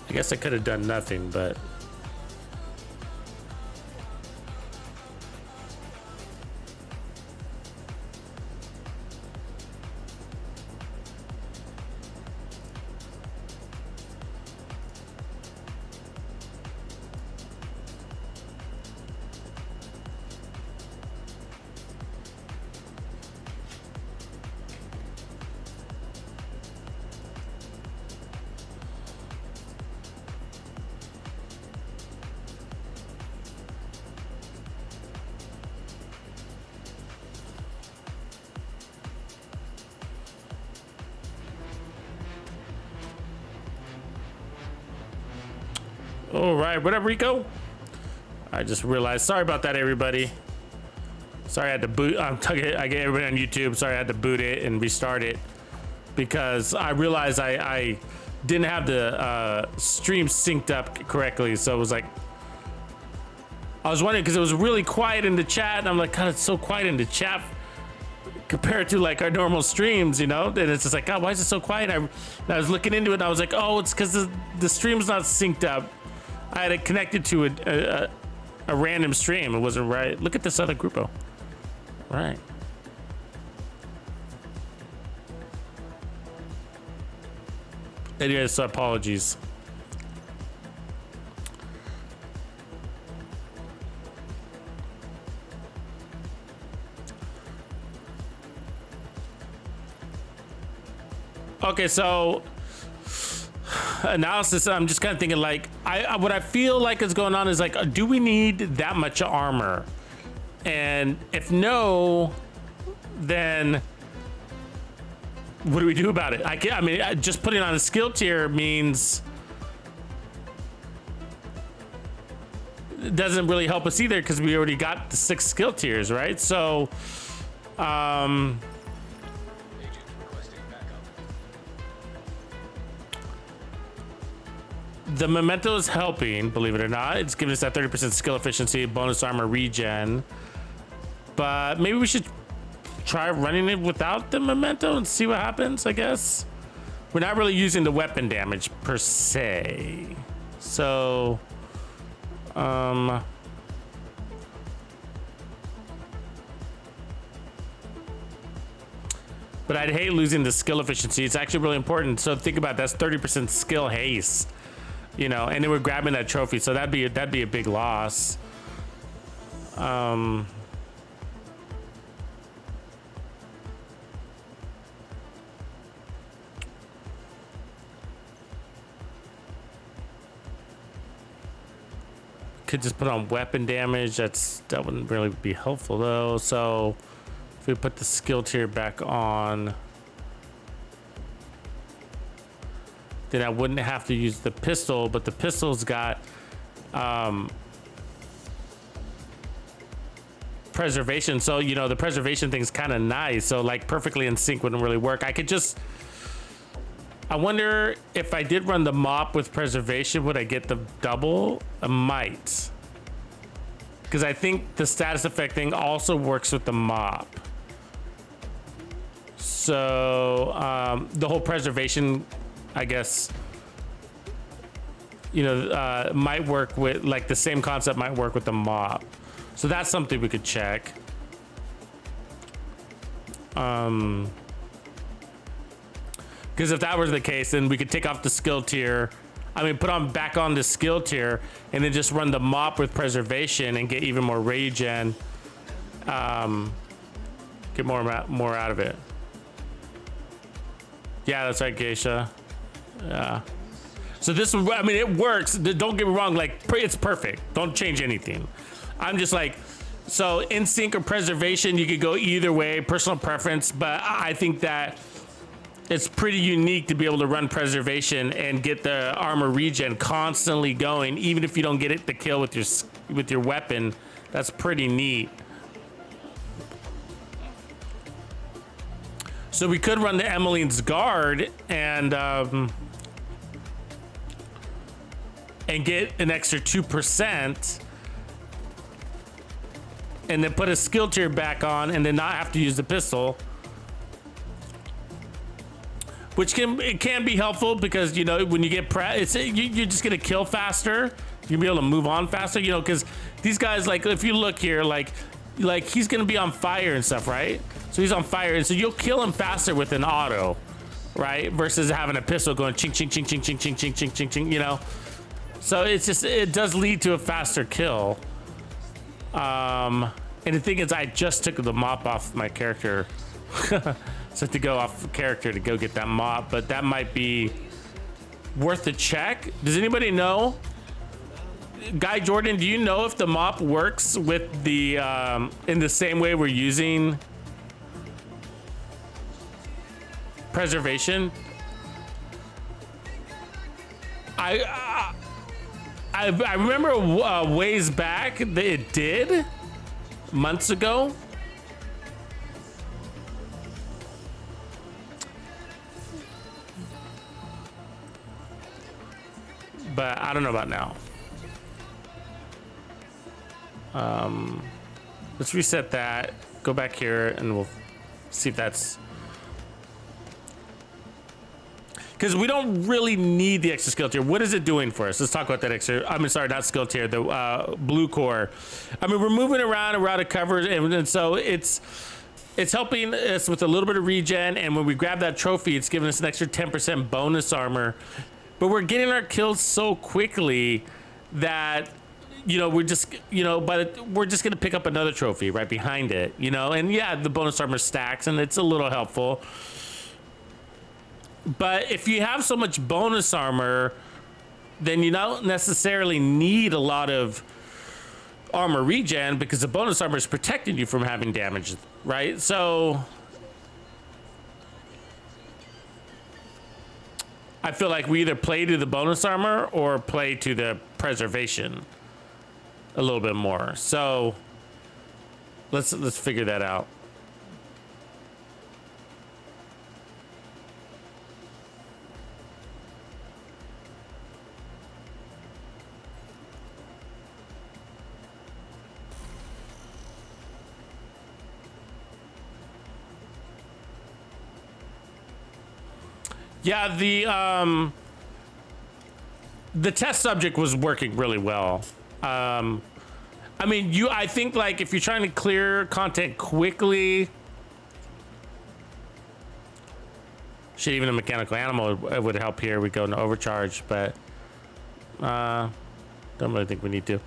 I guess I could have done nothing, but all right, what up, Rico? I just realized. Sorry about that, everybody. Sorry I had to boot. I get everybody on YouTube. Sorry I had to boot it and restart it because I realized I didn't have the stream synced up correctly. So it was like, I was wondering because it was really quiet in the chat, and I'm like, God, it's so quiet in the chat compared to like our normal streams, you know? And it's just like, God, why is it so quiet? And I was looking into it, and I was like, oh, it's because the stream's not synced up. I had it connected to a random stream. It wasn't right. Look at this other groupo. Right. Anyways, so apologies. Okay, so analysis, I'm just kind of thinking like, what I feel like is going on is like, do we need that much armor? And if no, then what do we do about it? I mean, just putting on a skill tier means it doesn't really help us either because we already got the 6 skill tiers, right? So, the Memento is helping, believe it or not. It's giving us that 30% skill efficiency, bonus armor regen. But maybe we should try running it without the Memento and see what happens, I guess. We're not really using the weapon damage per se. So, but I'd hate losing the skill efficiency. It's actually really important. So think about it, that's 30% skill haste. You know, and then we're grabbing that trophy, so that'd be a big loss. Could just put on weapon damage. That wouldn't really be helpful though. So if we put the skill tier back on, then I wouldn't have to use the pistol, but the pistol's got preservation. So, you know, the preservation thing's kind of nice. So like perfectly in sync wouldn't really work. I wonder if I did run the mop with preservation, would I get the double? I might. Because I think the status effect thing also works with the mop. So the whole preservation, I guess, you know, might work with, like, the same concept might work with the mop. So that's something we could check. Because if that was the case, then we could take off the skill tier. I mean, put on back on the skill tier and then just run the mop with preservation and get even more regen. Get more out of it. Yeah, that's right, Geisha. Yeah. So this, I mean, it works. Don't get me wrong. Like, it's perfect. Don't change anything. I'm just like, so in sync or preservation, you could go either way, personal preference. But I think that it's pretty unique to be able to run preservation and get the armor regen constantly going, even if you don't get it to kill with your weapon. That's pretty neat. So we could run the Emmeline's Guard and get an extra 2%, and then put a skill tier back on, and then not have to use the pistol. which can be helpful because, you know, when you get you're just gonna kill faster. You'll be able to move on faster, you know, because these guys, like, if you look here, like he's gonna be on fire and stuff, right? So he's on fire, and so you'll kill him faster with an auto, right? Versus having a pistol going ching ching ching ching ching ching ching ching ching ching, you know. So it's just, it does lead to a faster kill. And the thing is, I just took the mop off my character. So I have to go off character to go get that mop, but that might be worth a check. Does anybody know? Guy Jordan, do you know if the mop works with the in the same way we're using preservation? I remember ways back that it did, months ago. But I don't know about now. Let's reset that, go back here, and we'll see if that's... Because we don't really need the extra skill tier. What is it doing for us? Let's talk about that extra. I mean, sorry, not skill tier, the blue core. I mean, we're moving around a cover, and so it's helping us with a little bit of regen, and when we grab that trophy, it's giving us an extra 10% bonus armor. But we're getting our kills so quickly that, you know, we're just, you know, we're just gonna pick up another trophy right behind it, you know. And yeah, the bonus armor stacks, and it's a little helpful. But if you have so much bonus armor, then you don't necessarily need a lot of armor regen because the bonus armor is protecting you from having damage, right? So I feel like we either play to the bonus armor or play to the preservation a little bit more. So let's figure that out. Yeah, the test subject was working really well. I mean, I think, like, if you're trying to clear content quickly, shit, even a mechanical animal would help here. We go into overcharge, but don't really think we need to.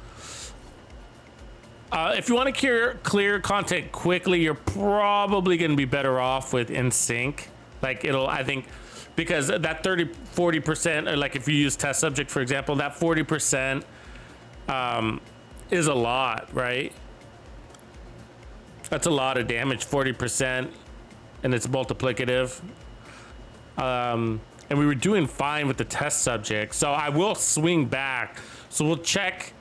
If you want to clear content quickly, you're probably going to be better off with in sync. Like, I think, because that 40%, or like if you use test subject, for example, that 40% is a lot, right? That's a lot of damage, 40%, and it's multiplicative. And we were doing fine with the test subject, so I will swing back. So we'll check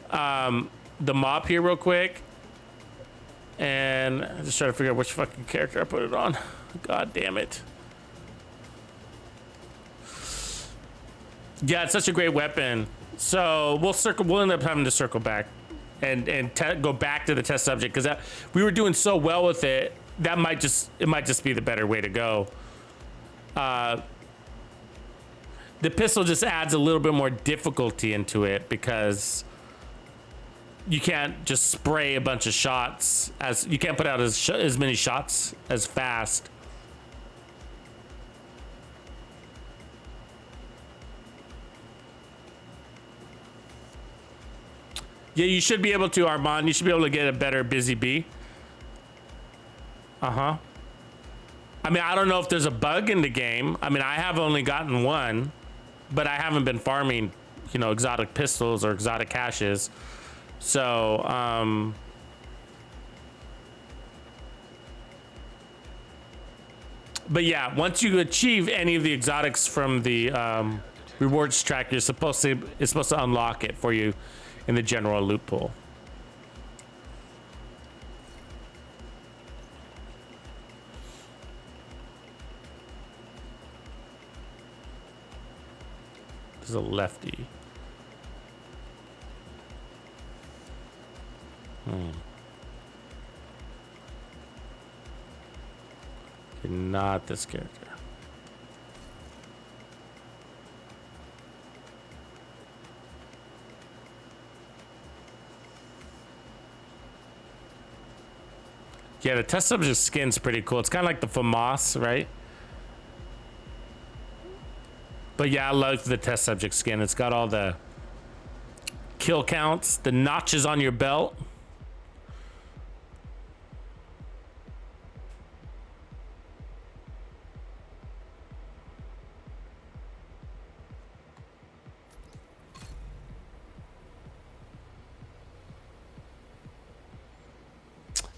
the mop here real quick, and just try to figure out which fucking character I put it on. God damn it. Yeah, it's such a great weapon. So we'll end up having to circle back and go back to the test subject, because we were doing so well with it. It might just be the better way to go. The pistol just adds a little bit more difficulty into it, because you can't just spray a bunch of shots, you can't put out as many shots as fast. Yeah, you should be able to, Armand. You should be able to get a better Busy Bee. Uh-huh. I mean, I don't know if there's a bug in the game. I mean, I have only gotten one, but I haven't been farming, you know, exotic pistols or exotic caches. So, but yeah, once you achieve any of the exotics from the rewards track, it's supposed to unlock it for you in the general loot pool. There's a lefty. Not this character. Yeah, the test subject skin's pretty cool. It's kind of like the FAMAS, right? But yeah, I love the test subject skin. It's got all the kill counts, the notches on your belt.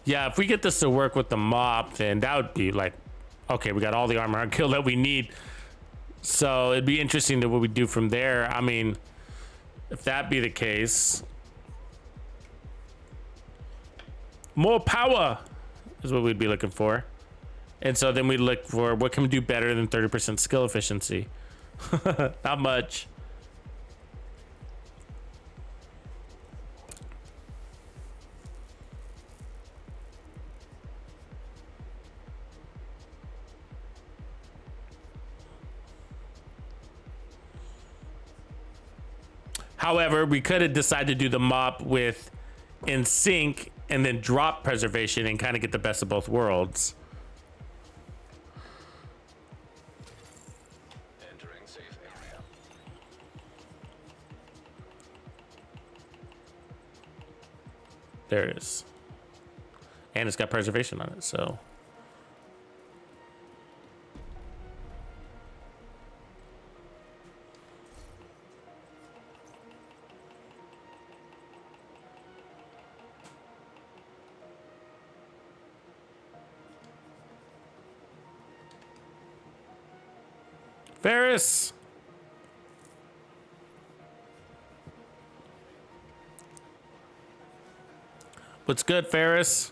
Yeah, if we get this to work with the mop, then that would be like, okay, we got all the armor on kill that we need. So it'd be interesting to what we do from there. I mean, if that be the case, more power is what we'd be looking for. And so then we look for what can we do better than 30% skill efficiency. Not much. However, we could have decided to do the mop with in sync and then drop preservation and kind of get the best of both worlds. Entering safe area. There it is. And it's got preservation on it, so. Ferris. What's good, Ferris?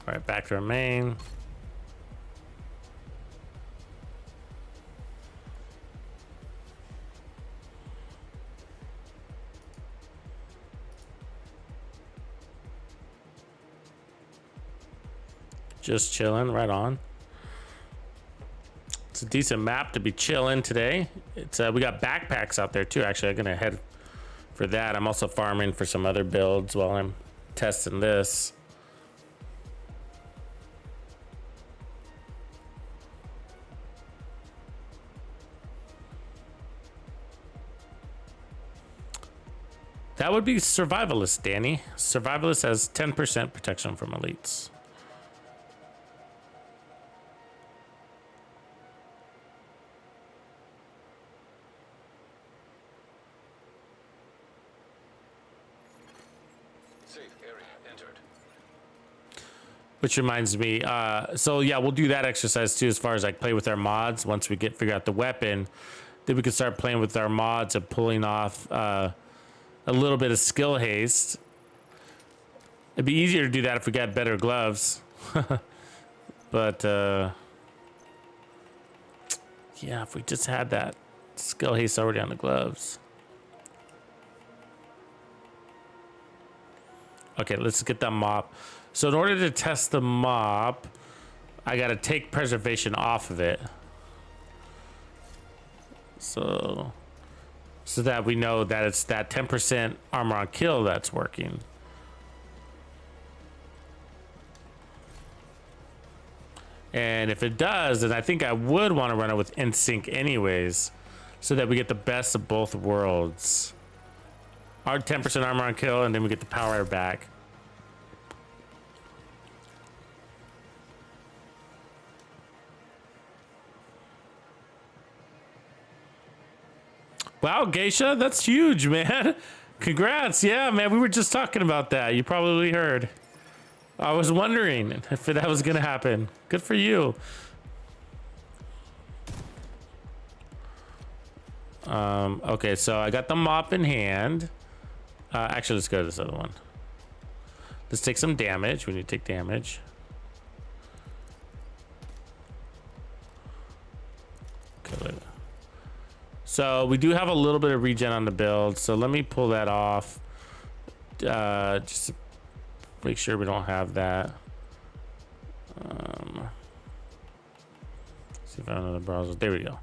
All right, back to our main. Just chilling, right on. It's a decent map to be chilling today. It's we got backpacks out there too. Actually, I'm gonna head for that. I'm also farming for some other builds while I'm testing this. That would be Survivalist, Danny. Survivalist has 10% protection from elites. Which reminds me, so yeah, we'll do that exercise too, as far as like play with our mods. Once we figure out the weapon, then we can start playing with our mods and pulling off a little bit of skill haste. It'd be easier to do that if we got better gloves. But yeah, if we just had that skill haste already on the gloves. Okay, let's get that mop. So in order to test the mop, I gotta take preservation off of it. So that we know that it's that 10% armor on kill that's working. And if it does, then I think I would want to run it with in sync anyways, so that we get the best of both worlds. Our 10% armor on kill, and then we get the power back. Wow, Geisha, that's huge, man. Congrats. Yeah, man, we were just talking about that. You probably heard. I was wondering if that was going to happen. Good for you. Okay, so I got the mop in hand. Actually, let's go to this other one. Let's take some damage. We need to take damage. Okay, so we do have a little bit of regen on the build, so let me pull that off. Just Make sure we don't have that. See if I have another browser. There we go.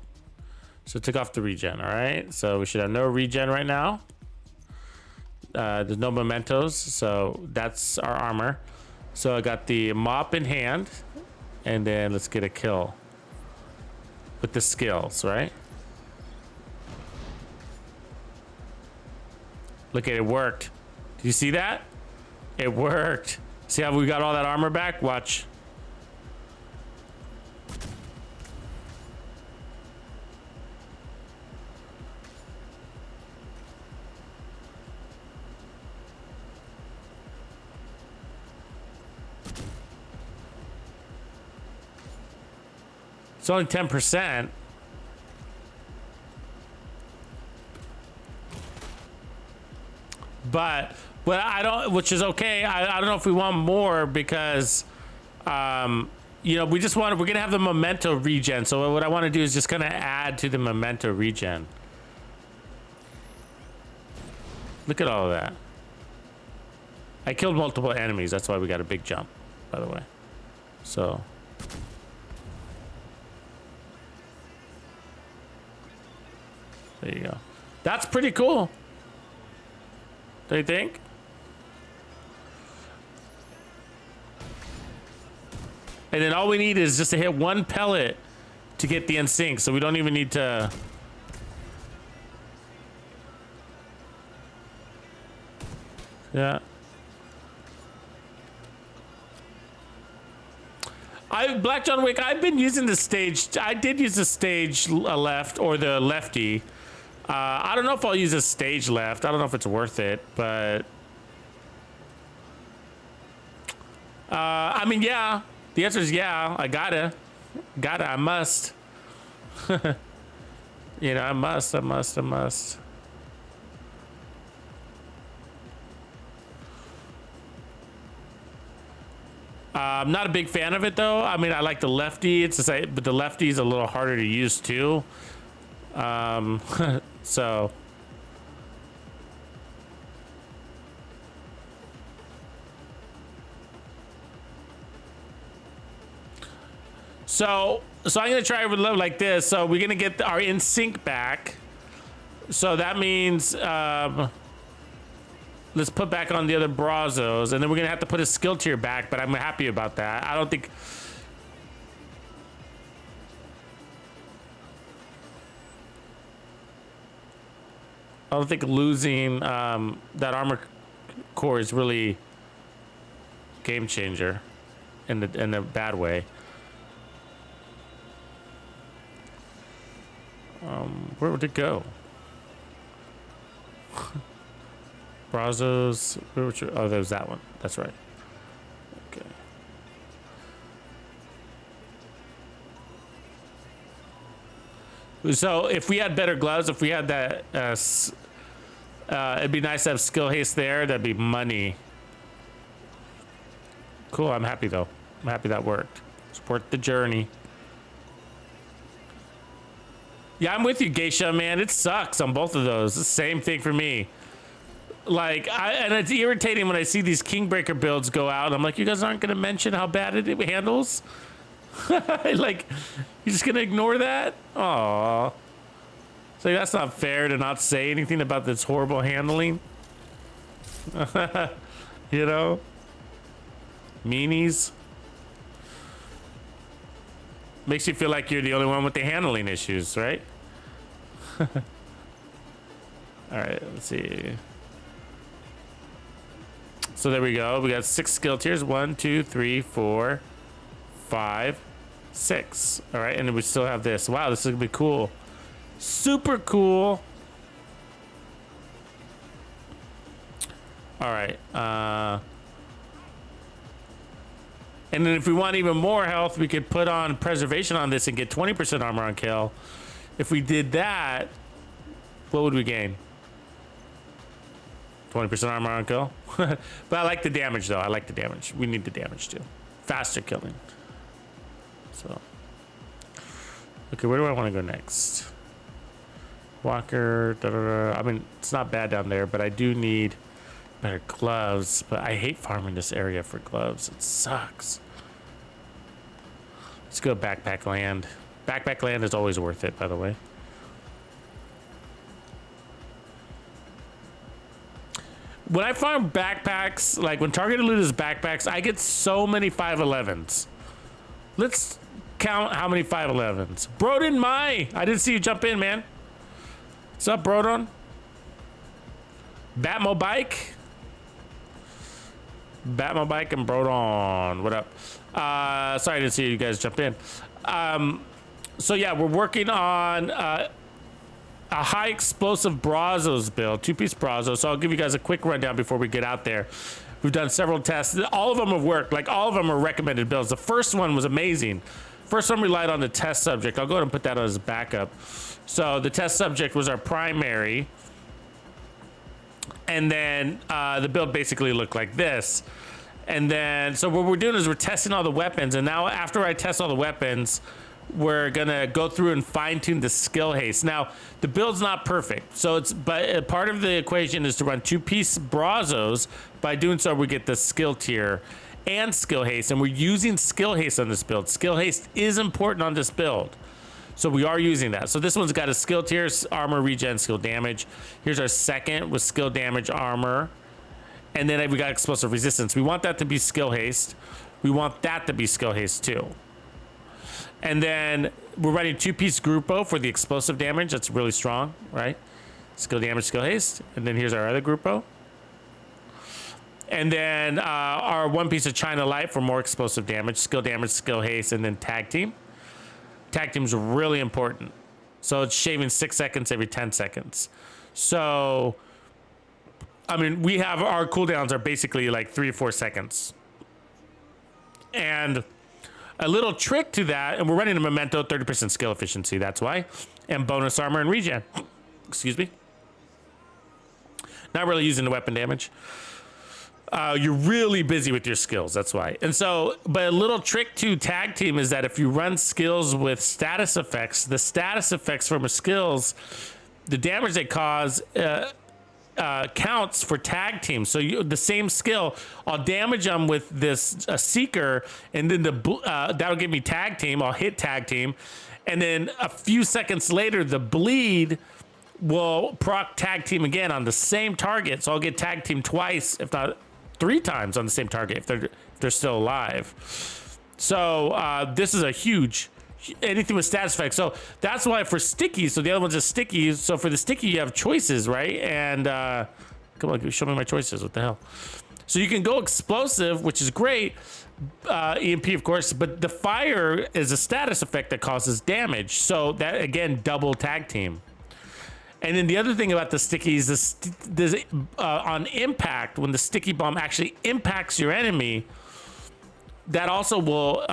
So it took off the regen. All right. So we should have no regen right now. There's no mementos. So that's our armor. So I got the mop in hand. And then let's get a kill with the skills, right? Look at it, worked. Did you see that? It worked. See how we got all that armor back? Watch. It's only 10%. But I don't, which is okay. I don't know if we want more because, you know, we're gonna have the memento regen. So what I want to do is just kind of add to the memento regen. Look at all of that. I killed multiple enemies. That's why we got a big jump, by the way. So. There you go. That's pretty cool. Do you think? And then all we need is just to hit one pellet to get the in-sync, so we don't even need to... Yeah. Black John Wick, I've been using the stage. I did use the stage left or the lefty. I don't know if I'll use a stage left. I don't know if it's worth it, but I mean, yeah. The answer is yeah. I gotta. I must. You know, I must. I'm not a big fan of it though. I mean, I like the lefty. It's just like, but the lefty is a little harder to use too. So I'm gonna try it with like this. So we're gonna get our in sync back. So that means let's put back on the other Brazos, and then we're gonna have to put a skill tier back. But I'm happy about that. I don't think losing that armor core is really game changer in a bad way. Where would it go? Brazos. Oh, there was that one. That's right. Okay. So if we had better gloves, if we had that, it'd be nice to have skill haste there. That'd be money. Cool. I'm happy though. I'm happy that worked. Support the journey. Yeah, I'm with you, Geisha, man. It sucks on both of those. The same thing for me. Like, and it's irritating when I see these Kingbreaker builds go out. I'm like, you guys aren't going to mention how bad it handles? Like, you're just going to ignore that? Aww. So that's not fair to not say anything about this horrible handling. You know? Meanies. Makes you feel like you're the only one with the handling issues, right? All right, let's see. So there we go. We got 6 skill tiers. 1, 2, 3, 4, 5, 6. All right, and then we still have this. Wow, this is gonna be cool. Super cool. All right. And then if we want even more health, we could put on preservation on this and get 20% armor on kill. If we did that, what would we gain? 20% armor on kill. But I like the damage though. I like the damage. We need the damage too. Faster killing. So, okay, where do I want to go next? Walker. Da, da, da. I mean, it's not bad down there, but I do need better gloves, but I hate farming this area for gloves. It sucks. Let's go backpack land. Backpack land is always worth it, by the way. When I farm backpacks, like when targeted loot is backpacks, I get so many 511s. Let's count how many 511s. Broden Mai, I didn't see you jump in, man. What's up, Brodon? Batmo Bike. Batmo Bike and Brodon. What up? Sorry I didn't see you guys jump in. So yeah, we're working on a high explosive Brazos build, 2-piece Brazos. So I'll give you guys a quick rundown before we get out there. We've done several tests. All of them have worked. Like all of them are recommended builds. The first one was amazing. First one relied on the test subject. I'll go ahead and put that as backup. So the test subject was our primary. And then the build basically looked like this. And then, so what we're doing is we're testing all the weapons. And now after I test all the weapons, we're gonna go through and fine tune the skill haste. Now, the build's not perfect. So but part of the equation is to run 2-piece Brazos. By doing so, we get the skill tier and skill haste. And we're using skill haste on this build. Skill haste is important on this build. So we are using that. So this one's got a skill tier, armor, regen, skill damage. Here's our second with skill damage, armor. And then we got explosive resistance. We want that to be skill haste. We want that to be skill haste too. And then we're running 2-piece Gruppo for the explosive damage. That's really strong, right? Skill damage, skill haste. And then here's our other Gruppo. And then our 1-piece of China Light for more explosive damage, skill haste, and then tag team. Tag team's really important. So it's shaving 6 seconds every 10 seconds. So, I mean, we have our cooldowns are basically like 3 or 4 seconds. And a little trick to that, and we're running a Memento, 30% skill efficiency, that's why. And bonus armor and regen. Excuse me. Not really using the weapon damage. You're really busy with your skills, that's why. And so, but a little trick to tag team is that if you run skills with status effects, the status effects from a skills, the damage they cause counts for tag team. So the same skill, I'll damage them with this seeker, and then that'll give me tag team. I'll hit tag team, and then a few seconds later, the bleed will proc tag team again on the same target. So I'll get tag team twice, if not 3 times on the same target if they're still alive. So this is a huge, anything with status effects. So that's why for sticky, so the other one's a sticky. So for the sticky, you have choices, right? And come on, show me my choices. What the hell? So you can go explosive, which is great. EMP, of course, but the fire is a status effect that causes damage. So that, again, double tag team. And then the other thing about the stickies is on impact, when the sticky bomb actually impacts your enemy, that also will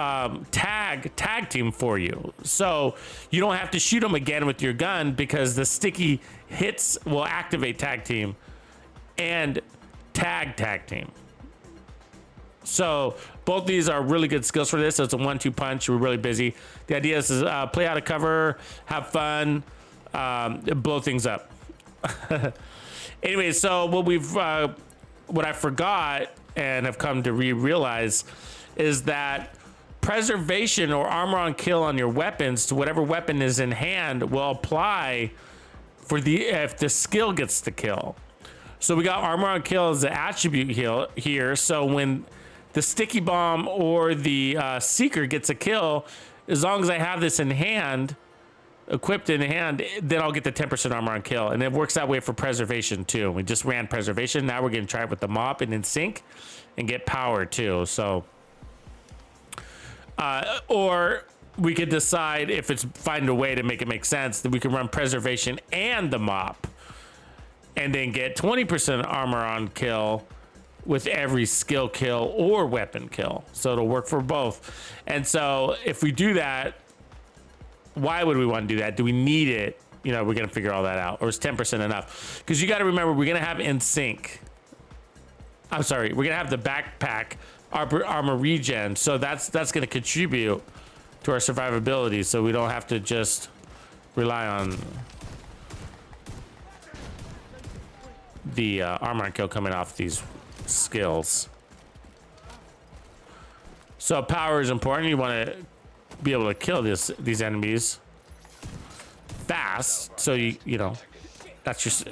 tag team for you. So you don't have to shoot them again with your gun because the sticky hits will activate tag team and tag team. So both these are really good skills for this. So it's a 1-2 punch. We're really busy. The idea is play out of cover, have fun, blow things up. Anyway, so what I forgot and have come to realize is that preservation or armor on kill on your weapons to whatever weapon is in hand will apply for if the skill gets the kill. So we got armor on kill as the attribute here. So when the sticky bomb or the seeker gets a kill, as long as I have this in hand, equipped in hand, then I'll get the 10% armor on kill. And it works that way for preservation too. We just ran preservation. Now we're going to try it with the mop and then sync and get power too. So, or we could decide if it's find a way to make it make sense that we can run preservation and the mop and then get 20% armor on kill with every skill kill or weapon kill. So it'll work for both. And so if we do that, why would we want to do that? Do we need it? You know, we're going to figure all that out. Or is 10% enough? Because you got to remember, we're going to have in sync. I'm sorry, we're going to have the backpack armor regen. So that's going to contribute to our survivability. So we don't have to just rely on the armor and kill coming off these skills. So power is important. You want to be able to kill these enemies fast. So you know, that's just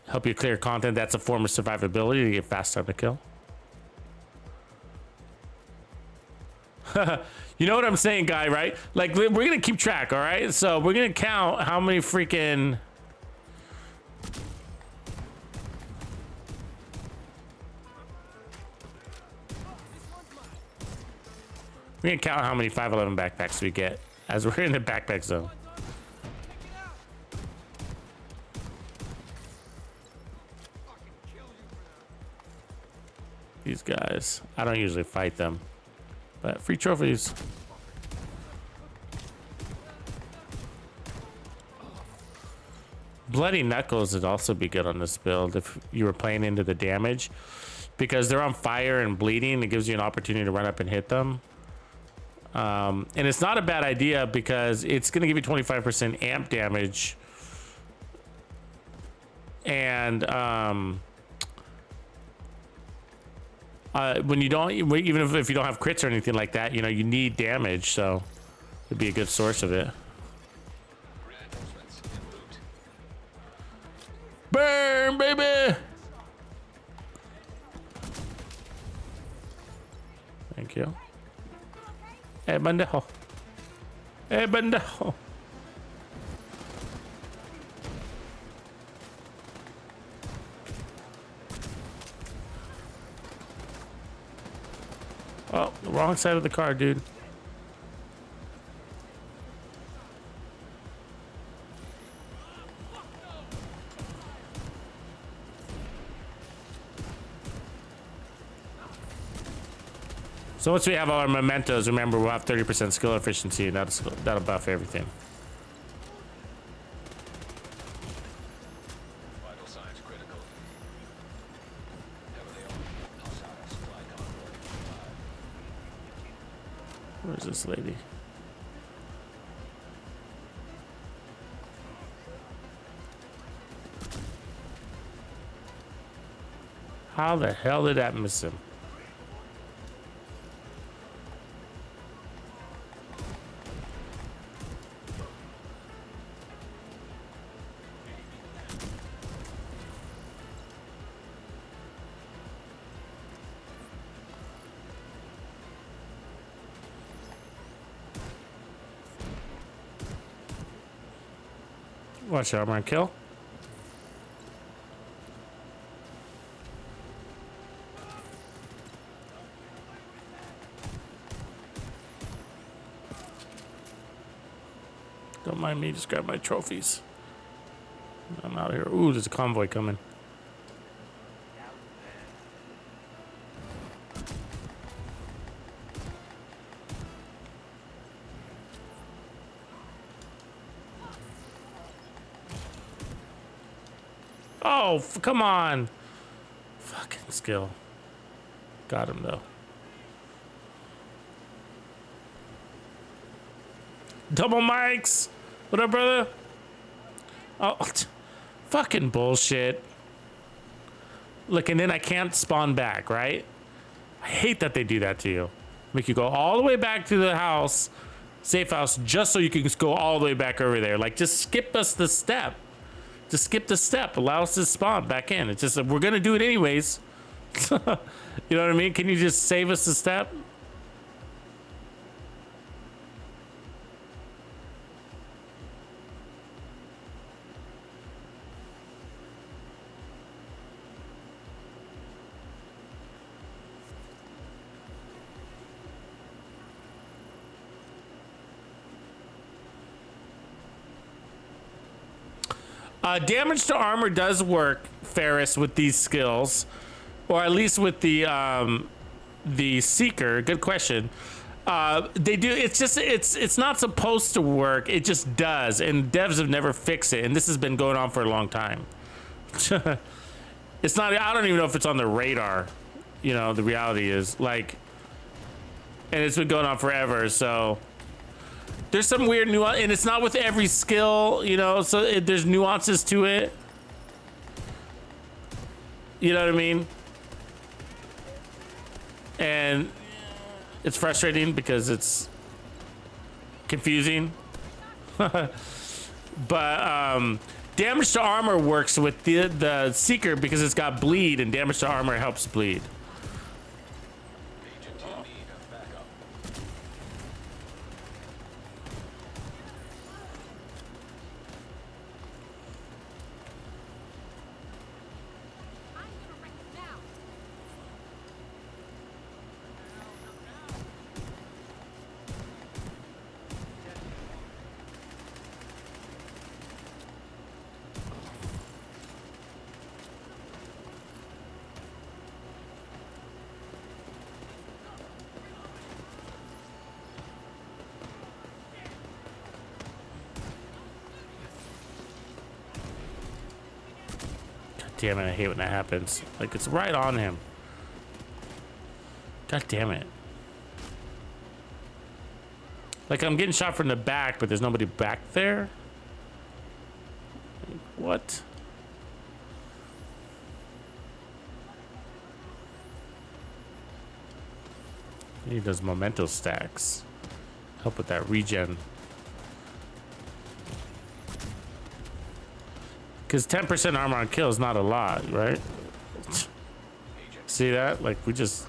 help you clear content. That's a form of survivability to get fast time to kill. You know what I'm saying, guy, right? Like, we're gonna keep track, all right? So we're gonna count how many freaking... We're gonna count how many 511 backpacks we get as we're in the backpack zone. These guys, I don't usually fight them, but free trophies. Bloody Knuckles would also be good on this build if you were playing into the damage, because they're on fire and bleeding. It gives you an opportunity to run up and hit them. And it's not a bad idea because it's going to give you 25% amp damage. And when you don't, even if you don't have crits or anything like that, you know, you need damage, so it'd be a good source of it. Burn, baby! Thank you. Hey, bandejo. Hey, bandejo. Oh, the wrong side of the car, dude. So once we have all our mementos, remember we'll have 30% skill efficiency, and that'll buff everything. Vital signs critical. Where's this lady? How the hell did that miss him? Watch out, man. Kill. Don't mind me, just grab my trophies. I'm out of here. Ooh, there's a convoy coming. Oh, come on. Fucking skill. Got him, though. Double mics. What up, brother? Oh, fucking bullshit. Look, and then I can't spawn back, right? I hate that they do that to you. Make you go all the way back to the house, safe house, just so you can just go all the way back over there. Like, just skip us the step. Just skip the step. Allow us to spawn back in. It's just, we're going to do it anyways. You know what I mean? Can you just save us the step? Damage to armor does work, Ferris, with these skills, or at least with the Seeker. Good question. They do. It's just it's not supposed to work. It just does, and devs have never fixed it, and this has been going on for a long time. It's not. I don't even know if it's on the radar. You know, the reality is like, and it's been going on forever. So. There's some weird nuance, and it's not with every skill, you know, so there's nuances to it. You know what I mean? And it's frustrating because it's confusing. But damage to armor works with the Seeker because it's got bleed, and damage to armor helps bleed. Damn it, I hate when that happens. Like, it's right on him. God damn it. Like, I'm getting shot from the back, but there's nobody back there? Like, what? He does Memento stacks. Help with that regen. Because 10% armor on kill is not a lot, right? See that? Like, we just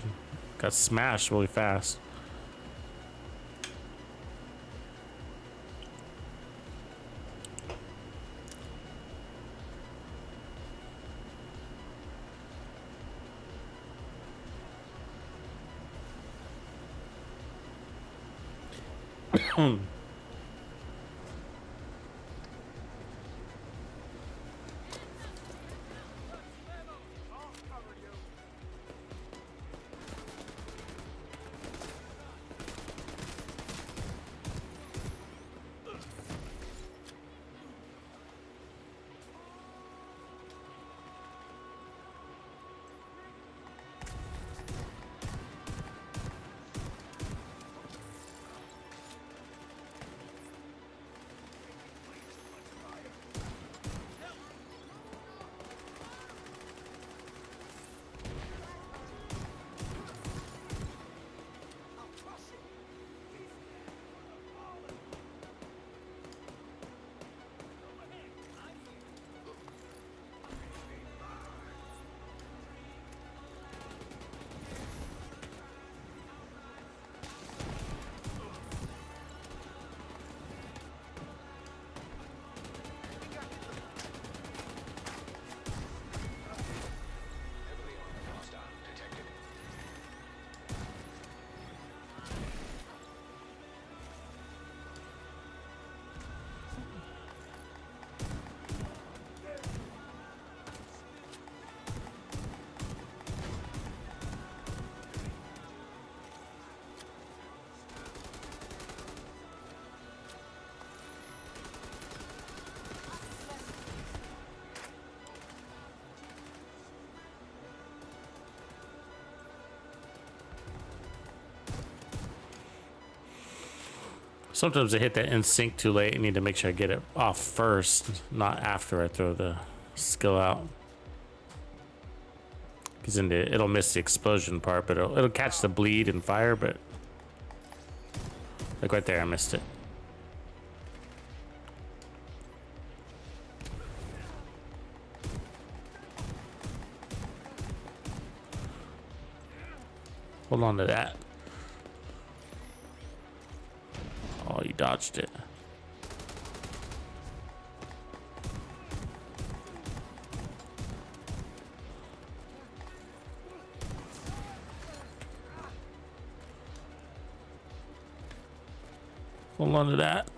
got smashed really fast. Sometimes I hit that in sync too late. I need to make sure I get it off first, not after I throw the skill out. Because it'll miss the explosion part, but it'll catch the bleed and fire, but like right there, I missed it. Hold on to that. Oh, you dodged it. Hold on to that.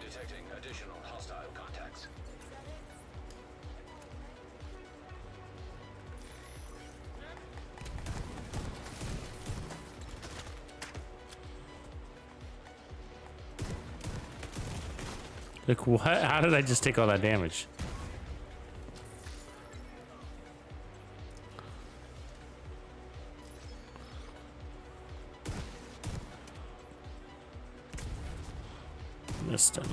Detecting additional hostile contacts. Like, what? How did I just take all that damage? Missed him.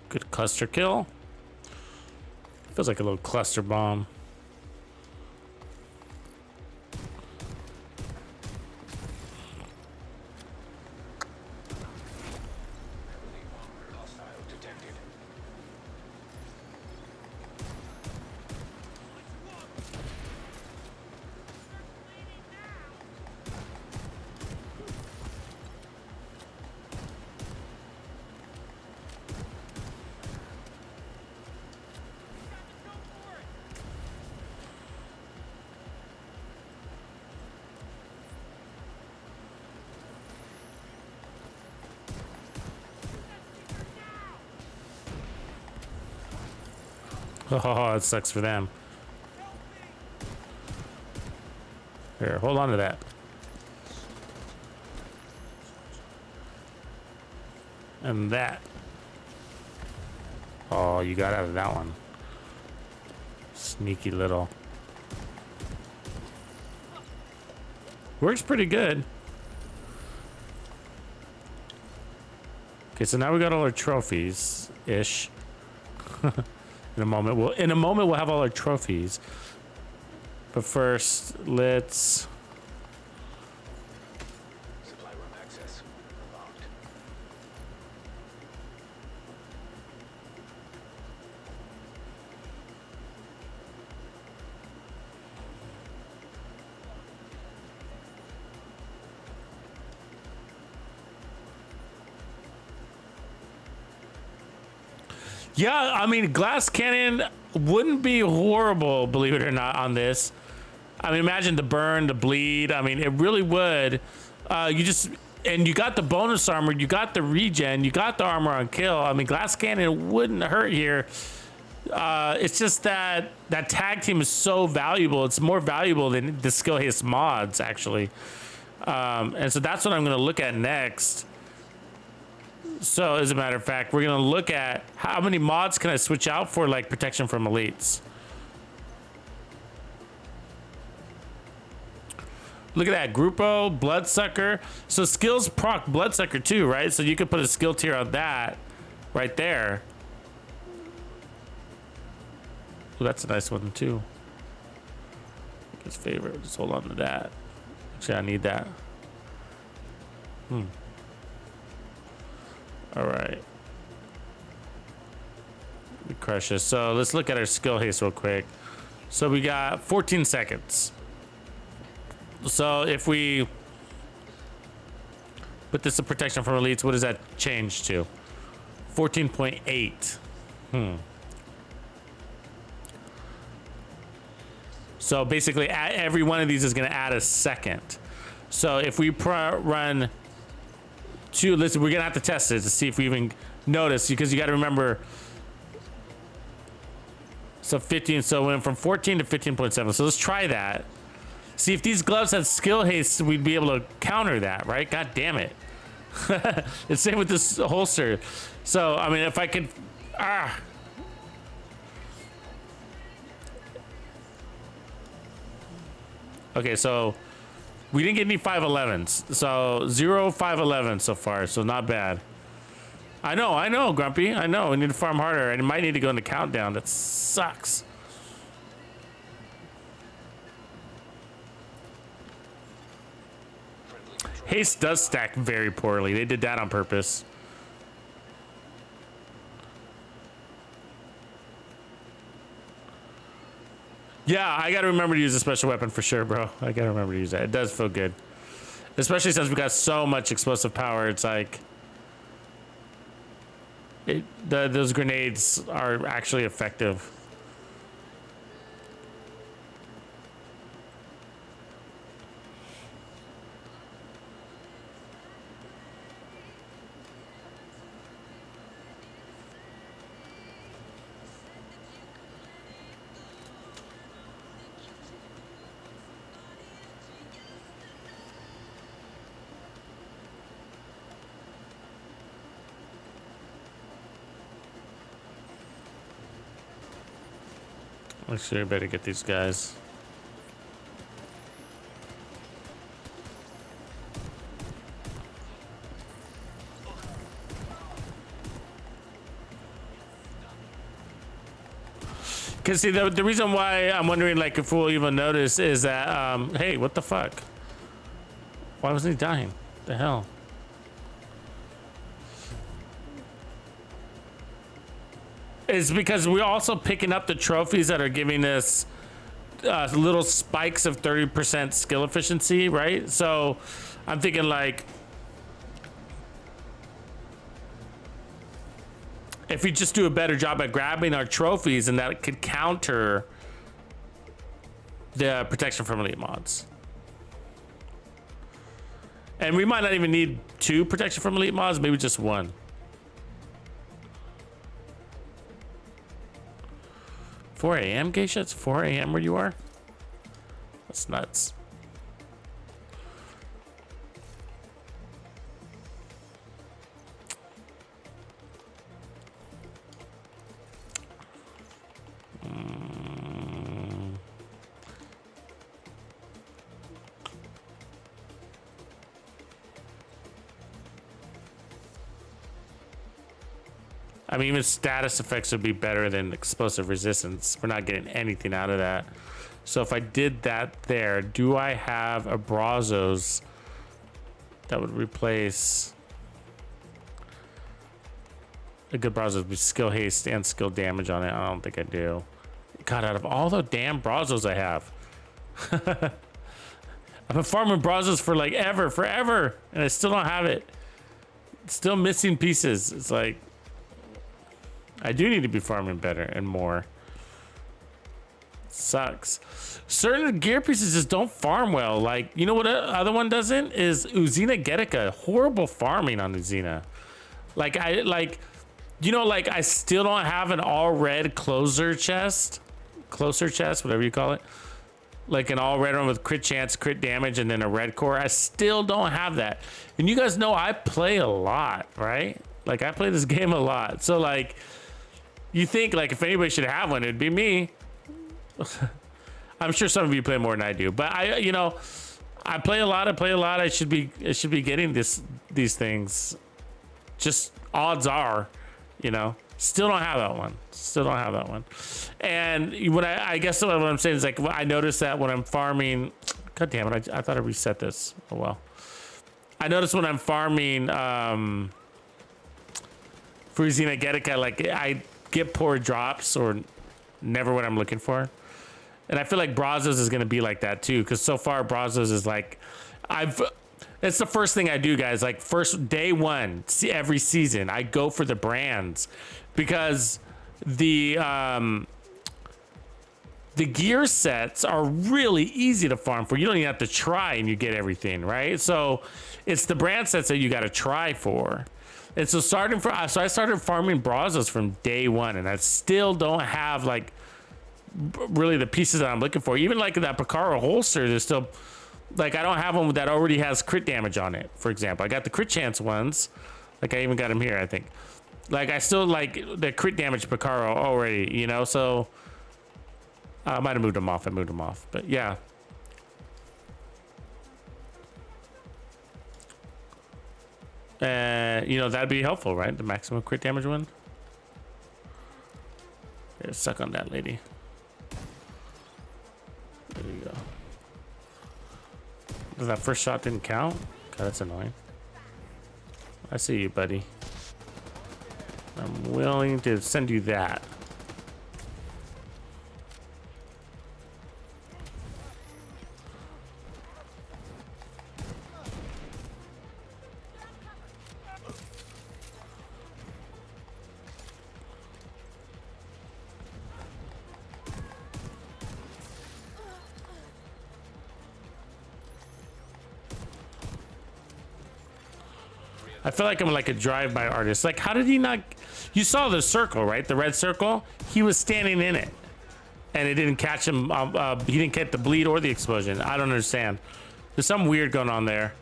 Good cluster kill. Feels like a little cluster bomb. Oh, it sucks for them. Here, hold on to that. And that. Oh, you got out of that one. Sneaky little. Works pretty good. Okay, so now we got all our trophies-ish. In a moment we'll have all our trophies. But first, let's supply room access unlocked. Yeah, I mean, glass cannon wouldn't be horrible, believe it or not, on this. I mean, imagine the burn, the bleed. I mean, it really would. And you got the bonus armor, you got the regen, you got the armor on kill. I mean, glass cannon wouldn't hurt here. It's just that that tag team is so valuable. It's more valuable than the skill haste mods, actually. And so that's what I'm going to look at next. So, as a matter of fact, we're going to look at how many mods can I switch out for, like, protection from elites. Look at that. Grupo, Bloodsucker. So, skills proc Bloodsucker, too, right? So, you could put a skill tier on that right there. Oh, that's a nice one, too. His favorite. Just hold on to that. Actually, I need that. All right. We crush this. So let's look at our skill haste real quick. So we got 14 seconds. So if we put this in protection from elites, what does that change to? 14.8. So basically, every one of these is going to add a second. So if we run two, listen, we're gonna have to test it to see if we even notice, because you got to remember. So 15, so went from 14 to 15.7. So let's try that. See if these gloves had skill haste, we'd be able to counter that, right? God damn it. It's same with this holster. So I mean, if I could, Okay, so we didn't get any 511s. So 0 511 so far, so not bad. I know, Grumpy. I know. We need to farm harder, and it might need to go in the countdown. That sucks. Haste does stack very poorly. They did that on purpose. Yeah, I gotta remember to use a special weapon for sure, bro. I gotta remember to use that. It does feel good. Especially since we got so much explosive power, it's like... those grenades are actually effective. Actually, I better get these guys. Cause see, the reason why I'm wondering, like, if we'll even notice is that, hey, what the fuck? Why wasn't he dying? The hell? Is because we're also picking up the trophies that are giving us little spikes of 30% skill efficiency, right? So I'm thinking like, if we just do a better job at grabbing our trophies, and that could counter the protection from elite mods. And we might not even need 2 protection from elite mods, maybe just 1. $4 a.m. Geisha? It's 4 a.m. where you are? That's nuts. I mean, even status effects would be better than explosive resistance. We're not getting anything out of that. So if I did that there, do I have a Brazos that would replace a good Brazos with skill haste and skill damage on it? I don't think I do. God, out of all the damn Brazos I have, I've been farming Brazos for like forever, and I still don't have it. Still missing pieces. It's like, I do need to be farming better and more. Sucks. Certain gear pieces just don't farm well. Like, you know what other one doesn't? Is Uzina Getica. Horrible farming on Uzina. Like, I still don't have an all red closer chest, whatever you call it. Like an all red one with crit chance, crit damage, and then a red core. I still don't have that. And you guys know I play a lot, right? Like, I play this game a lot. So like, you think like if anybody should have one, it'd be me. I'm sure some of you play more than I do, but I play a lot. I should be getting these things. Just odds are, still don't have that one. And when I guess what I'm saying is like, I noticed that when I'm farming, god damn it, I thought I reset this. Oh well. I noticed when I'm farming for Uzina Getica, like I get poor drops or never what I'm looking for. And I feel like Brazos is going to be like that too, because so far Brazos is like, it's the first thing I do, guys. Like first day one, every season, I go for the brands because the gear sets are really easy to farm for. You don't even have to try and you get everything, right? So it's the brand sets that you got to try for. And so I started farming Brazos from day one, and I still don't have like really the pieces that I'm looking for. Even like that Picaro holster, there's still like, I don't have one that already has crit damage on it. For example, I got the crit chance ones. Like I even got them here, I think. Like I still like the crit damage Picaro already, so I might have moved them off. But yeah. That'd be helpful, right? The maximum crit damage one. Yeah, suck on that, lady. There you go. That first shot didn't count? God, that's annoying. I see you, buddy. I'm willing to send you that. I feel like I'm like a drive-by artist. Like, how did he not? You saw the circle, right? The red circle. He was standing in it, and it didn't catch him. He didn't get the bleed or the explosion. I don't understand. There's something weird going on there.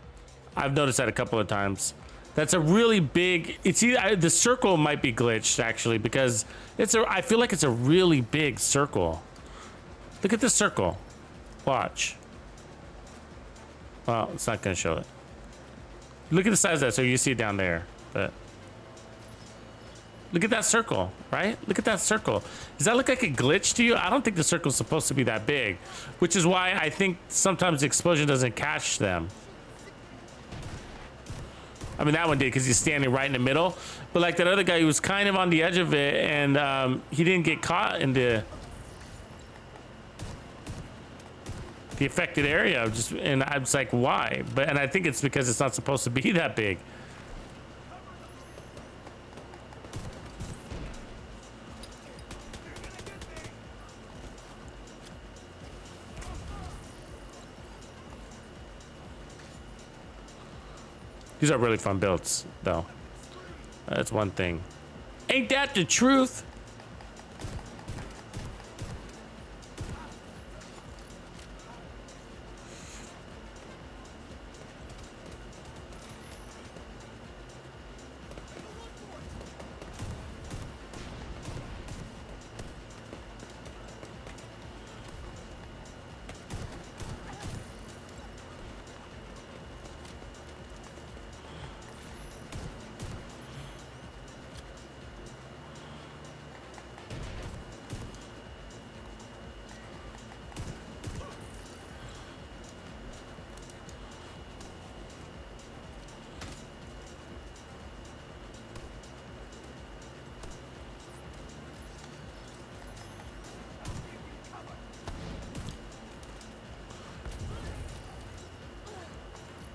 I've noticed that a couple of times. That's a really big. It's either, the circle might be glitched actually because it's a. I feel like it's a really big circle. Look at this circle. Watch. Well, it's not gonna show it. Look at the size of that, so you see it down there. But look at that circle, right? Look at that circle. Does that look like a glitch to you? I don't think the circle's supposed to be that big, which is why I think sometimes the explosion doesn't catch them. I mean, that one did because he's standing right in the middle. But like that other guy, he was kind of on the edge of it, and he didn't get caught in the affected area. And I was like, why? And I think it's because it's not supposed to be that big. These are really fun builds, though. That's one thing. Ain't that the truth?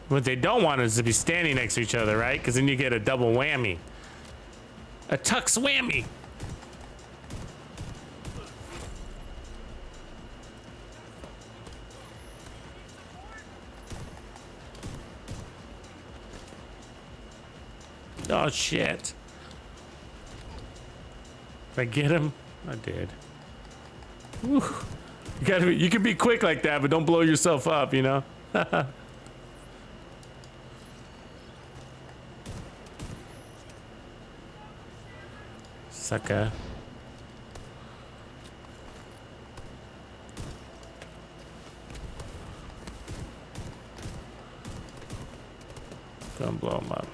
What they don't want is to be standing next to each other, right? Because then you get a double whammy. A tux whammy. Oh, shit. Did I get him? I did. Whew. You can be quick like that, but don't blow yourself up, you know? Sucker. Don't blow him up.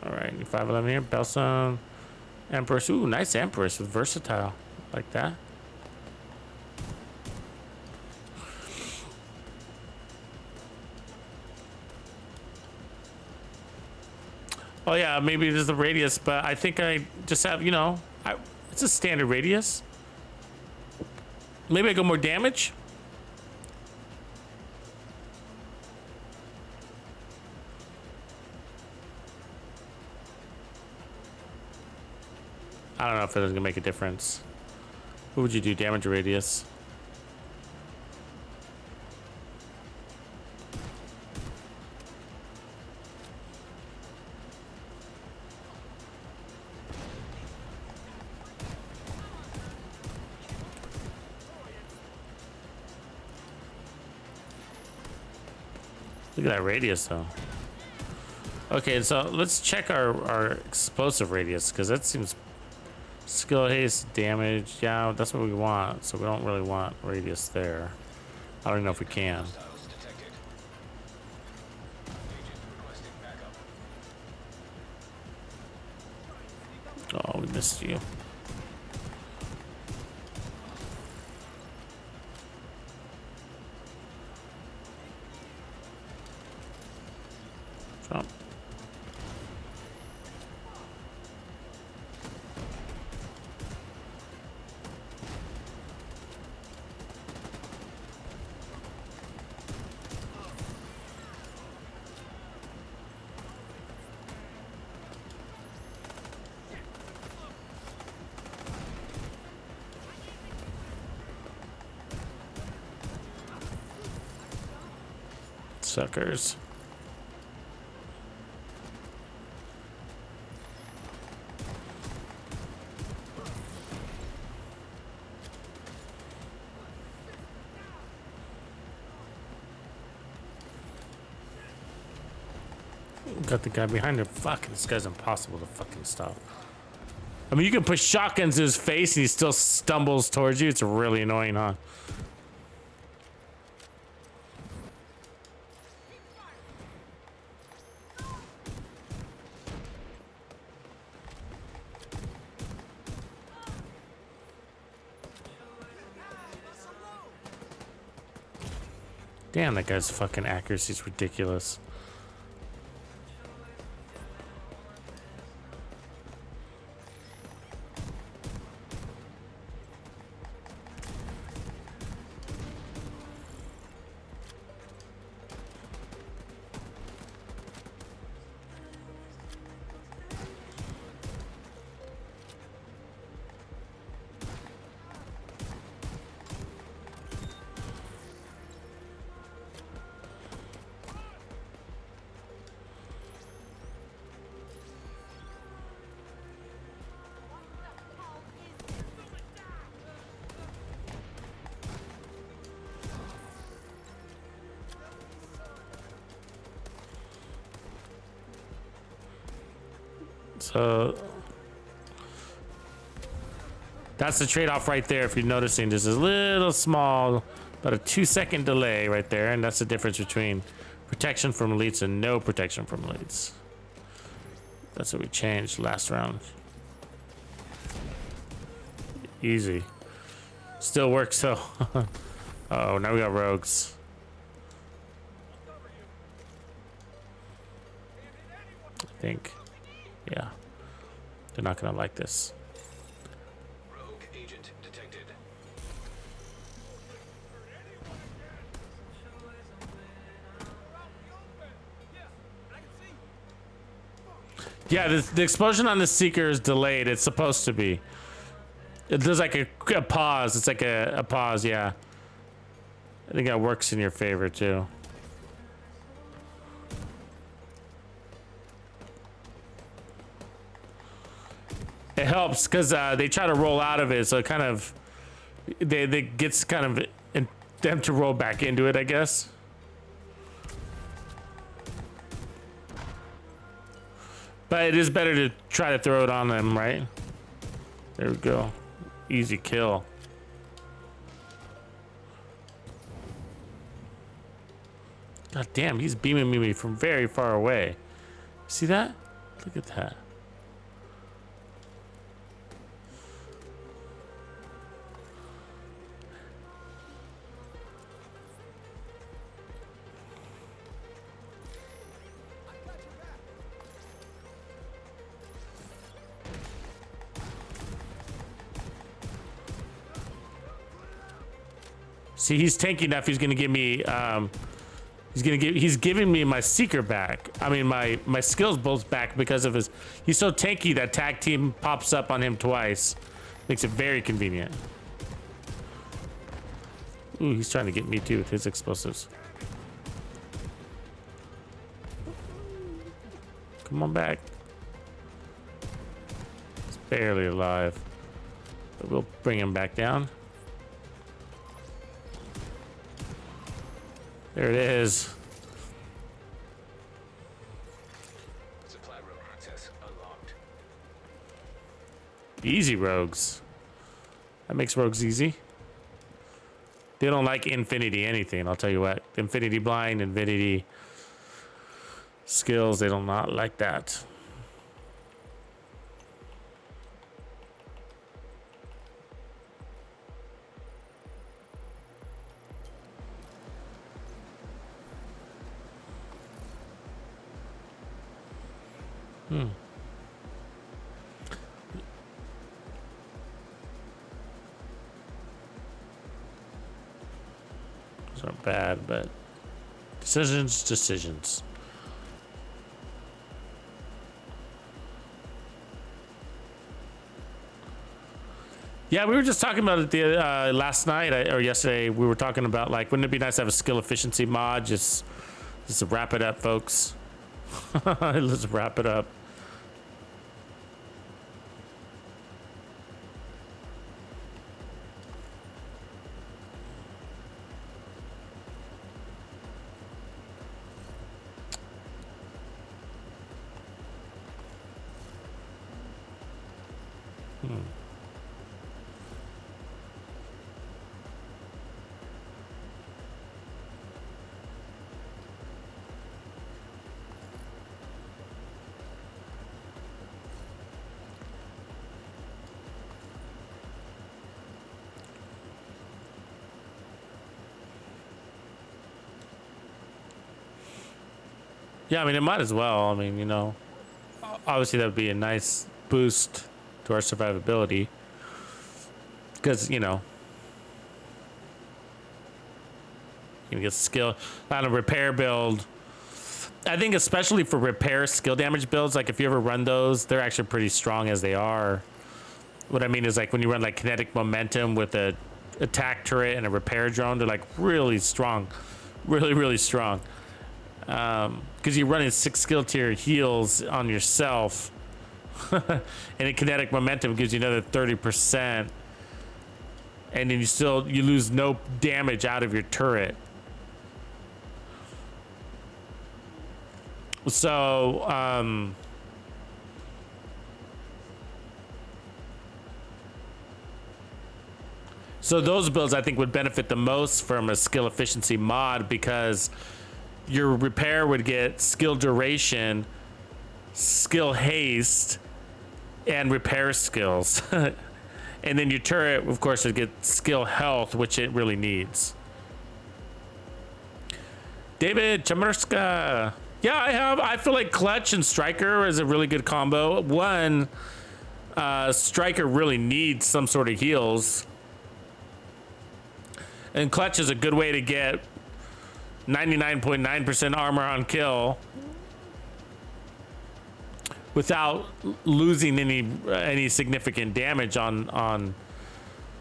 All right, 511 here. Belson, Empress. Ooh, nice Empress with versatile like that. Oh yeah, maybe there's the radius, but I think I just have, you know, it's a standard radius. Maybe I go more damage. I don't know if it's gonna make a difference. What would you do? Damage or radius? Look at that radius though. Okay, so let's check our explosive radius because that seems skill, haste, damage. Yeah, that's what we want. So we don't really want radius there. I don't know if we can. Oh, we missed you. Jump. Suckers. Got the guy behind him. Fuck, this guy's impossible to fucking stop. I mean, you can push shotguns to his face and he still stumbles towards you. It's really annoying, huh? Damn, that guy's fucking accuracy is ridiculous. So that's the trade-off right there. If you're noticing, there's a little small, about a 2-second delay right there, and that's the difference between protection from elites and no protection from elites. That's what we changed last round. Easy. Still works though. Oh, now we got rogues. I think. Yeah. They're not gonna like this. Rogue agent detected. Yeah, the explosion on the Seeker is delayed. It's supposed to be. There's like a pause. It's like a pause, yeah. I think that works in your favor too. It helps because they try to roll out of it, so it kind of they gets kind of them to roll back into it, I guess. But it is better to try to throw it on them, right? There we go. Easy kill. God damn, he's beaming me from very far away. See that? Look at that. See, he's tanky enough. He's gonna give me. He's giving me my Seeker back. I mean, my skills both back because of his. He's so tanky that tag team pops up on him twice. Makes it very convenient. Ooh, he's trying to get me too with his explosives. Come on back. He's barely alive, but we'll bring him back down. There it is. Supply room access unlocked. Easy rogues. That makes rogues easy. They don't like infinity anything, I'll tell you what. Infinity blind, infinity skills, they do not like that. Those aren't bad, but decisions. Yeah, we were just talking about it the last night or yesterday. We were talking about like, wouldn't it be nice to have a skill efficiency mod? Just Let's wrap it up, folks. Let's wrap it up. Yeah, I mean, it might as well. I mean, you know, obviously that would be a nice boost to our survivability. Because, you know, you can get skill on a repair build. I think especially for repair skill damage builds, like if you ever run those, they're actually pretty strong as they are. What I mean is like when you run like kinetic momentum with a attack turret and a repair drone, they're like really strong. Really, really strong. Because you're running 6 skill tier heals on yourself, and a kinetic momentum gives you another 30%, and then you lose no damage out of your turret. So so those builds I think would benefit the most from a skill efficiency mod, because your repair would get skill duration, skill haste, and repair skills. And then your turret, of course, would get skill health, which it really needs. David Chamerska. Yeah, I feel like Clutch and Striker is a really good combo. One, Striker really needs some sort of heals. And Clutch is a good way to get 99.9% armor on kill without losing any significant damage on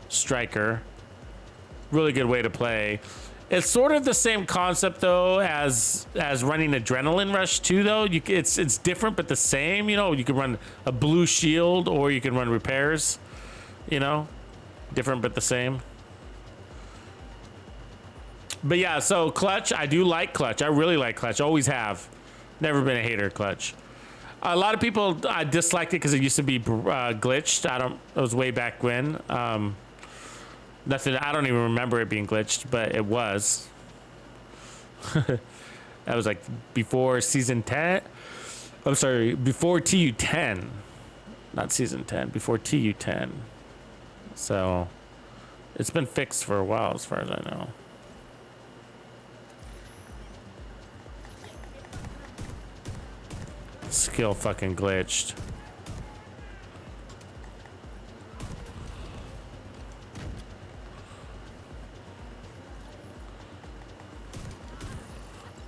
Striker. Really good way to play. It's sort of the same concept though as running Adrenaline Rush 2 though. It's different but the same. You know, you can run a blue shield or you can run repairs. You know, different but the same. But yeah, so Clutch, I do like Clutch. I really like Clutch. Always have. Never been a hater of Clutch. A lot of people disliked it because it used to be glitched. It was way back when. Nothing. I don't even remember it being glitched, but it was. That was like before season 10. I'm sorry, before TU10, not season 10. Before TU10. So it's been fixed for a while, as far as I know. Skill fucking glitched.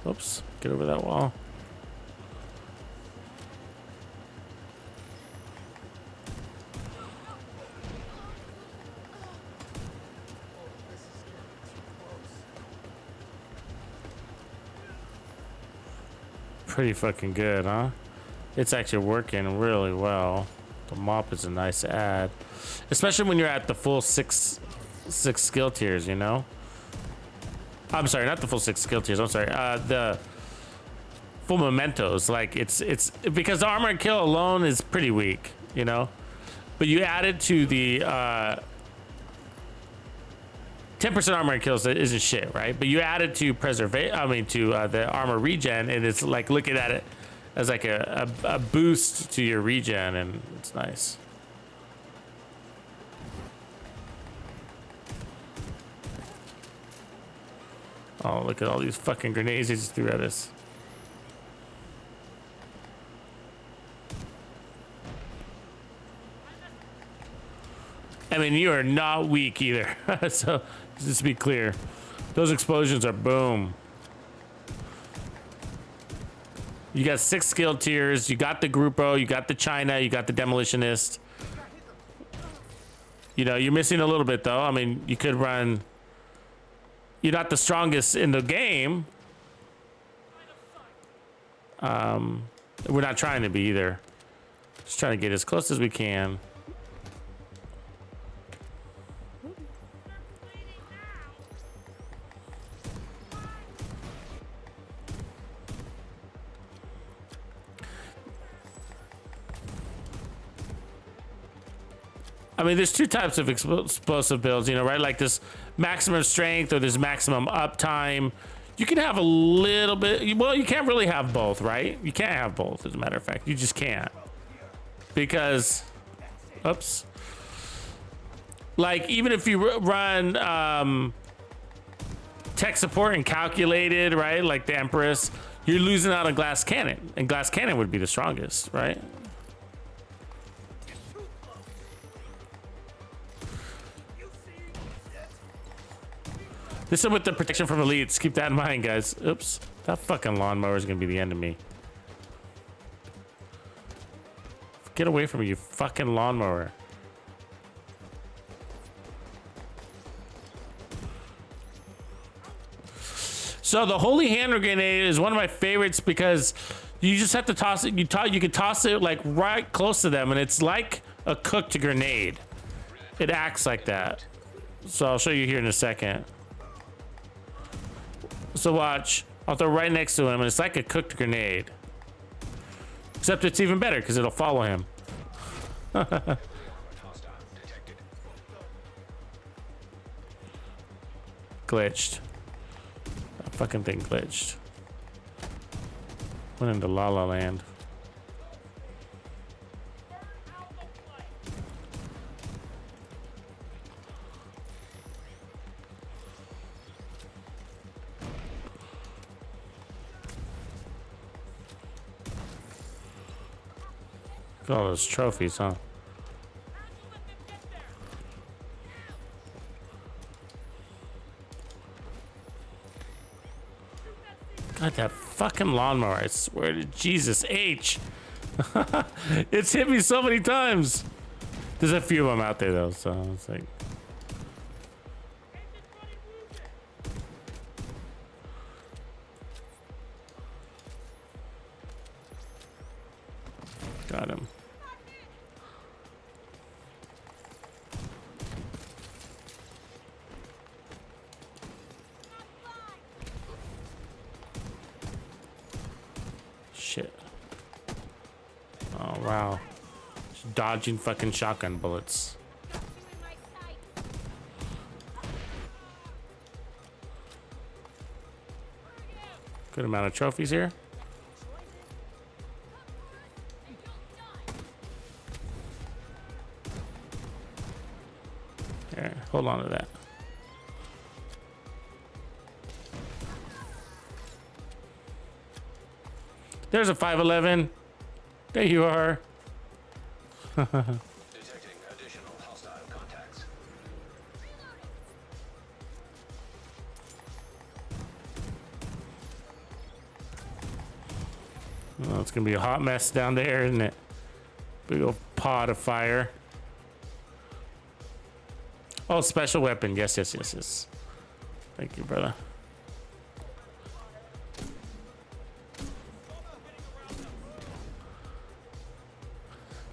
Oops, get over that wall. Pretty fucking good, huh? It's actually working really well. The mop is a nice add, especially when you're at the full six skill tiers, you know? I'm sorry, not the full 6 skill tiers. I'm sorry. The full mementos. Like it's because the armor and kill alone is pretty weak, you know. But you add it to the 10% armor and kills isn't shit, right? But you add it to the armor regen, and it's like looking at it as like a boost to your regen, and it's nice. Oh, look at all these fucking grenades he just threw at us. I mean, you are not weak either. So, just to be clear, those explosions are boom. You got 6 skill tiers. You got the Grupo. You got the China. You got the Demolitionist. You know, you're missing a little bit, though. I mean, you could run... You're not the strongest in the game. We're not trying to be either. Just trying to get as close as we can. I mean, there's two types of explosive builds, you know, right? Like this maximum strength or this maximum uptime. You can have a little bit, well, you can't really have both, right? You can't have both, as a matter of fact. You just can't. Because, oops. Like, even if you run tech support and calculated, right? Like the Empress, you're losing out on glass cannon. And glass cannon would be the strongest, right? This is with the protection from elites. Keep that in mind, guys. Oops. That fucking lawnmower is going to be the end of me. Get away from me, you fucking lawnmower. So the holy hand grenade is one of my favorites because you just have to toss it. You can toss it like right close to them, and it's like a cooked grenade. It acts like that. So I'll show you here in a second. So watch, I'll throw right next to him, and it's like a cooked grenade. Except it's even better because it'll follow him. Glitched. That fucking thing glitched. Went into La La Land. All those trophies, huh? God, that fucking lawnmower, I swear to Jesus H. It's hit me so many times. There's a few of them out there though, so it's like. Got him. Shit. Oh, wow. Just dodging fucking shotgun bullets. Good amount of trophies here. There, hold on to that. There's a 511. There you are. Detecting additional hostile contacts. Oh, it's gonna be a hot mess down there, isn't it? Big old pot of fire. Oh, special weapon. Yes, yes, yes, yes. Thank you, brother.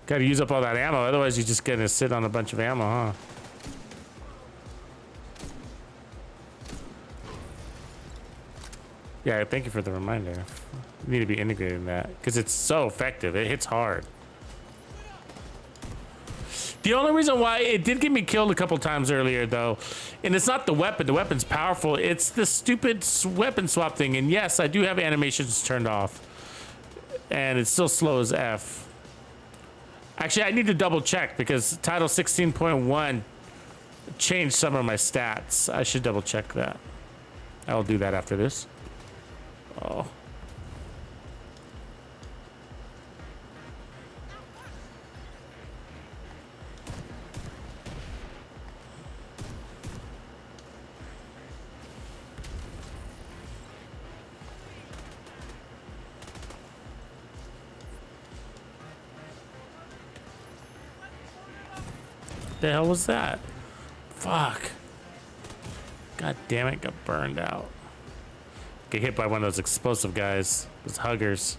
Gotta use up all that ammo, otherwise you're just gonna sit on a bunch of ammo, huh? Yeah, thank you for the reminder. You need to be integrating that, because it's so effective. It hits hard. The only reason why it did get me killed a couple times earlier, though, and it's not the weapon. The weapon's powerful. It's the stupid weapon swap thing. And yes, I do have animations turned off, and it's still slow as F. Actually, I need to double check because Title 16.1 changed some of my stats. I should double check that. I'll do that after this. Oh. The hell was that? Fuck. God damn it, got burned out. Get hit by one of those explosive guys. Those huggers.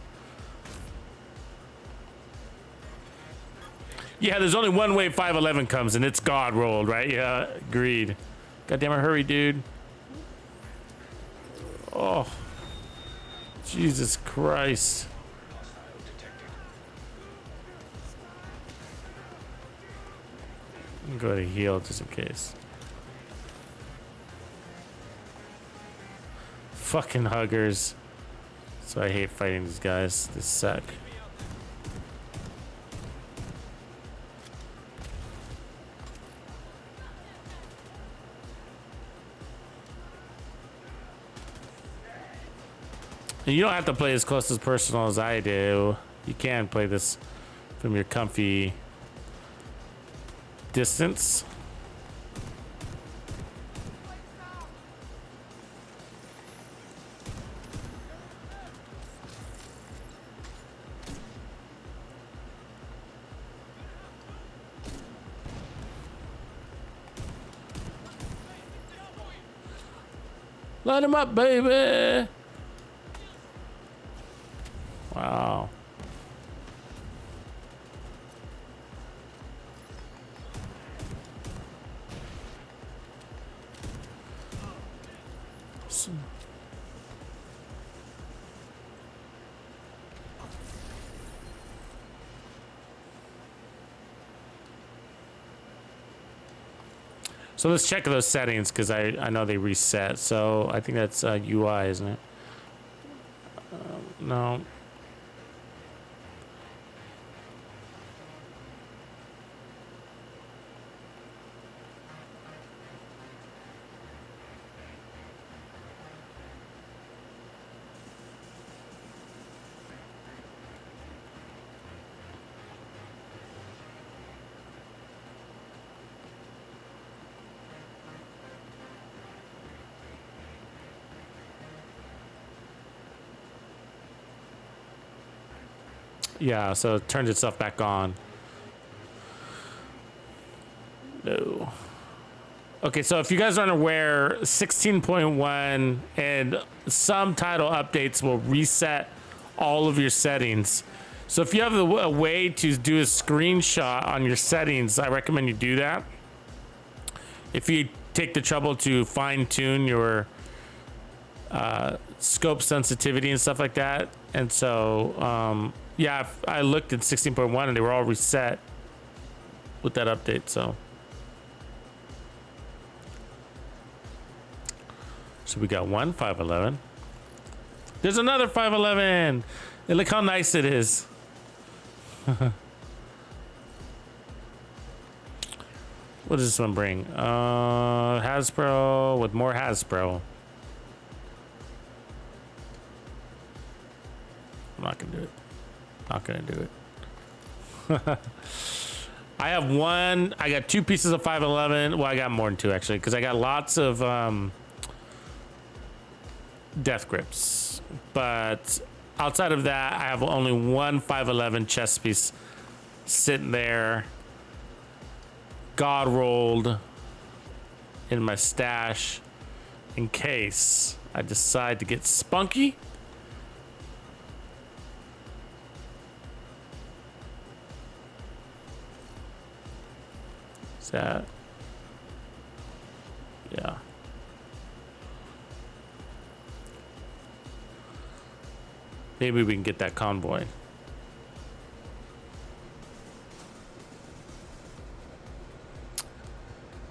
Yeah, there's only one way 511 comes, and it's God rolled, right? Yeah, agreed. Goddamn it, hurry, dude. Oh. Jesus Christ. I'm gonna go to heal just in case. Fucking huggers. So I hate fighting these guys. They suck. And you don't have to play as close as personal as I do. You can play this from your comfy distance. Line him up, baby. Wow. So let's check those settings because I know they reset. So I think that's UI, isn't it? No. Yeah, so it turns itself back on. No. Okay, so if you guys aren't aware, 16.1 and some title updates will reset all of your settings. So if you have a way to do a screenshot on your settings, I recommend you do that. If you take the trouble to fine tune your scope sensitivity and stuff like that. And so, yeah, I looked at 16.1 and they were all reset with that update, so. So we got one 511. There's another 511. And look how nice it is. What does this one bring? Hasbro with more Hasbro. I'm not gonna do it. Not gonna do it. I have one. I got two pieces of 511. Well, I got more than two actually, because I got lots of death grips. But outside of that, I have only one 511 chest piece sitting there, God rolled in my stash in case I decide to get spunky. That, yeah. Maybe we can get that convoy.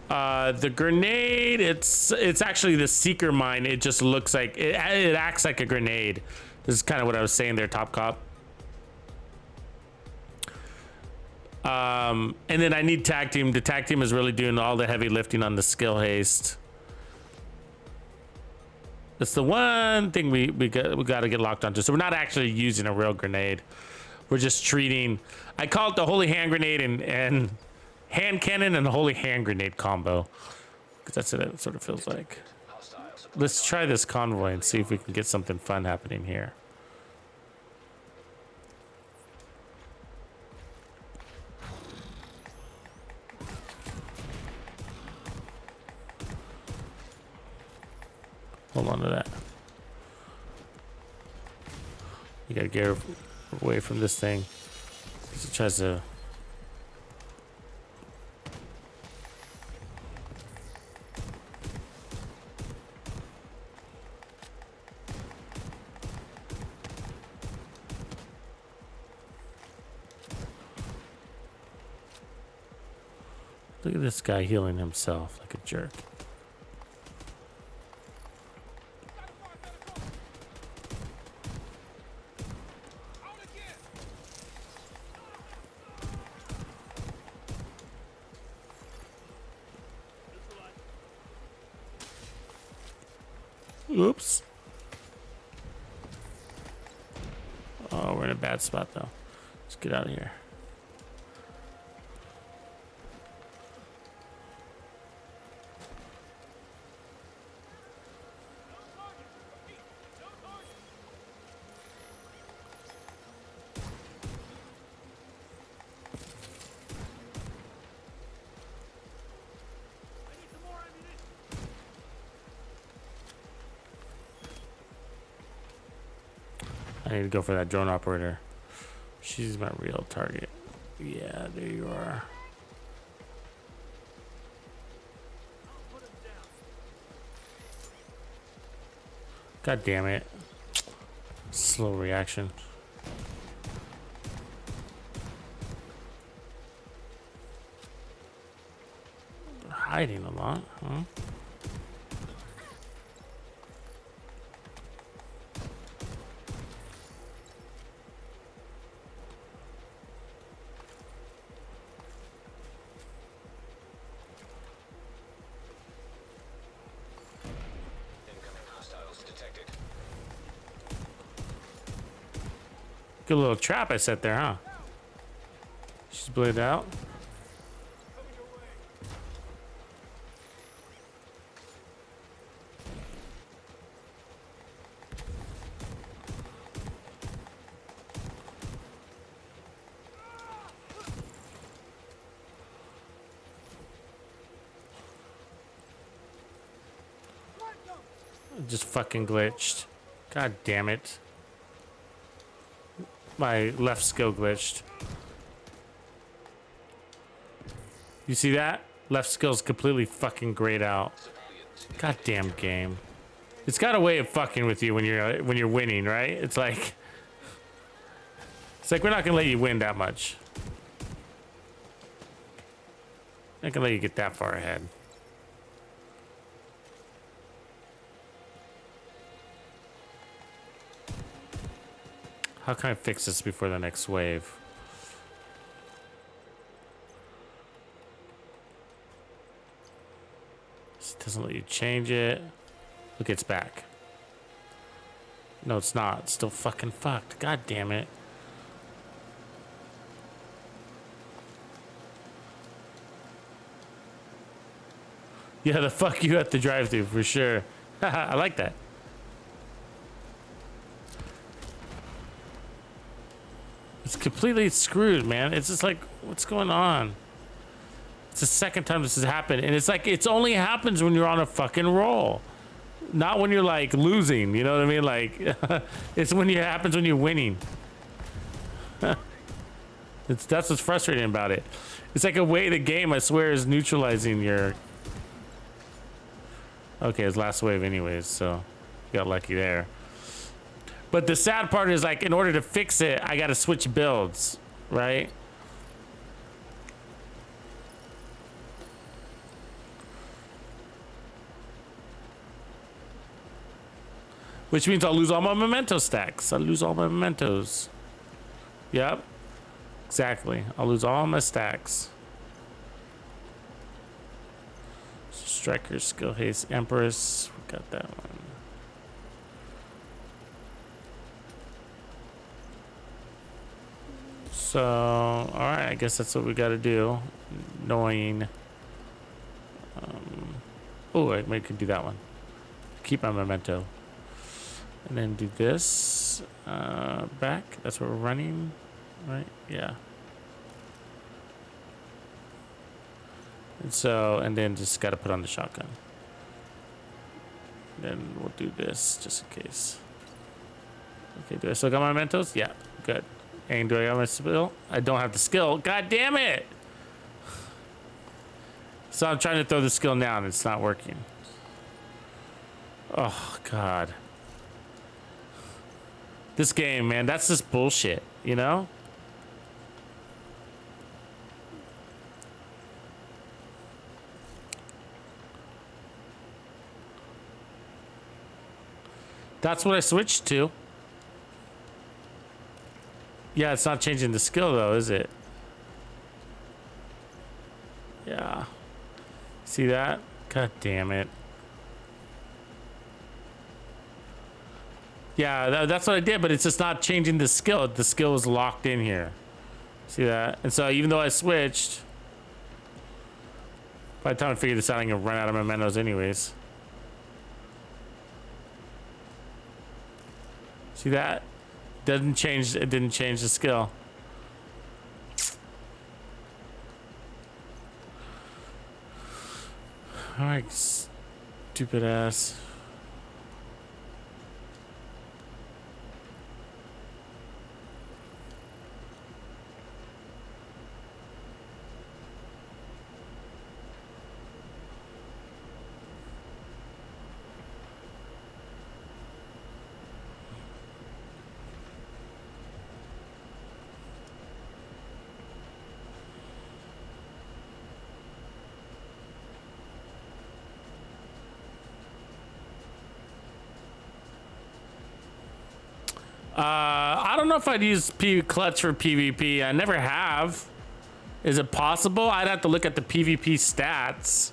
The grenade, it's actually the seeker mine. It just looks like it acts like a grenade. This is kind of what I was saying there, Top Cop. And then I need tag team. The tag team is really doing all the heavy lifting on the skill haste. That's the one thing we got to get locked onto. So we're not actually using a real grenade. We're just treating. I call it the holy hand grenade and hand cannon and the holy hand grenade combo, because that's what it sort of feels like. Let's try this convoy and see if we can get something fun happening here. Hold on to that. You gotta get away from this thing, because it tries to Look at this guy healing himself like a jerk. Oops. Oh, we're in a bad spot though. Let's get out of here. I need to go for that drone operator. She's my real target. Yeah, there you are. God damn it. Slow reaction. They're hiding a lot, huh? Good little trap I set there, huh? She's bleeding out. Just fucking glitched. God damn it. My left skill glitched. You see that? Left skill's completely fucking grayed out. Goddamn game. It's got a way of fucking with you when you're winning, right? It's like we're not gonna let you win that much. Not gonna let you get that far ahead. How can I fix this before the next wave? This doesn't let you change it. Look, it's back. No, it's not. It's still fucking fucked. God damn it. Yeah, the fuck you at the drive-thru for sure. I like that. It's completely screwed, man. It's just like, what's going on? It's the second time this has happened, and it's like, it's only happens when you're on a fucking roll, not when you're like losing. You know what I mean? Like, it's when it happens when you're winning. That's what's frustrating about it. It's like a way the game, I swear, is neutralizing your. Okay, it's last wave anyways, so you got lucky there. But the sad part is, like, in order to fix it, I gotta switch builds, right? Which means I'll lose all my memento stacks. I'll lose all my mementos. Yep. Exactly. I'll lose all my stacks. Striker, skill, haste, Empress. We got that one. So, alright, I guess that's what we gotta do. Knowing. Oh, I might could do that one. Keep my memento. And then do this. Back. That's what we're running. Right? Yeah. And so, and then just gotta put on the shotgun. Then we'll do this just in case. Okay, do I still got my mementos? Yeah, good. And do I got my skill? I don't have the skill. God damn it! So I'm trying to throw the skill now and it's not working. Oh, God. This game, man, that's just bullshit, you know? That's what I switched to. Yeah, it's not changing the skill though, is it? Yeah. See that? God damn it. Yeah, that's what I did, but it's just not changing the skill. The skill is locked in here. See that? And so even though I switched, by the time I figure this out, I'm gonna run out of mementos anyways. See that? Doesn't change, it didn't change the skill. Alright, stupid ass. I don't know if I'd use clutch for PvP. I never have. Is it possible? I'd have to look at the PvP stats.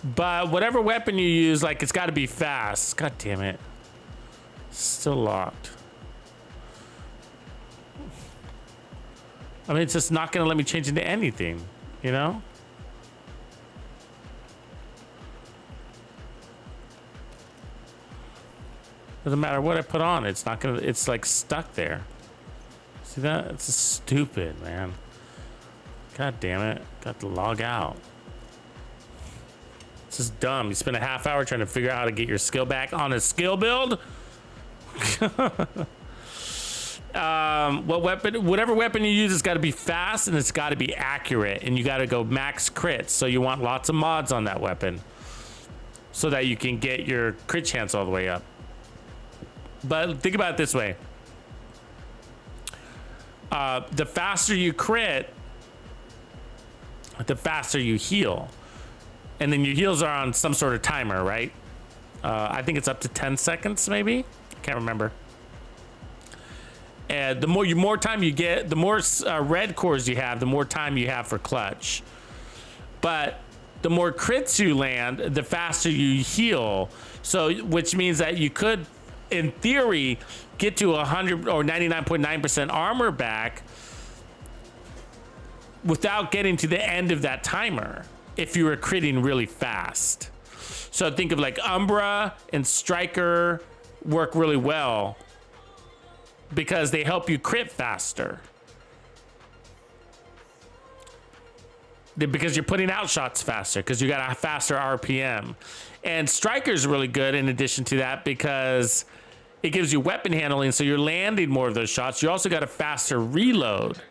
But whatever weapon you use, like, it's got to be fast. God damn it. Still locked. I mean, it's just not going to let me change into anything, you know? Doesn't matter what I put on, it's not going to, it's like stuck there. See that? It's just stupid, man. God damn it. Got to log out. It's just dumb. You spend a half hour trying to figure out how to get your skill back on a skill build. What weapon, whatever weapon you use, it's got to be fast and it's got to be accurate, and you got to go max crits. So you want lots of mods on that weapon so that you can get your crit chance all the way up. But think about it this way: the faster you crit, the faster you heal, and then your heals are on some sort of timer, right? I think it's up to 10 seconds, maybe. I can't remember. And the more time you get, the more red cores you have, the more time you have for clutch. But the more crits you land, the faster you heal. So, which means that you could, in theory, get to 100 or 99.9% armor back without getting to the end of that timer if you were critting really fast. So think of like Umbra and Striker work really well because they help you crit faster. Because you're putting out shots faster, because you got a faster RPM. And Striker's really good in addition to that because it gives you weapon handling, so you're landing more of those shots. You also got a faster reload,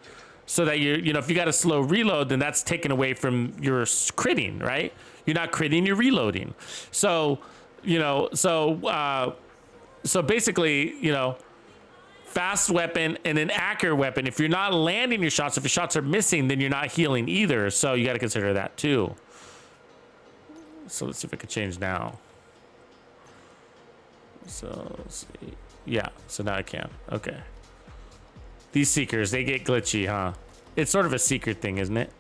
so that you know, if you got a slow reload, then that's taken away from your critting, right? You're not critting, you're reloading. So, you know, so basically, you know, fast weapon and an accurate weapon. If you're not landing your shots, if your shots are missing, then you're not healing either. So you got to consider that too. So let's see if I can change now. So let's see. Yeah, so now I can. Okay. These seekers, they get glitchy, huh? It's sort of a secret thing, isn't it?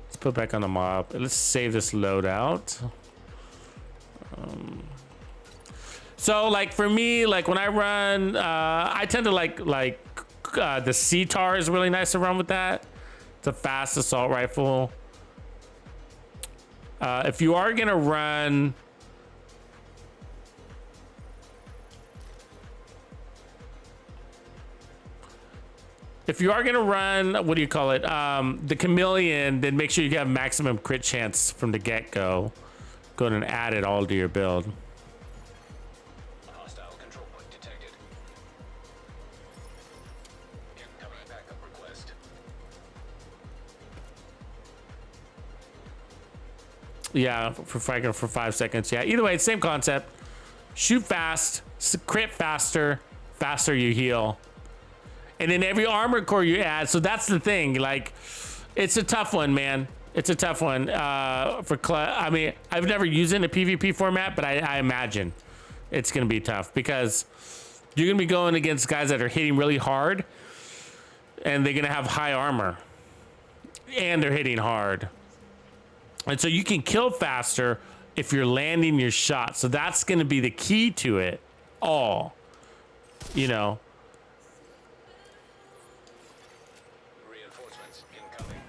Let's put back on the mob. Let's save this loadout. So like for me, like when I run, I tend to like the C-TAR is really nice to run with that. It's a fast assault rifle. If you are gonna run, what do you call it? The Chameleon, then make sure you have maximum crit chance from the get-go. Go ahead and add it all to your build. Hostile control point detected. Incoming backup request. Yeah, for 5 seconds. Yeah, either way, same concept. shoot fast, crit faster, faster you heal. And then every armor core you add, so that's the thing, like, it's a tough one, man. It's a tough one I mean, I've never used it in a PvP format, but I imagine it's gonna be tough because you're gonna be going against guys that are hitting really hard and they're gonna have high armor and they're hitting hard. And so you can kill faster if you're landing your shot. So that's gonna be the key to it all, you know. Reinforcements incoming.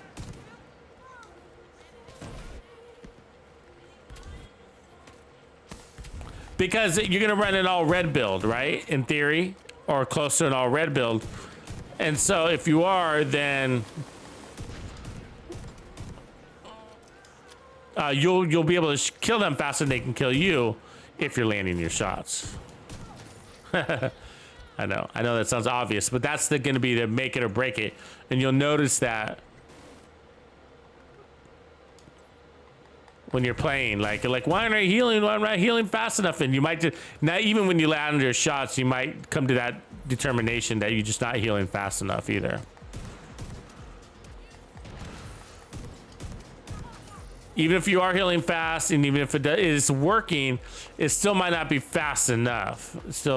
Because you're gonna run an all red build, right? In theory, or close to an all red build. And so if you are, then you'll be able to kill them faster than they can kill you if you're landing your shots. I know that sounds obvious, but that's gonna be to make it or break it. And you'll notice that when you're playing, like why aren't I healing? Why am I healing fast enough? And you might just, not even when you land your shots, you might come to that determination that you're just not healing fast enough either. Even if you are healing fast, and even if it is working, it still might not be fast enough.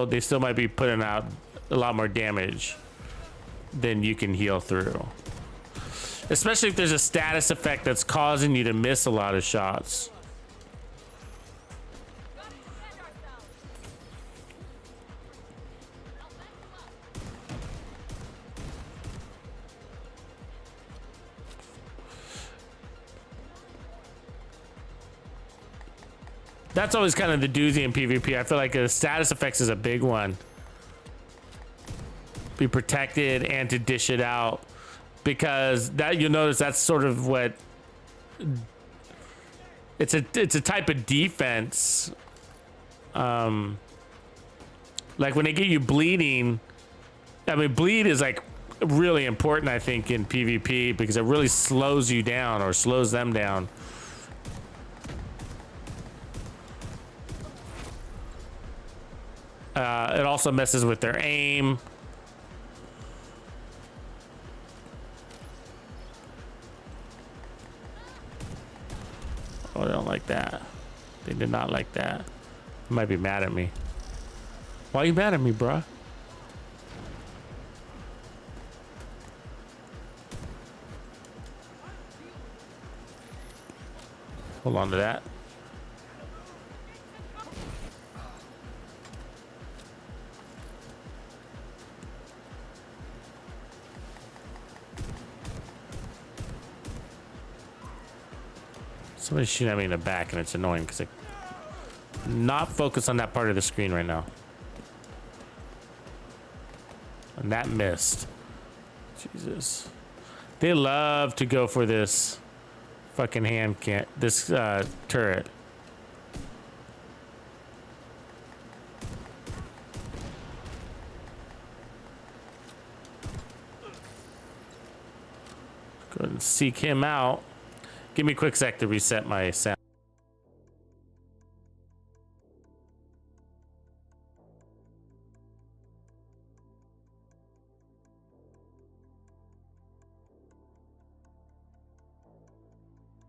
They still might be putting out a lot more damage than you can heal through. Especially if there's a status effect that's causing you to miss a lot of shots. That's always kind of the doozy in PvP. I feel like the status effects is a big one. Be protected and to dish it out. Because that, you'll notice that's sort of what it's a type of defense. Like when they get you bleeding, I mean, bleed is like really important, I think, in PvP because it really slows you down or slows them down. It also messes with their aim. Oh, they don't like that. They did not like that. They might be mad at me. Why are you mad at me, bruh? Hold on to that. Somebody's shooting at me in the back and it's annoying because I'm not focused on that part of the screen right now. And that missed. Jesus. They love to go for this fucking this turret. Go ahead and seek him out. Give me a quick sec to reset my sound.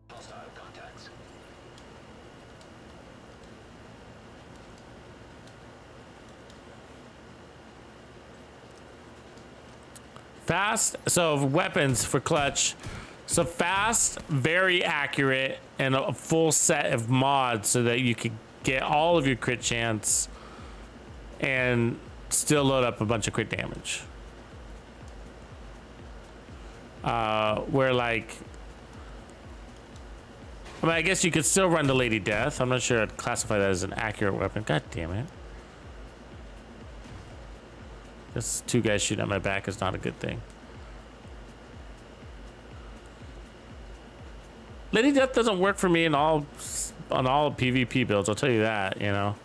Hostile contacts. Fast, so weapons for clutch. So fast, very accurate, and a full set of mods so that you could get all of your crit chance and still load up a bunch of crit damage. Where like, I mean, I guess you could still run the Lady Death. I'm not sure I'd classify that as an accurate weapon. God damn it. This two guys shooting at my back is not a good thing. Lady Death doesn't work for me on all PvP builds, I'll tell you that, you know.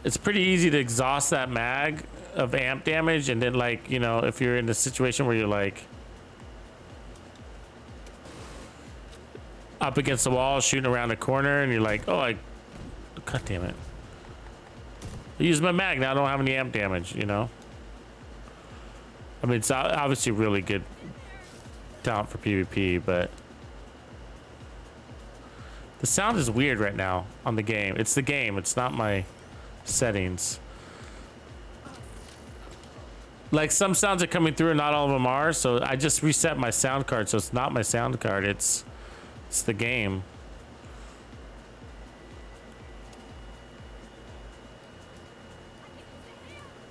It's pretty easy to exhaust that mag of amp damage, and then, like, you know, if you're in a situation where you're like up against the wall shooting around a corner and you're like, oh, I God damn it. I used my mag, now I don't have any amp damage, you know? I mean, it's obviously really good talent for PvP, but the sound is weird right now on the game. It's the game, it's not my settings. Like, some sounds are coming through and not all of them are, so I just reset my sound card, so it's not my sound card, it's the game.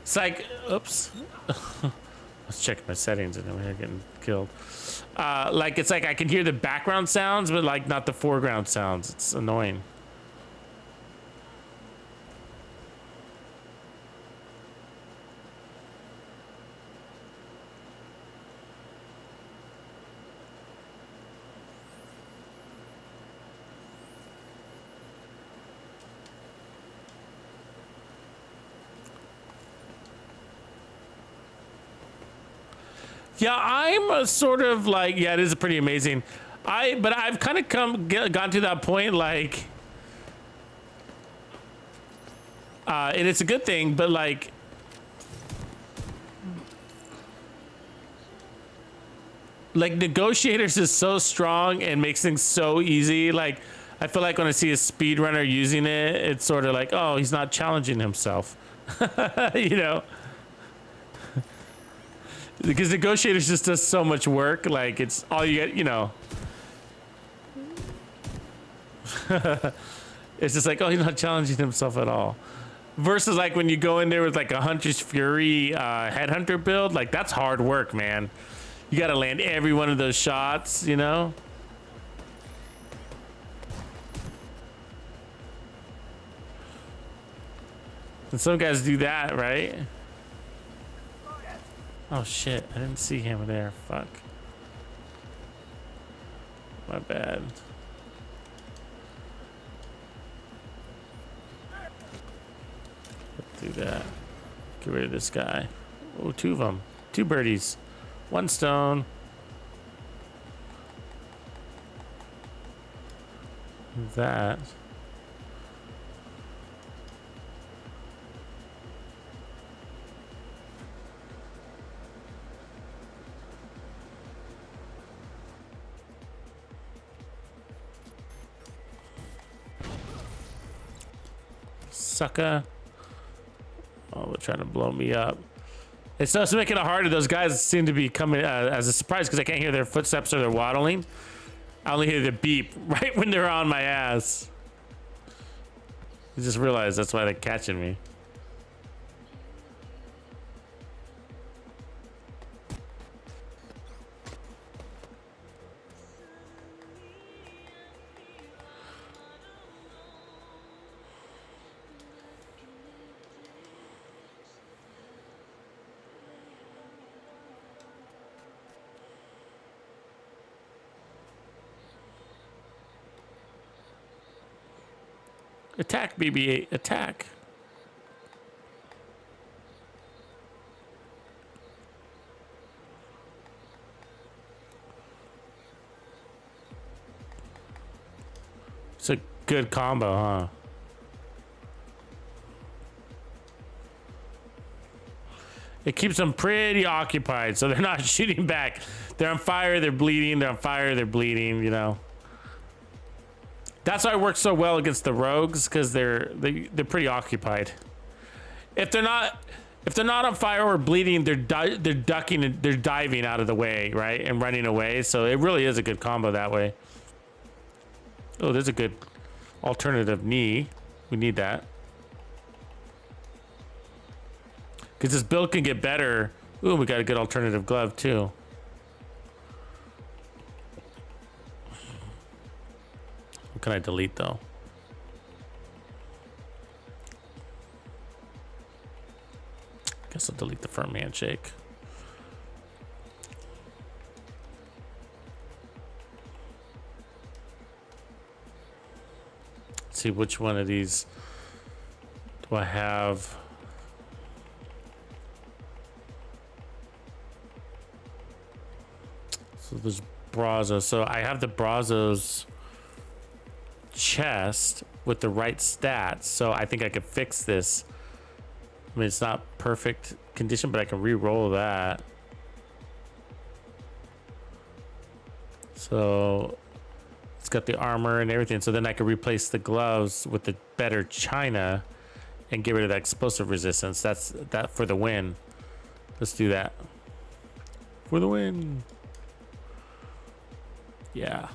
It's like, oops. Let's check my settings and I'm getting killed. Like, it's like I can hear the background sounds, but like not the foreground sounds. It's annoying. Yeah, I'm a sort of like, yeah, it is pretty amazing. But I've kind of gotten to that point, like, and it's a good thing, but like, Negotiators is so strong and makes things so easy. Like, I feel like when I see a speedrunner using it, it's sort of like, oh, he's not challenging himself, you know? Because Negotiators just does so much work, like it's all you get, you know. It's just like, oh, he's not challenging himself at all. Versus like when you go in there with like a Hunter's Fury Headhunter build, like that's hard work, man. You gotta land every one of those shots, you know? And some guys do that, right? Oh shit, I didn't see him there. Fuck. My bad. Let's do that. Get rid of this guy. Oh, two of them. Two birdies. One stone. That. Sucker. Oh, they're trying to blow me up. It's just making it harder. Those guys seem to be coming as a surprise because I can't hear their footsteps or their waddling. I only hear the beep right when they're on my ass. I just realized that's why they're catching me. Attack, BB-8, attack. It's a good combo, huh? It keeps them pretty occupied, so they're not shooting back. They're on fire, they're bleeding, they're on fire, they're bleeding, you know. That's why it works so well against the rogues, because they're pretty occupied. If they're not on fire or bleeding, they're ducking and they're diving out of the way, right, and running away. So it really is a good combo that way. Oh, there's a good alternative knee. We need that because this build can get better. Ooh, we got a good alternative glove too. What can I delete though? Guess I'll delete the firm handshake. Let's see which one of these do I have. So there's Brazos. So I have the Brazos chest with the right stats. So I think I could fix this. I mean, it's not perfect condition, but I can re-roll that. So it's got the armor and everything. So then I can replace the gloves with the better china and get rid of that explosive resistance. That's that for the win. Let's do that. For the win. Yeah.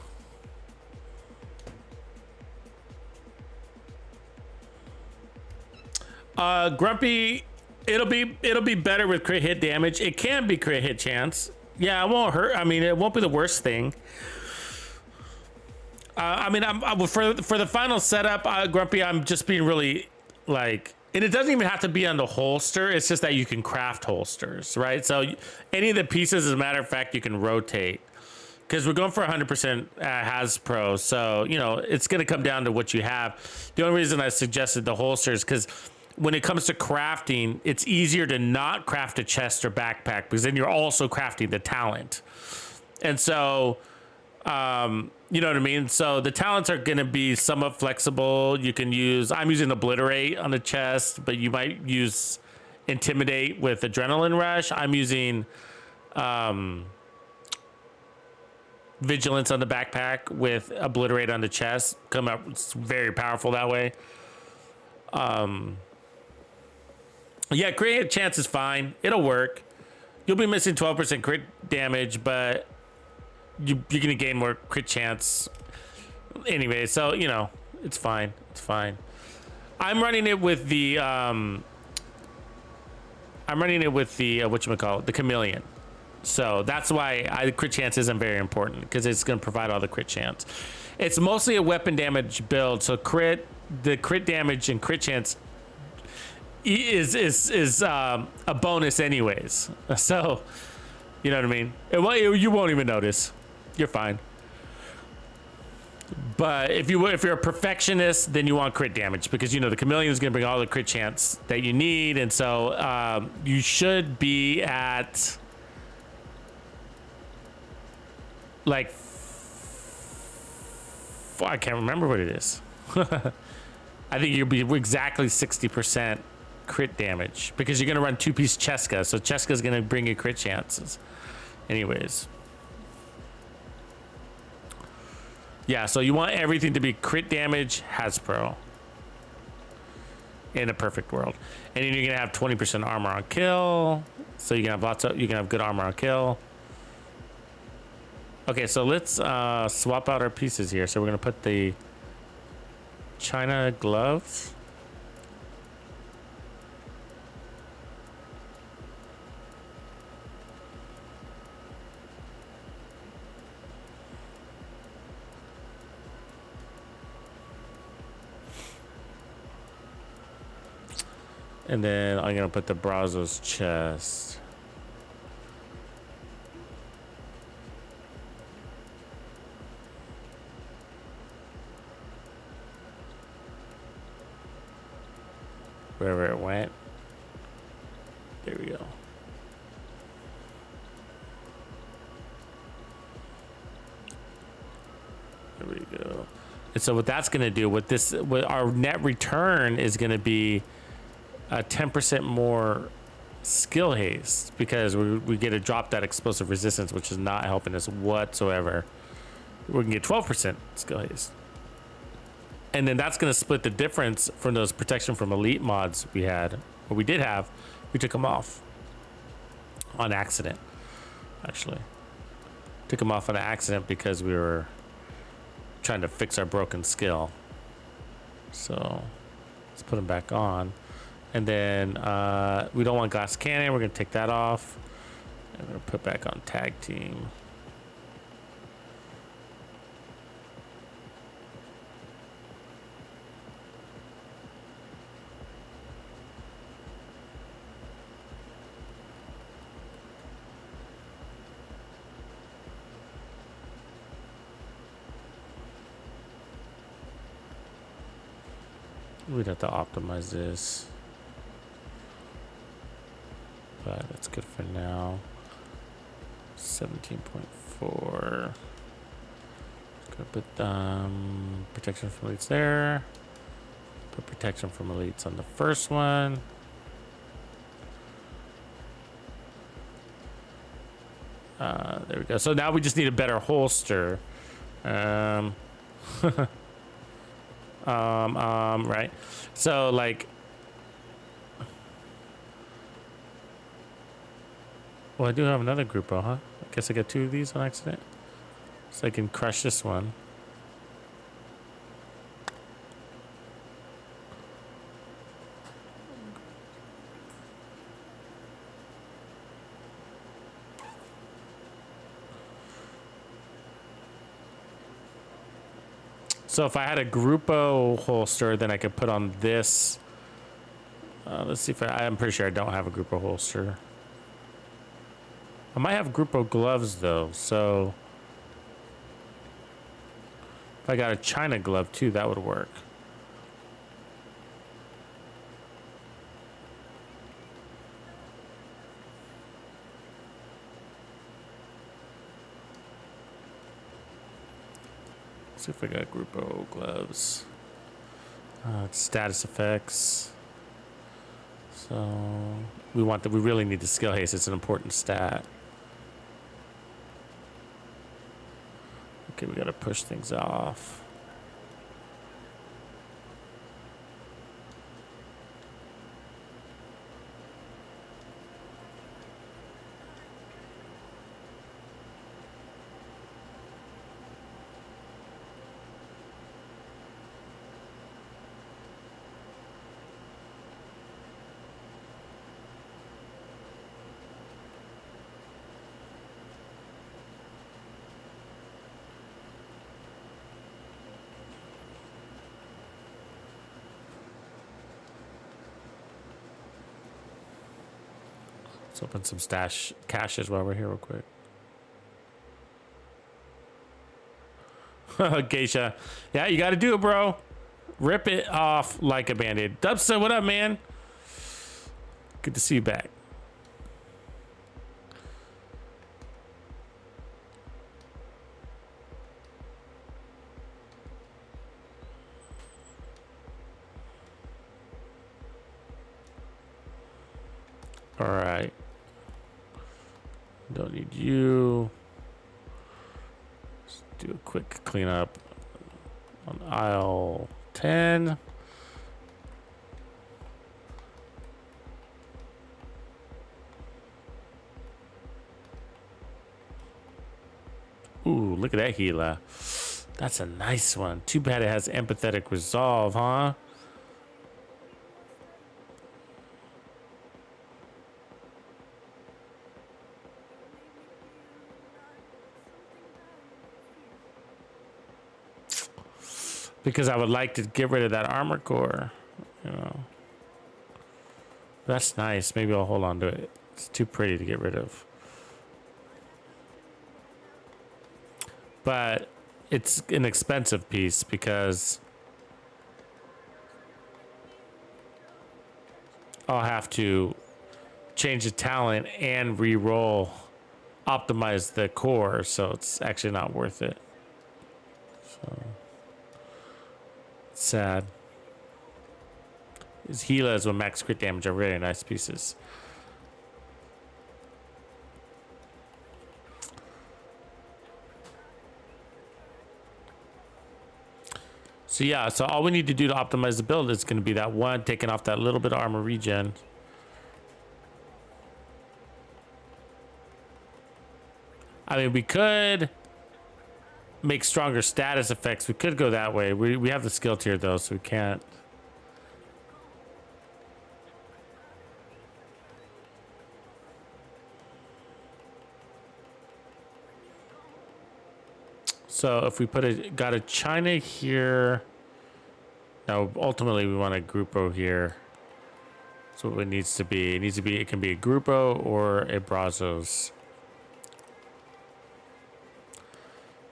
Grumpy, it'll be better with crit hit damage. It can be crit hit chance. Yeah, it won't hurt. I mean, it won't be the worst thing. I mean, I'm for the final setup, Grumpy, I'm just being really like, and it doesn't even have to be on the holster. It's just that you can craft holsters, right? So any of the pieces, as a matter of fact, you can rotate. Because we're going for 100% Hasbro, so you know it's going to come down to what you have. The only reason I suggested the holsters because when it comes to crafting, it's easier to not craft a chest or backpack because then you're also crafting the talent. And so, you know what I mean? So the talents are going to be somewhat flexible. You can use, I'm using Obliterate on the chest, but you might use Intimidate with Adrenaline Rush. I'm using Vigilance on the backpack with Obliterate on the chest. Come up, it's very powerful that way. Yeah, crit hit chance is fine. It'll work. You'll be missing 12% crit damage, but you're gonna gain more crit chance anyway. So you know, it's fine. It's fine. I'm running it with the whatchamacallit, the chameleon. So that's why crit chance isn't very important because it's going to provide all the crit chance. It's mostly a weapon damage build, so the crit damage and crit chance is a bonus anyways. So you know what I mean. You won't even notice. You're fine. But if you're a perfectionist, then you want crit damage because you know the chameleon is going to bring all the crit chance that you need, and so you should be at like I can't remember what it is. I think you'll be exactly 60% crit damage because you're going to run 2-piece Cheska, so Cheska is going to bring you crit chances anyways. Yeah, so you want everything to be crit damage Hasbro in a perfect world, and then you're going to have 20% armor on kill, so you can have good armor on kill. Okay, so let's swap out our pieces here. So we're gonna put the China gloves. And then I'm gonna put the Brazos chest. Wherever it went. There we go. There we go. And so what that's going to do what our net return is going to be a 10% more skill haste because we get to drop that explosive resistance, which is not helping us whatsoever. We can get 12% skill haste. And then that's going to split the difference from those protection from elite mods we had, or we did have. We took them off on accident, actually. Took them off on accident because we were trying to fix our broken skill. So let's put them back on. And then we don't want glass cannon. We're going to take that off. And we're going to put back on tag team. We'd have to optimize this, but that's good for now. 17.4. Gonna put protection from elites there. Put protection from elites on the first one. There we go. So now we just need a better holster. Right. So like, well, I do have another Grupo, huh? I guess I got 2 of these on accident. So I can crush this one. So if I had a Grupo holster, then I could put on this. Let's see if I'm pretty sure I don't have a Grupo holster. I might have Grupo gloves though, so if I got a China glove too, that would work. See if I got Grupo gloves. Status effects. So we really need the skill haste. It's an important stat. Okay, we gotta push things off. Let's open some caches while we're here real quick. Geisha. Yeah, you gotta do it, bro. Rip it off like a band-aid. Dubson, what up, man? Good to see you back. All right. Don't need you. Let's do a quick cleanup on aisle 10. Ooh, look at that Gila. That's a nice one. Too bad it has empathetic resolve, huh? Because I would like to get rid of that armor core, you know. That's nice. Maybe I'll hold on to it. It's too pretty to get rid of. But it's an expensive piece because I'll have to change the talent and re-roll, optimize the core, so it's actually not worth it. So sad. His healers with max crit damage are really nice pieces. So yeah, so all we need to do to optimize the build is going to be that one, taking off that little bit of armor regen. I mean, we could make stronger status effects. We could go that way. We have the skill tier though, so we can't. So if we got a China here. Now ultimately we want a Grupo here. So what it needs to be, it can be a Grupo or a Brazos.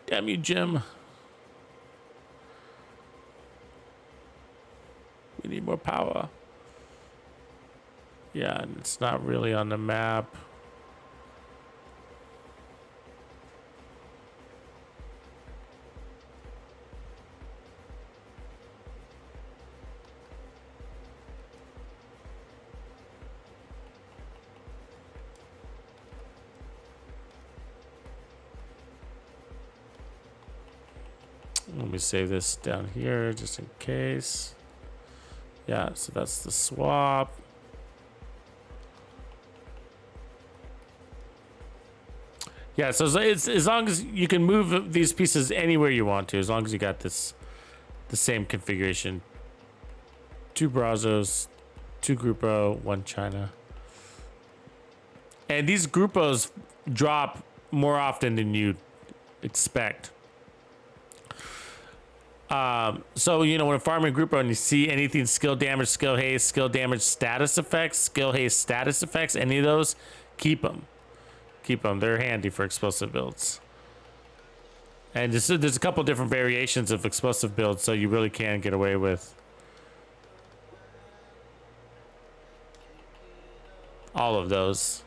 Damn you, Jim. We need more power. Yeah, and it's not really on the map. me save this down here just in case. Yeah, so that's the swap. Yeah, so it's as long as you can move these pieces anywhere you want to, as long as you got this the same configuration. 2 Brazos, 2 Grupo, 1 China. And these Grupos drop more often than you expect. So, you know, when farming Grupo and you see anything skill damage, skill haste, skill damage, status effects, skill haste, status effects, any of those, keep them. Keep them. They're handy for explosive builds. And there's a couple different variations of explosive builds, so you really can get away with all of those.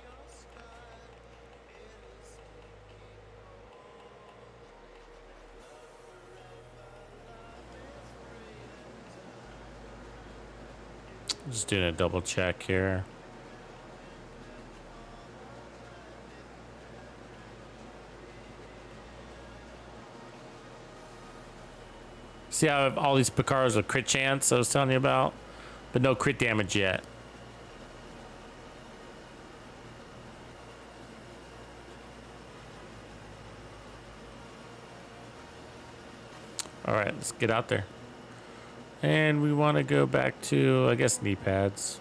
Just doing a double check here. See how all these Picaros with crit chance I was telling you about, but no crit damage yet. All right, let's get out there. And we want to go back to, I guess, knee pads.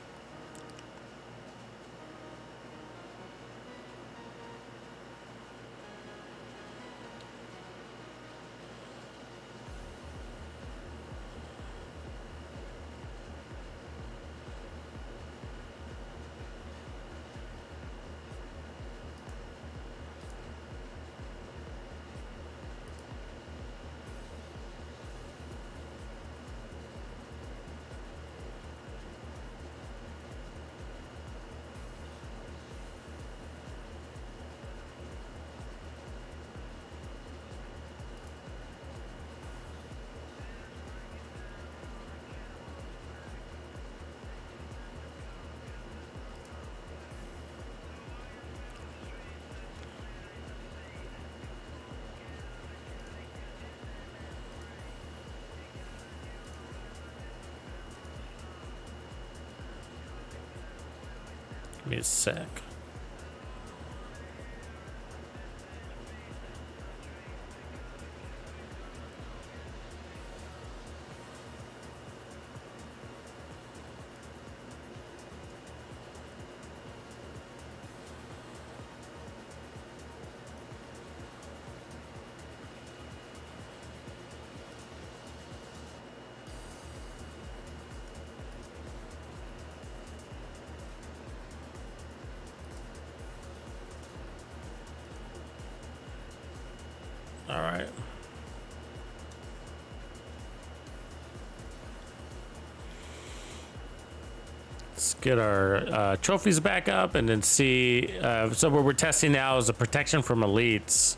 Give me a sec. All right. Let's get our trophies back up and then see. So what we're testing now is the protection from elites.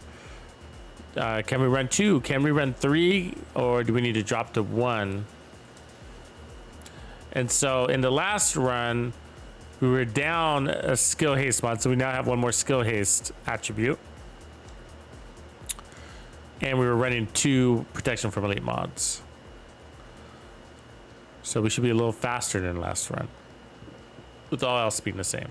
Can we run 2? Can we run 3? Or do we need to drop to 1? And so in the last run, we were down a skill haste mod. So we now have 1 more skill haste attribute. And we were running 2 protection from elite mods. So we should be a little faster than last run, with all else being the same.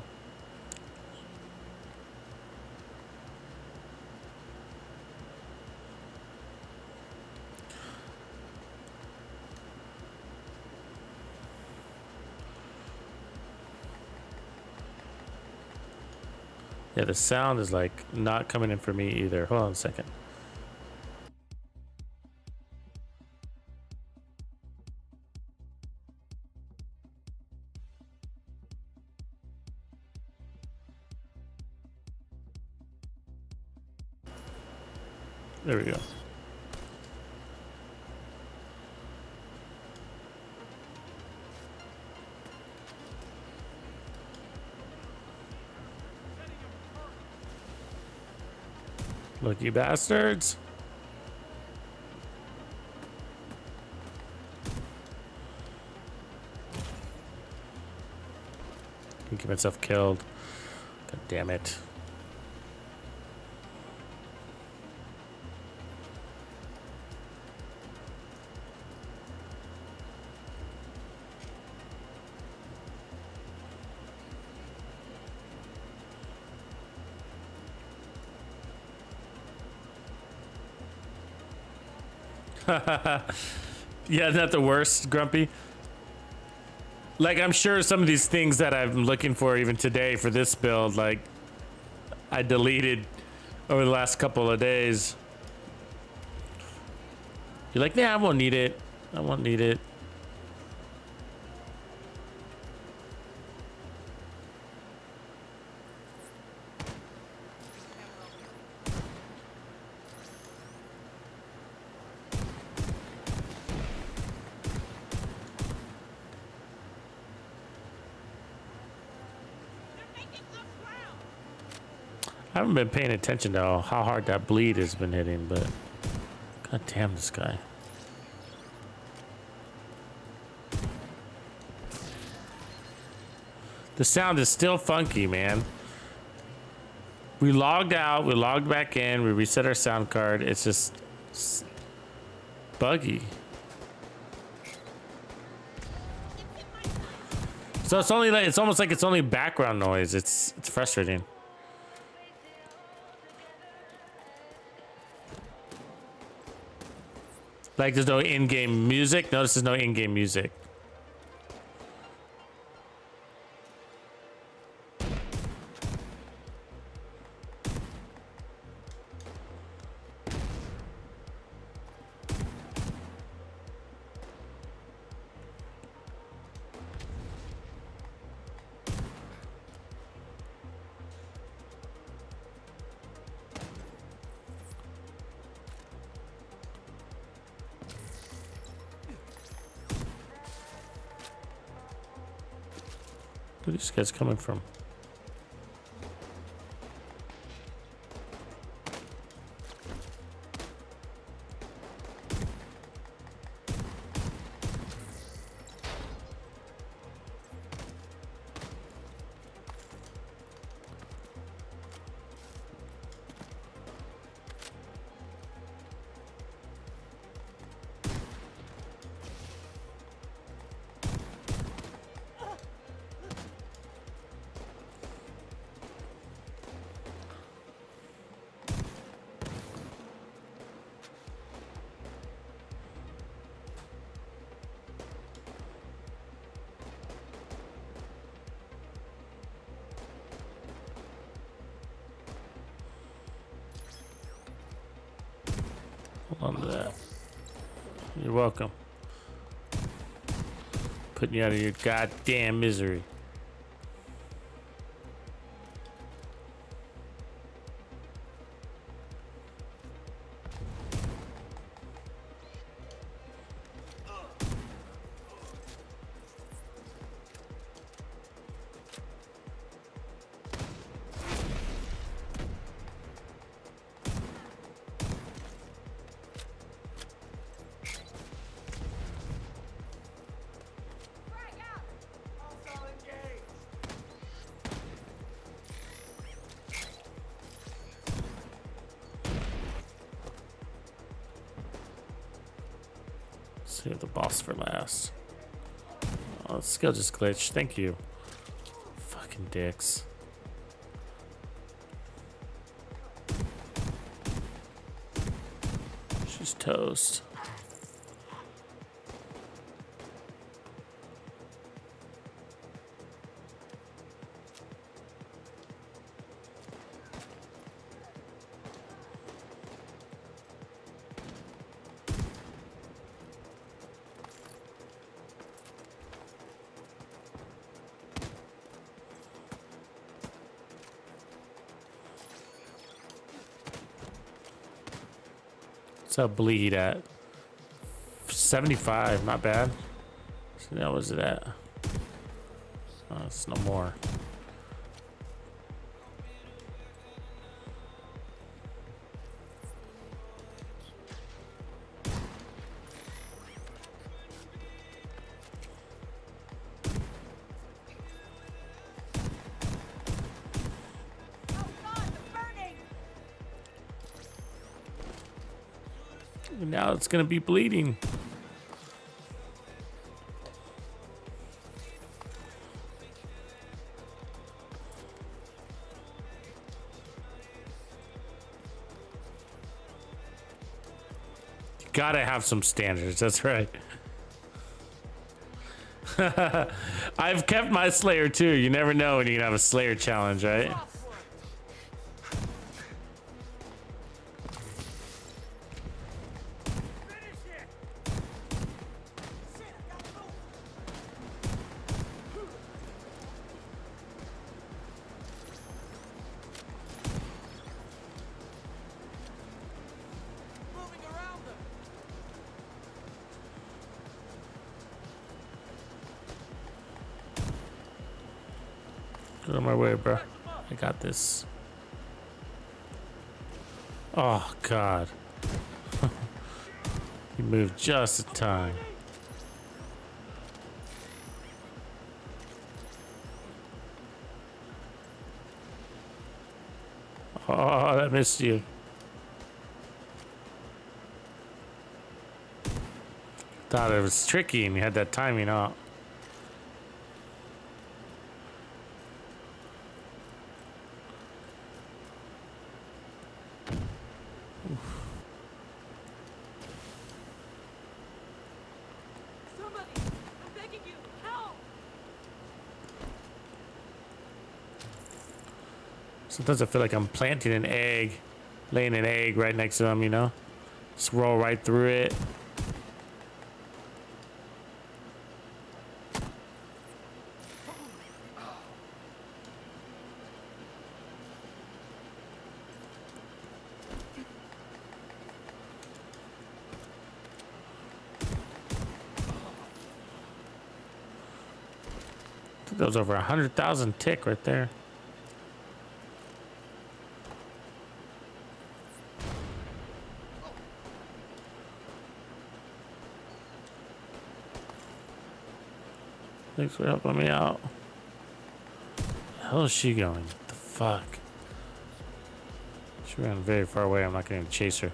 Yeah, the sound is like not coming in for me either. Hold on a second. There we go. Look, you bastards. Can get myself killed. God damn it. Yeah, not the worst, Grumpy. Like, I'm sure some of these things that I'm looking for even today for this build, like, I deleted over the last couple of days. You're like, nah, I won't need it. I won't need it. I haven't been paying attention to how hard that bleed has been hitting, but god damn this guy. The sound is still funky, man. We logged out, we logged back in, we reset our sound card. It's just buggy. So it's only like, it's almost like it's only background noise. It's frustrating. Like there's no in-game music. Notice there's no in-game music. Where are these guys coming from? Hold on to that. You're welcome. Putting you out of your goddamn misery. Save the boss for last. Oh, the skill just glitched. Thank you. Fucking dicks. She's toast. What's up, bleed at? 75, not bad. So now what's it at? Oh, it's no more. Now it's gonna be bleeding. gotta have some standards. That's right. I've kept my Slayer too. You never know when you can have a Slayer challenge, right? Get on my way, bro. I got this. Oh, God. You moved just in time. Oh, that missed you. Thought it was tricky and you had that timing out. Sometimes I feel like I'm planting an egg, laying an egg right next to them, you know? Just roll right through it. I think that was over 100,000 tick right there. Thanks for helping me out. The hell is she going? What the fuck? She ran very far away. I'm not going to chase her.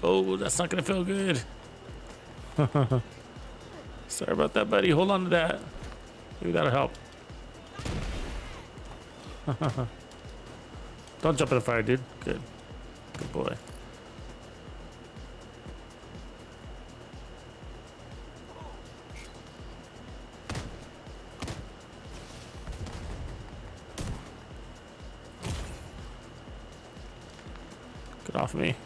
Oh, that's not gonna feel good. Sorry about that, buddy. Hold on to that. Maybe that'll help. Don't jump in the fire, dude. Good. Good boy. Get off me.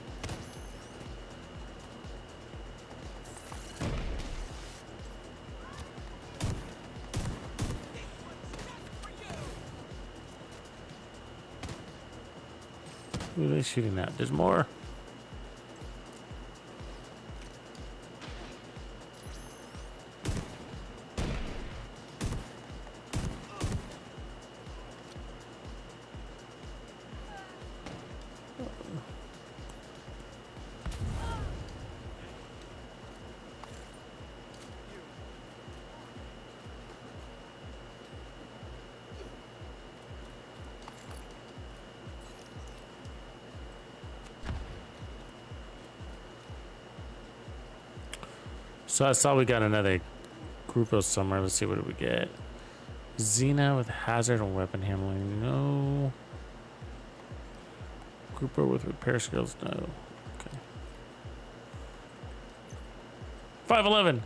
Who are they shooting at? There's more. So I saw we got another Grupo somewhere. Let's see, what did we get? Xena with hazard and weapon handling. No. Grupo with repair skills. No. Okay. 511.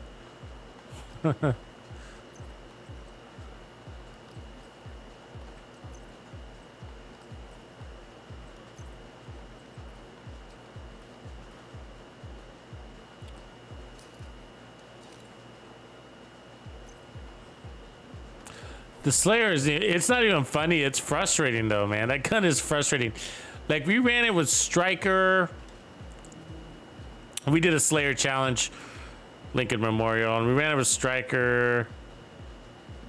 The Slayer is, it's not even funny. It's frustrating though, man. That gun is frustrating. Like we ran it with Striker. We did a Slayer challenge, Lincoln Memorial, and we ran it with Striker.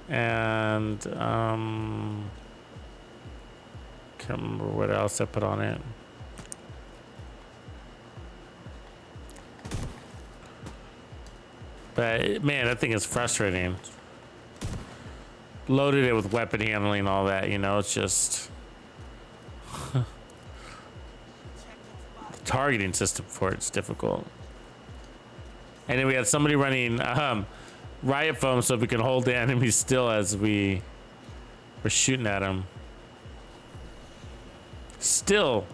And can't remember what else I put on it. But man, that thing is frustrating. Loaded it with weapon handling and all that, you know, it's just the targeting system for it's difficult. And then we had somebody running riot foam so we can hold the enemies still as we were shooting at them. Still.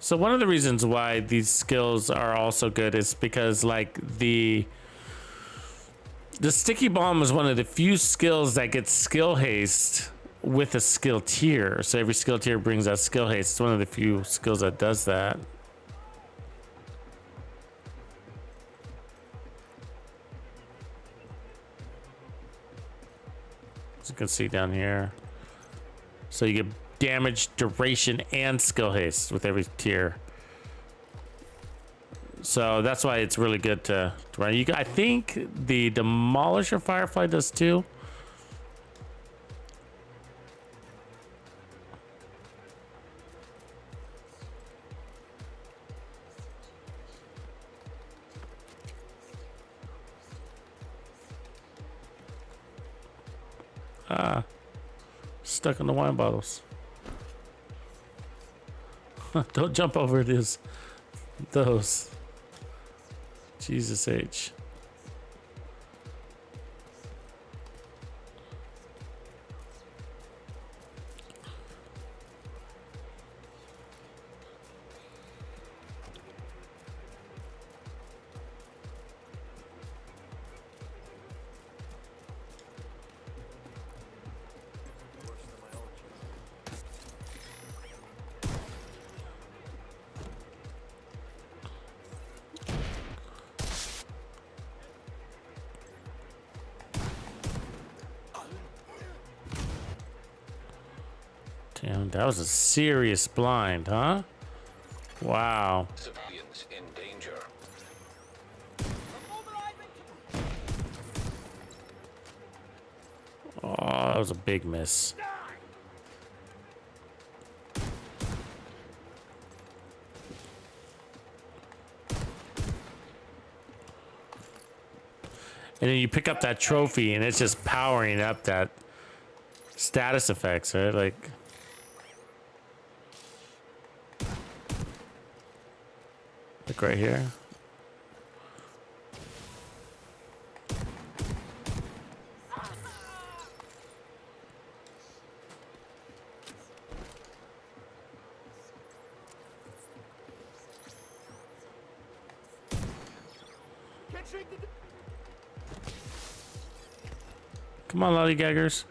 So one of the reasons why these skills are also good is because like the sticky bomb is one of the few skills that gets skill haste with a skill tier. So every skill tier brings that skill haste. It's one of the few skills that does that. As you can see down here. So you get damage, duration, and skill haste with every tier. So that's why it's really good to run. I think the Demolisher Firefly does too. Stuck in the wine bottles. Don't jump over those. Jesus H. Damn, that was a serious blind, huh? Wow. Civilians in danger. Oh, that was a big miss. And then you pick up that trophy and it's just powering up that status effects, right? Like, right here. Come on, lollygaggers.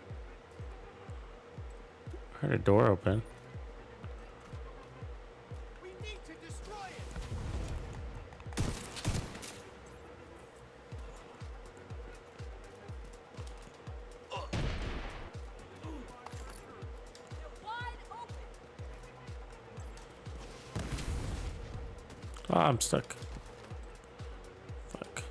Heard a door open. Oh, I'm stuck. Fuck.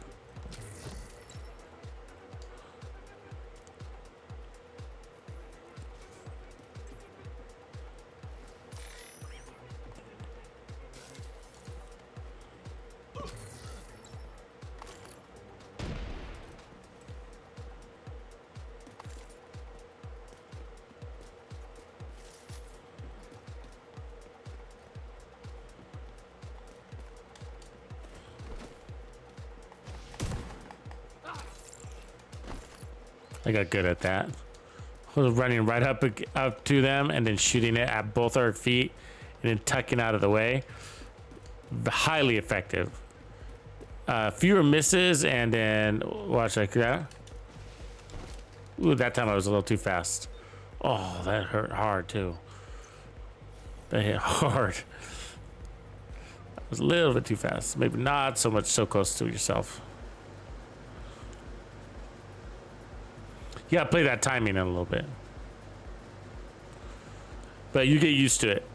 I got good at that. I was running right up to them and then shooting it at both our feet and then tucking out of the way. Highly effective. Fewer misses and then watch like that. Ooh, that time I was a little too fast. Oh, that hurt hard too. That hit hard. I was a little bit too fast. Maybe not so much so close to yourself. You gotta play that timing in a little bit. But you get used to it.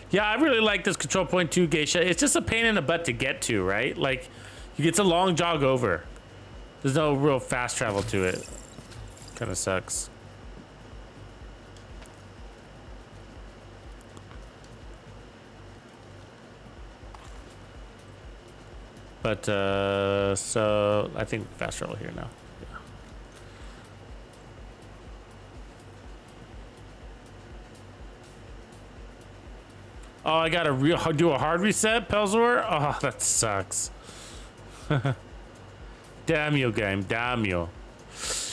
Yeah, I really like this control point too, Geisha. It's just a pain in the butt to get to, right? Like, it's a long jog over. There's no real fast travel to it. Kind of sucks. But, so I think fast travel here now. Yeah. Oh, I gotta do a hard reset, Pelzor? Oh, that sucks. Damn you, game. Damn you.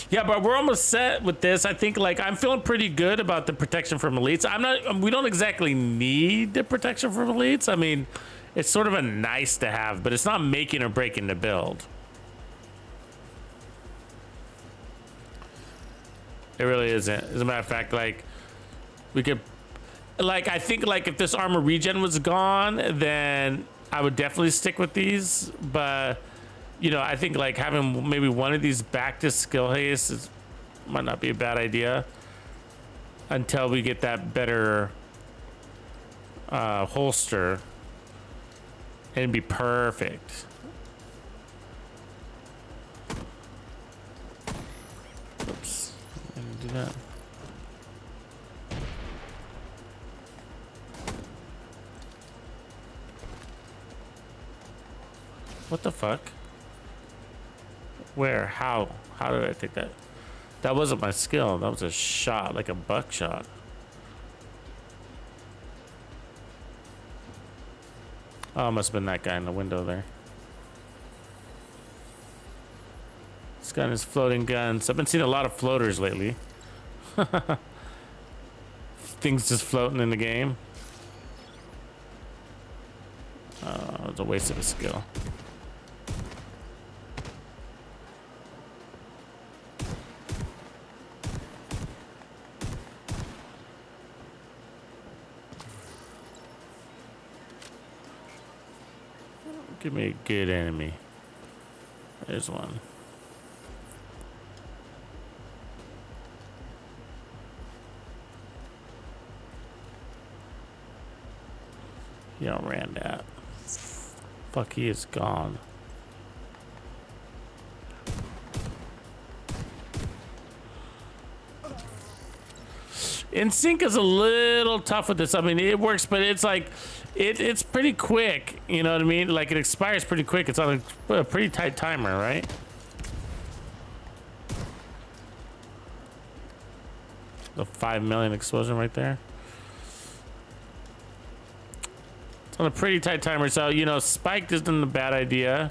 Yeah, but we're almost set with this. I think, like, I'm feeling pretty good about the protection from elites. We don't exactly need the protection from elites. I mean, it's sort of a nice to have, but it's not making or breaking the build. It really isn't. As a matter of fact, like, we could, like, I think, like, if this armor regen was gone, then I would definitely stick with these. But, you know, I think, like, having maybe one of these back to skill haste might not be a bad idea until we get that better holster. And it'd be perfect. Oops. I didn't do that. What the fuck? Where? How? How did I take that? That wasn't my skill. That was a shot, like a buckshot. Oh, must have been that guy in the window there. This guy and his floating guns. I've been seeing a lot of floaters lately. Things just floating in the game. It's a waste of a skill. Give me a good enemy. There's one. He outran that. Fuck, he is gone. In sync is a little tough with this. I mean, it works, but it's like, it's pretty quick. You know what I mean? Like, it expires pretty quick. It's on a pretty tight timer, right? The 5 million explosion right there. It's on a pretty tight timer, so, you know, spiked isn't a bad idea.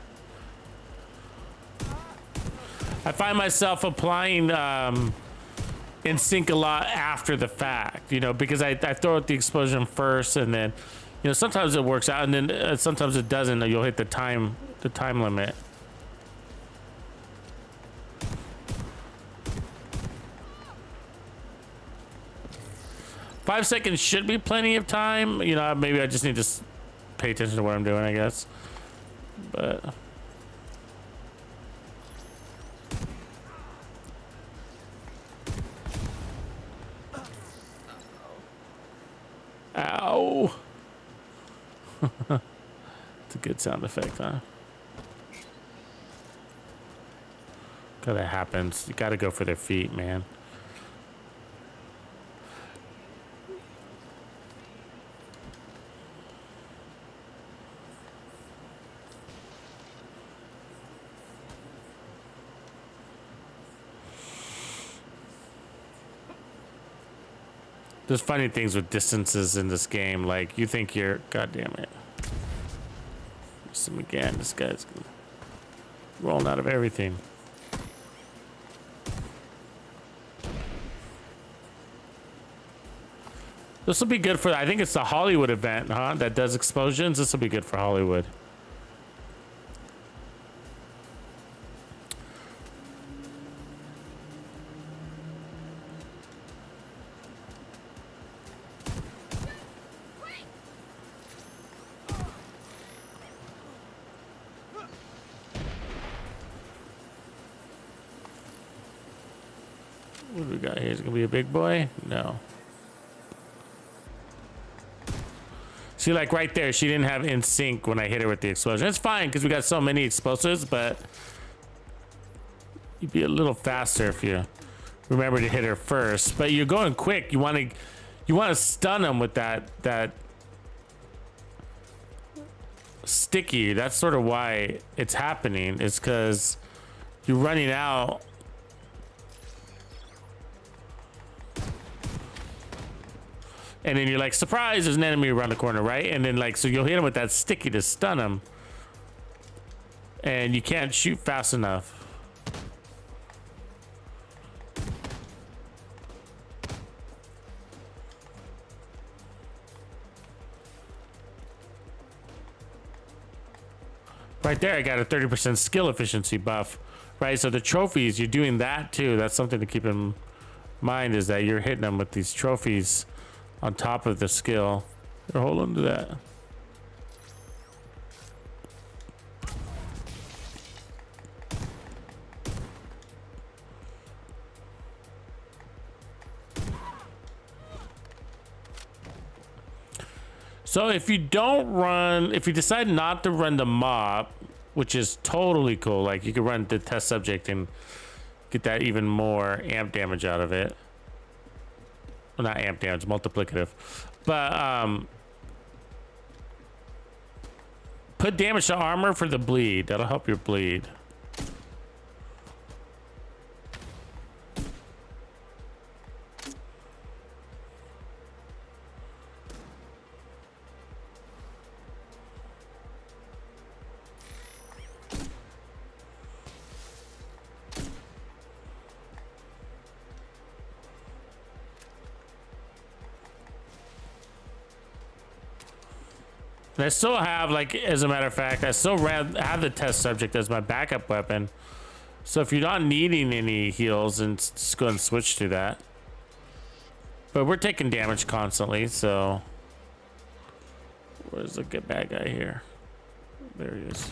I find myself applying in sync a lot after the fact, you know, because I throw out the explosion first, and then, you know, sometimes it works out, and then sometimes it doesn't. You'll hit the time limit. Five seconds should be plenty of time. You know, maybe I just need to pay attention to what I'm doing, I guess. But ow. It's a good sound effect, huh? God, that happens. You gotta go for their feet, man. There's funny things with distances in this game. Like, you think you're, god damn it. Miss him again. This guy's rolling out of everything. This will be good for, I think it's the Hollywood event, huh? That does explosions. This will be good for Hollywood. What do we got here? Is it gonna be a big boy? No. See, like right there, she didn't have in sync when I hit her with the explosion. It's fine because we got so many explosives, but you'd be a little faster if you remember to hit her first. But you're going quick. You want to stun them with that sticky. That's sort of why it's happening. It's because you're running out. And then you're like, surprise, there's an enemy around the corner, right? And then like, so you'll hit him with that sticky to stun him. And you can't shoot fast enough. Right there, I got a 30% skill efficiency buff, right? So the trophies, you're doing that too. That's something to keep in mind, is that you're hitting them with these trophies on top of the skill. Here, hold on to that. So if you don't run, if you decide not to run the mob, which is totally cool, like you could run the test subject and get that even more amp damage out of it. Well, not amp damage, multiplicative. But put damage to armor for the bleed. That'll help your bleed. And I still have, like, as a matter of fact, I still have the test subject as my backup weapon. So if you're not needing any heals, then just go ahead and switch to that. But we're taking damage constantly, so... Where's the good bad guy here? There he is.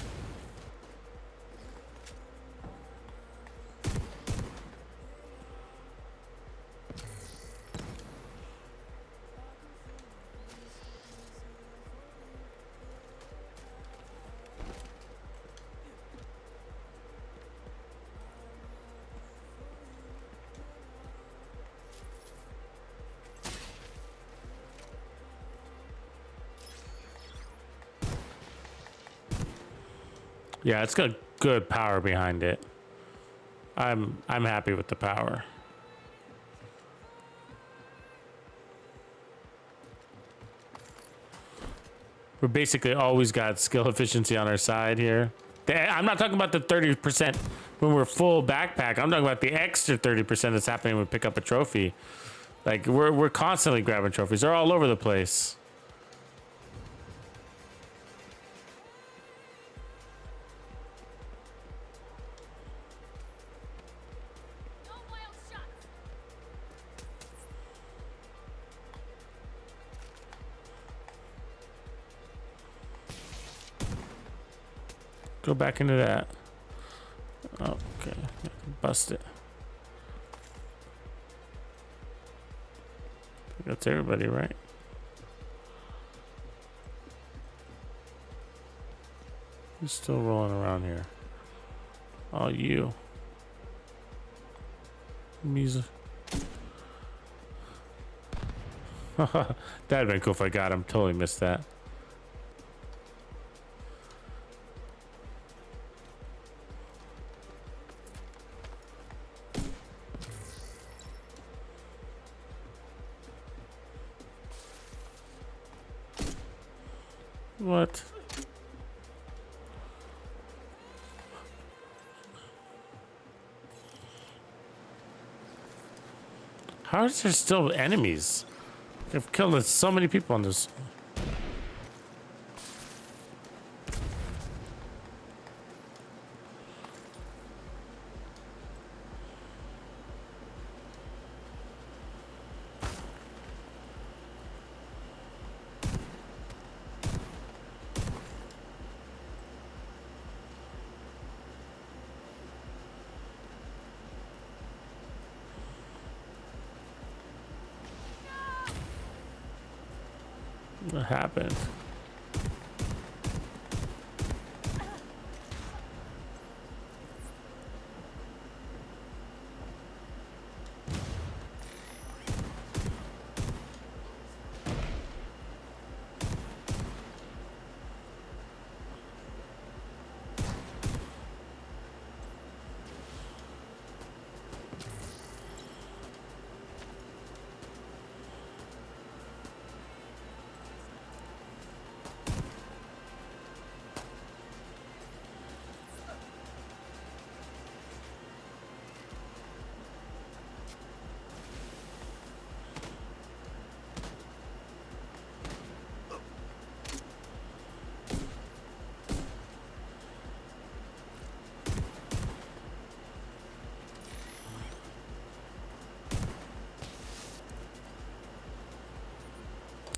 Yeah, it's got good power behind it. I'm happy with the power. We're basically always got skill efficiency on our side here. I'm not talking about the 30% when we're full backpack. I'm talking about the extra 30% that's happening when we pick up a trophy. Like we're constantly grabbing trophies. They're all over the place. Go back into that. Oh, okay. Bust it. That's everybody, right? Who's still rolling around here? Oh, you. Music. That'd have been cool if I got him. Totally missed that. What? How is there still enemies? They've killed so many people on this. What happened?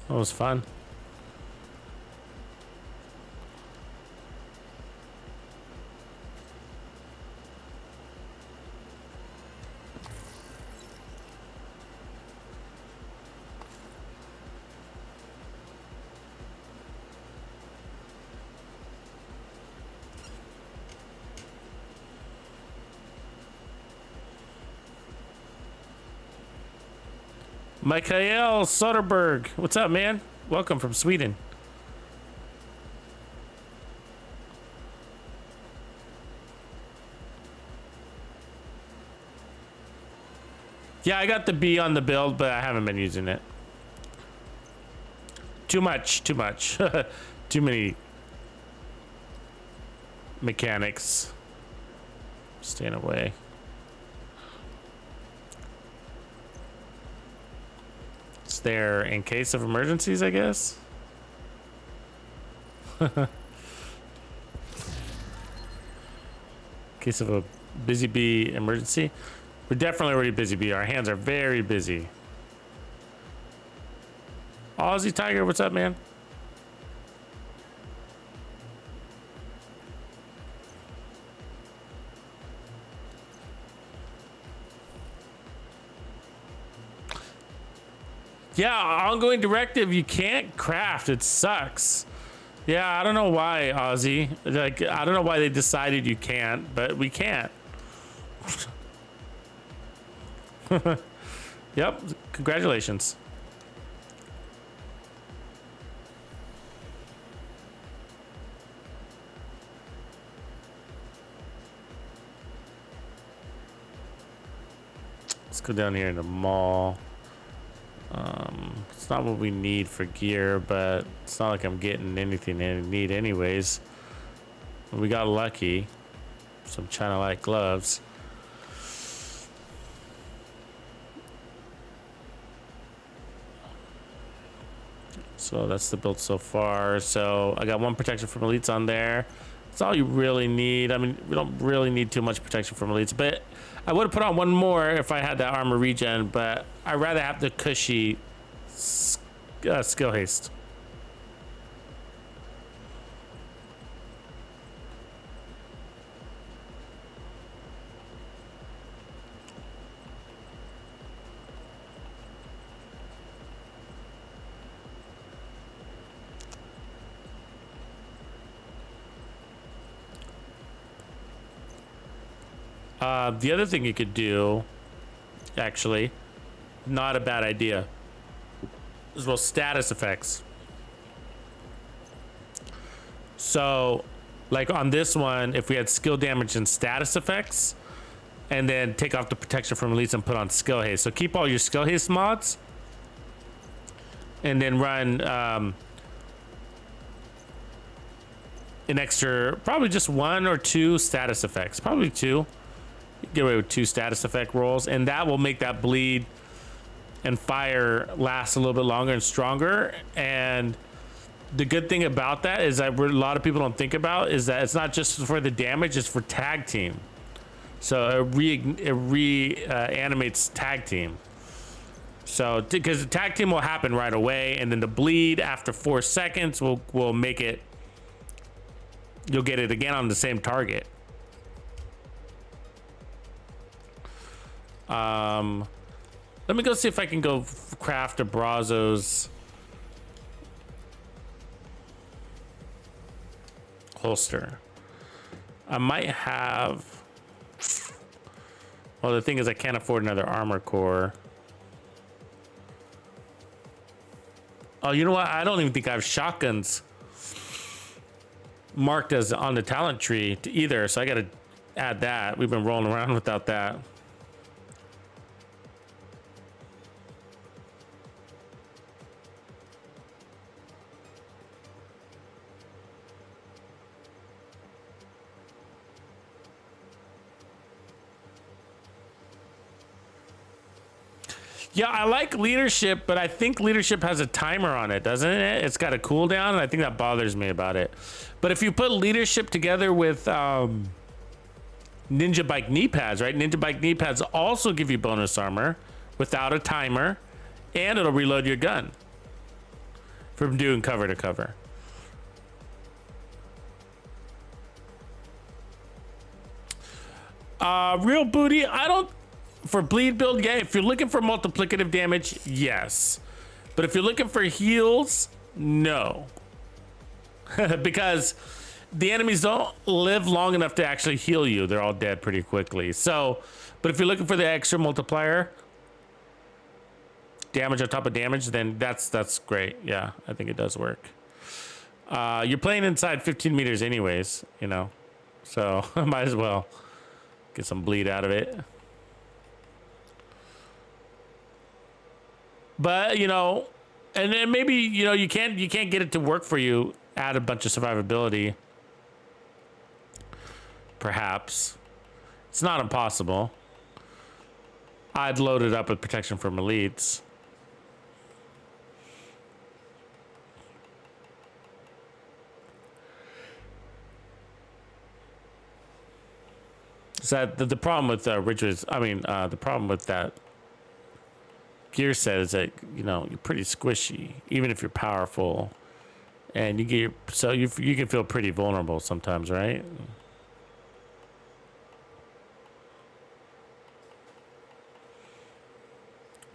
That was fun. Mikael Soderberg, what's up, man? Welcome from Sweden. Yeah, I got the B on the build, but I haven't been using it. Too much. Too many mechanics. Staying away. It's there in case of emergencies, I guess. Case of a busy bee emergency. We're definitely already busy bee. Our hands are very busy. Aussie Tiger, what's up, man? Yeah, ongoing directive, you can't craft. It sucks. Yeah, I don't know why, Aussie. Like, I don't know why they decided you can't, but we can't. Yep, congratulations. Let's go down here in the mall. It's not what we need for gear, but it's not like I'm getting anything I need anyways. We got lucky. Some China light gloves. So that's the build so far. So I got one protection from elites on there. That's all you really need. I mean, we don't really need too much protection from elites, but I would have put on one more if I had that armor regen, but I'd rather have the cushy skill haste. The other thing you could do, actually, not a bad idea, as well, status effects. So, like on this one, if we had skill damage and status effects, and then take off the protection from elites and put on skill haste. So keep all your skill haste mods, and then run an extra, probably just one or two status effects, probably two. Get away with two status effect rolls, and that will make that bleed and fire last a little bit longer and stronger. And the good thing about that is that a lot of people don't think about is that it's not just for the damage, it's for tag team. So it reanimates tag team. So because the tag team will happen right away, and then the bleed after 4 seconds will make it, you'll get it again on the same target. Let me go see if I can go craft a Brazos holster. I might have. Well, the thing is, I can't afford another armor core. Oh, you know what? I don't even think I have shotguns marked as on the talent tree to either, so I gotta add that. We've been rolling around without that. Yeah, I like leadership, but I think leadership has a timer on it, doesn't it? It's got a cooldown, and I think that bothers me about it. But if you put leadership together with Ninja Bike knee pads, right? Ninja Bike knee pads also give you bonus armor without a timer, and it'll reload your gun from doing cover to cover. Real booty, I don't... For bleed build, yeah, if you're looking for multiplicative damage, yes. But if you're looking for heals, no. Because the enemies don't live long enough to actually heal you. They're all dead pretty quickly. So, but if you're looking for the extra multiplier, damage on top of damage, then that's great. Yeah, I think it does work. You're playing inside 15 meters anyways, you know. So, might as well get some bleed out of it. But, you know, and then maybe, you know, you can't get it to work for you. Add a bunch of survivability. Perhaps. It's not impossible. I'd load it up with protection from elites. Is that the problem with Richard's? I mean, the problem with that gear set is that, you know, you're pretty squishy, even if you're powerful, and you get so you can feel pretty vulnerable sometimes, right?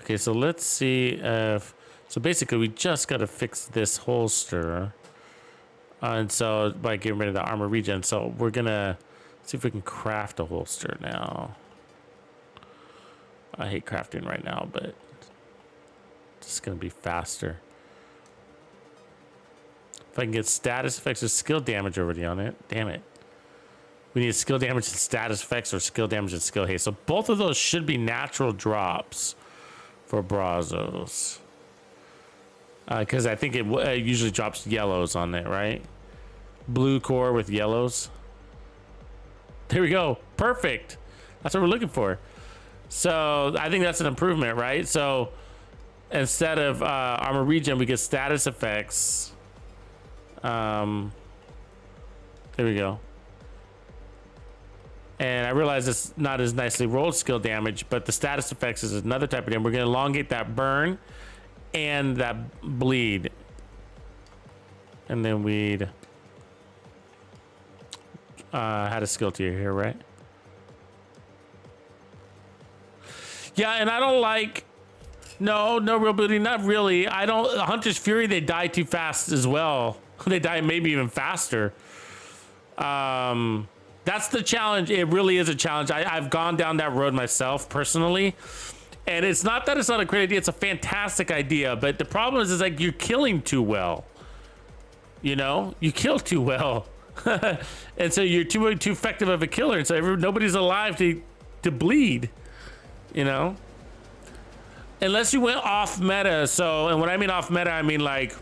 Okay, so let's see if so basically we just got to fix this holster, and so by getting rid of the armor regen, so we're gonna see if we can craft a holster now. I hate crafting right now, but it's gonna be faster. If I can get status effects or skill damage already on it, damn it. We need skill damage and status effects, or skill damage and skill haste. So both of those should be natural drops for Brazos. Because I think it usually drops yellows on it, right? Blue core with yellows. There we go. Perfect. That's what we're looking for. So I think that's an improvement, right? So instead of armor regen, we get status effects. There we go. And I realize it's not as nicely rolled skill damage, but the status effects is another type of damage. We're going to elongate that burn and that bleed. And then we'd had a skill tier here, right? Yeah, and I don't like... No real booty, not really. I don't... Hunter's Fury, they die too fast as well. They die maybe even faster. That's the challenge. It really is a challenge. I've gone down that road myself personally, and it's not that it's not a great idea. It's a fantastic idea, but the problem is like you're killing too well. You know, you kill too well, and so you're too effective of a killer, and so nobody's alive to bleed. You know, unless you went off meta. So, and when I mean off meta, I mean like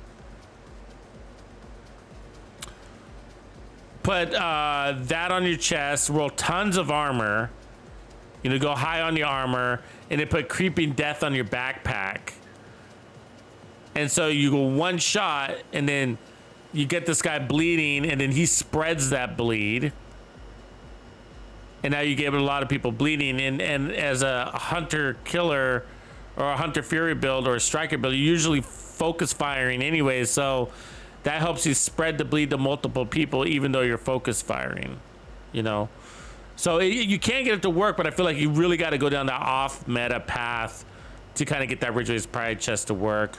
put that on your chest, roll tons of armor, you know, go high on your armor, and then put creeping death on your backpack. And so you go one shot, and then you get this guy bleeding, and then he spreads that bleed. And now you get a lot of people bleeding. And as a hunter killer or a hunter fury build or a striker build, you usually focus firing anyway. So that helps you spread the bleed to multiple people, even though you're focus firing, you know? So you can't get it to work, but I feel like you really got to go down that off meta path to kind of get that Ridgeway's Pride chest to work.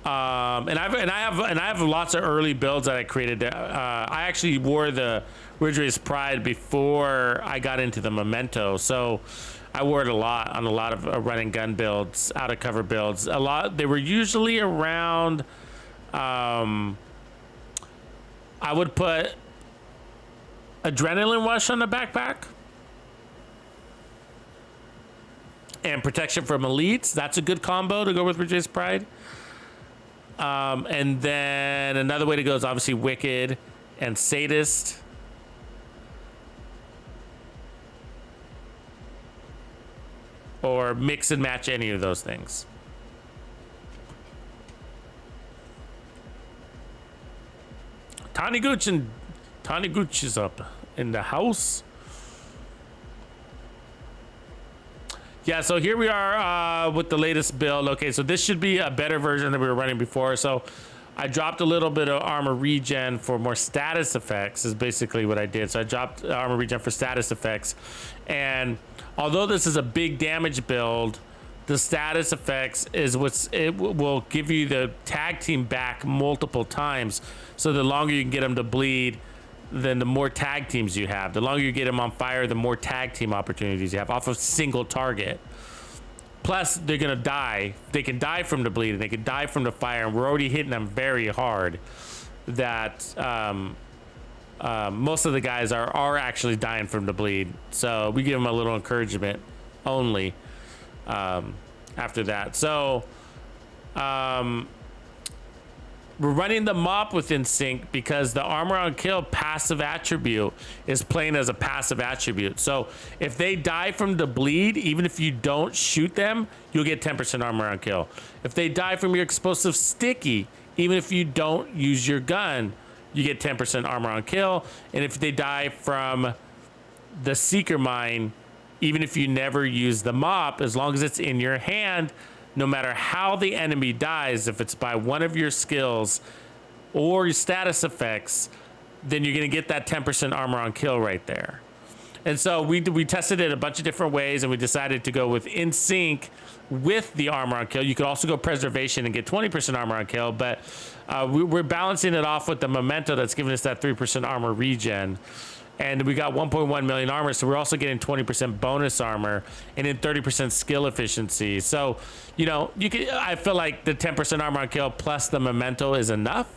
And I have lots of early builds that I created. I actually wore the Ridge Race Pride before I got into the Memento, so I wore it a lot on a lot of run and gun builds, out of cover builds. A lot. They were usually around. I would put Adrenaline Rush on the backpack and Protection from Elites. That's a good combo to go with Ridge Race Pride. And then another way to go is obviously Wicked and Sadist. Or mix and match any of those things. Tani Gooch is up in the house. Yeah, so here we are with the latest build. Okay, so this should be a better version than we were running before. So I dropped a little bit of armor regen for more status effects is basically what I did. So I dropped armor regen for status effects. And although this is a big damage build, the status effects is it will give you the tag team back multiple times. So the longer you can get them to bleed, then the more tag teams you have. The longer you get them on fire, the more tag team opportunities you have off a single target. Plus, they're gonna die. They can die from the bleed, and they can die from the fire, and we're already hitting them very hard. That most of the guys are actually dying from the bleed. So we give them a little encouragement only after that. So we're running the mop within sync because the armor on kill passive attribute is playing as a passive attribute. So if they die from the bleed, even if you don't shoot them, you'll get 10% armor on kill. If they die from your explosive sticky, even if you don't use your gun, you get 10% armor on kill. And if they die from the seeker mine, even if you never use the mop, as long as it's in your hand, no matter how the enemy dies, if it's by one of your skills or your status effects, then you're going to get that 10% armor on kill right there. And so we tested it a bunch of different ways, and we decided to go with in sync with the armor on kill. You could also go preservation and get 20% armor on kill, but we're balancing it off with the Memento that's giving us that 3% armor regen. And we got 1.1 million armor, so we're also getting 20% bonus armor and then 30% skill efficiency. So, you know, I feel like the 10% armor on kill plus the Memento is enough.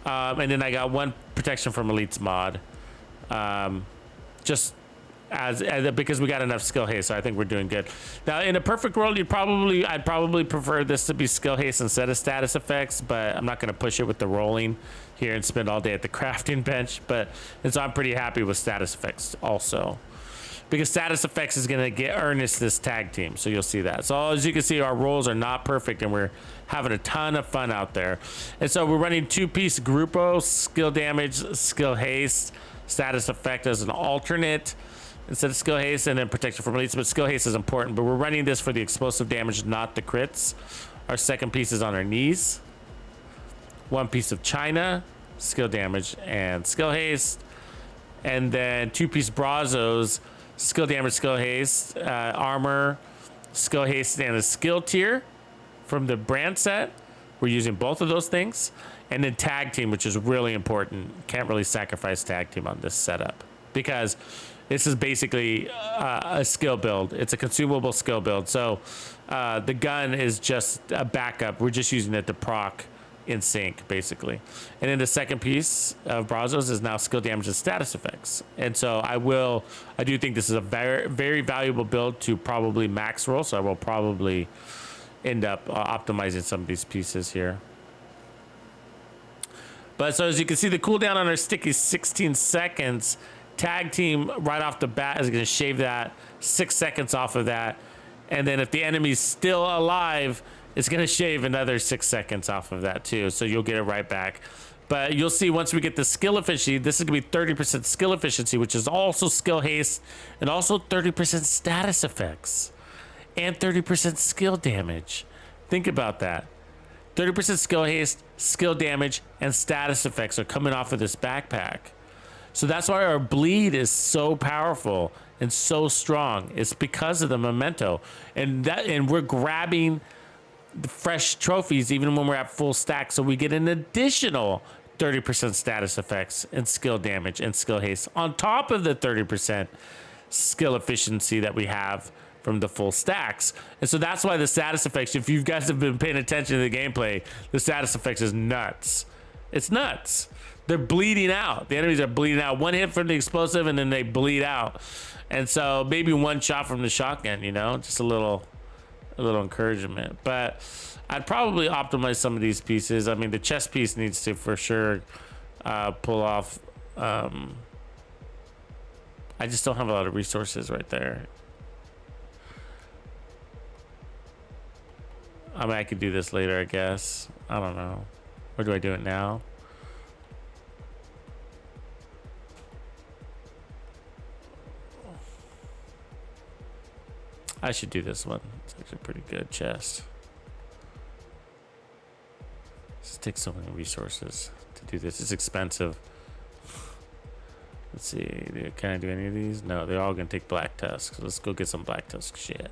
And then I got one protection from elites mod, just as because we got enough skill haste. So I think we're doing good. Now, in a perfect world, I'd probably prefer this to be skill haste instead of status effects, but I'm not going to push it with the rolling here and spend all day at the crafting bench. And so I'm pretty happy with status effects also, because status effects is going to get earnest this tag team. So you'll see that. So as you can see, our rolls are not perfect, and we're having a ton of fun out there. And so we're running 2-piece Grupo, skill damage, skill haste, status effect as an alternate instead of skill haste, and then protection from elites. But skill haste is important, but we're running this for the explosive damage, not the crits. Our second piece is on our knees. One piece of China, skill damage and skill haste. And then 2-piece Brazos, skill damage, skill haste, armor, skill haste, and a skill tier from the brand set. We're using both of those things. And then tag team, which is really important. Can't really sacrifice tag team on this setup, because this is basically a skill build. It's a consumable skill build. So the gun is just a backup. We're just using it to proc in sync, basically. And then the second piece of Brazos is now skill damage and status effects. And so I do think this is a very, very valuable build to probably max roll. So I will probably end up optimizing some of these pieces here. But so as you can see, the cooldown on our stick is 16 seconds. Tag team right off the bat is going to shave that 6 seconds off of that. And then if the enemy's still alive, it's going to shave another 6 seconds off of that too. So you'll get it right back. But you'll see once we get the skill efficiency, this is going to be 30% skill efficiency, which is also skill haste, and also 30% status effects and 30% skill damage. Think about that. 30% skill haste, skill damage, and status effects are coming off of this backpack. So that's why our bleed is so powerful and so strong. It's because of the Memento. And we're grabbing the fresh trophies even when we're at full stack, so we get an additional 30% status effects and skill damage and skill haste on top of the 30% skill efficiency that we have from the full stacks. And so that's why the status effects, if you guys have been paying attention to the gameplay, the status effects is nuts. It's nuts. They're bleeding out. The enemies are bleeding out. One hit from the explosive and then they bleed out. And so maybe one shot from the shotgun, you know, just a little encouragement. But I'd probably optimize some of these pieces. I mean, the chest piece needs to for sure pull off. I just don't have a lot of resources right there. I mean, I could do this later, I guess. I don't know. Or do I do it now? I should do this one. It's actually a pretty good chest. This takes so many resources to do this. It's expensive. Let's see. Can I do any of these? No, they're all gonna take black tusks. Let's go get some black tusk shit.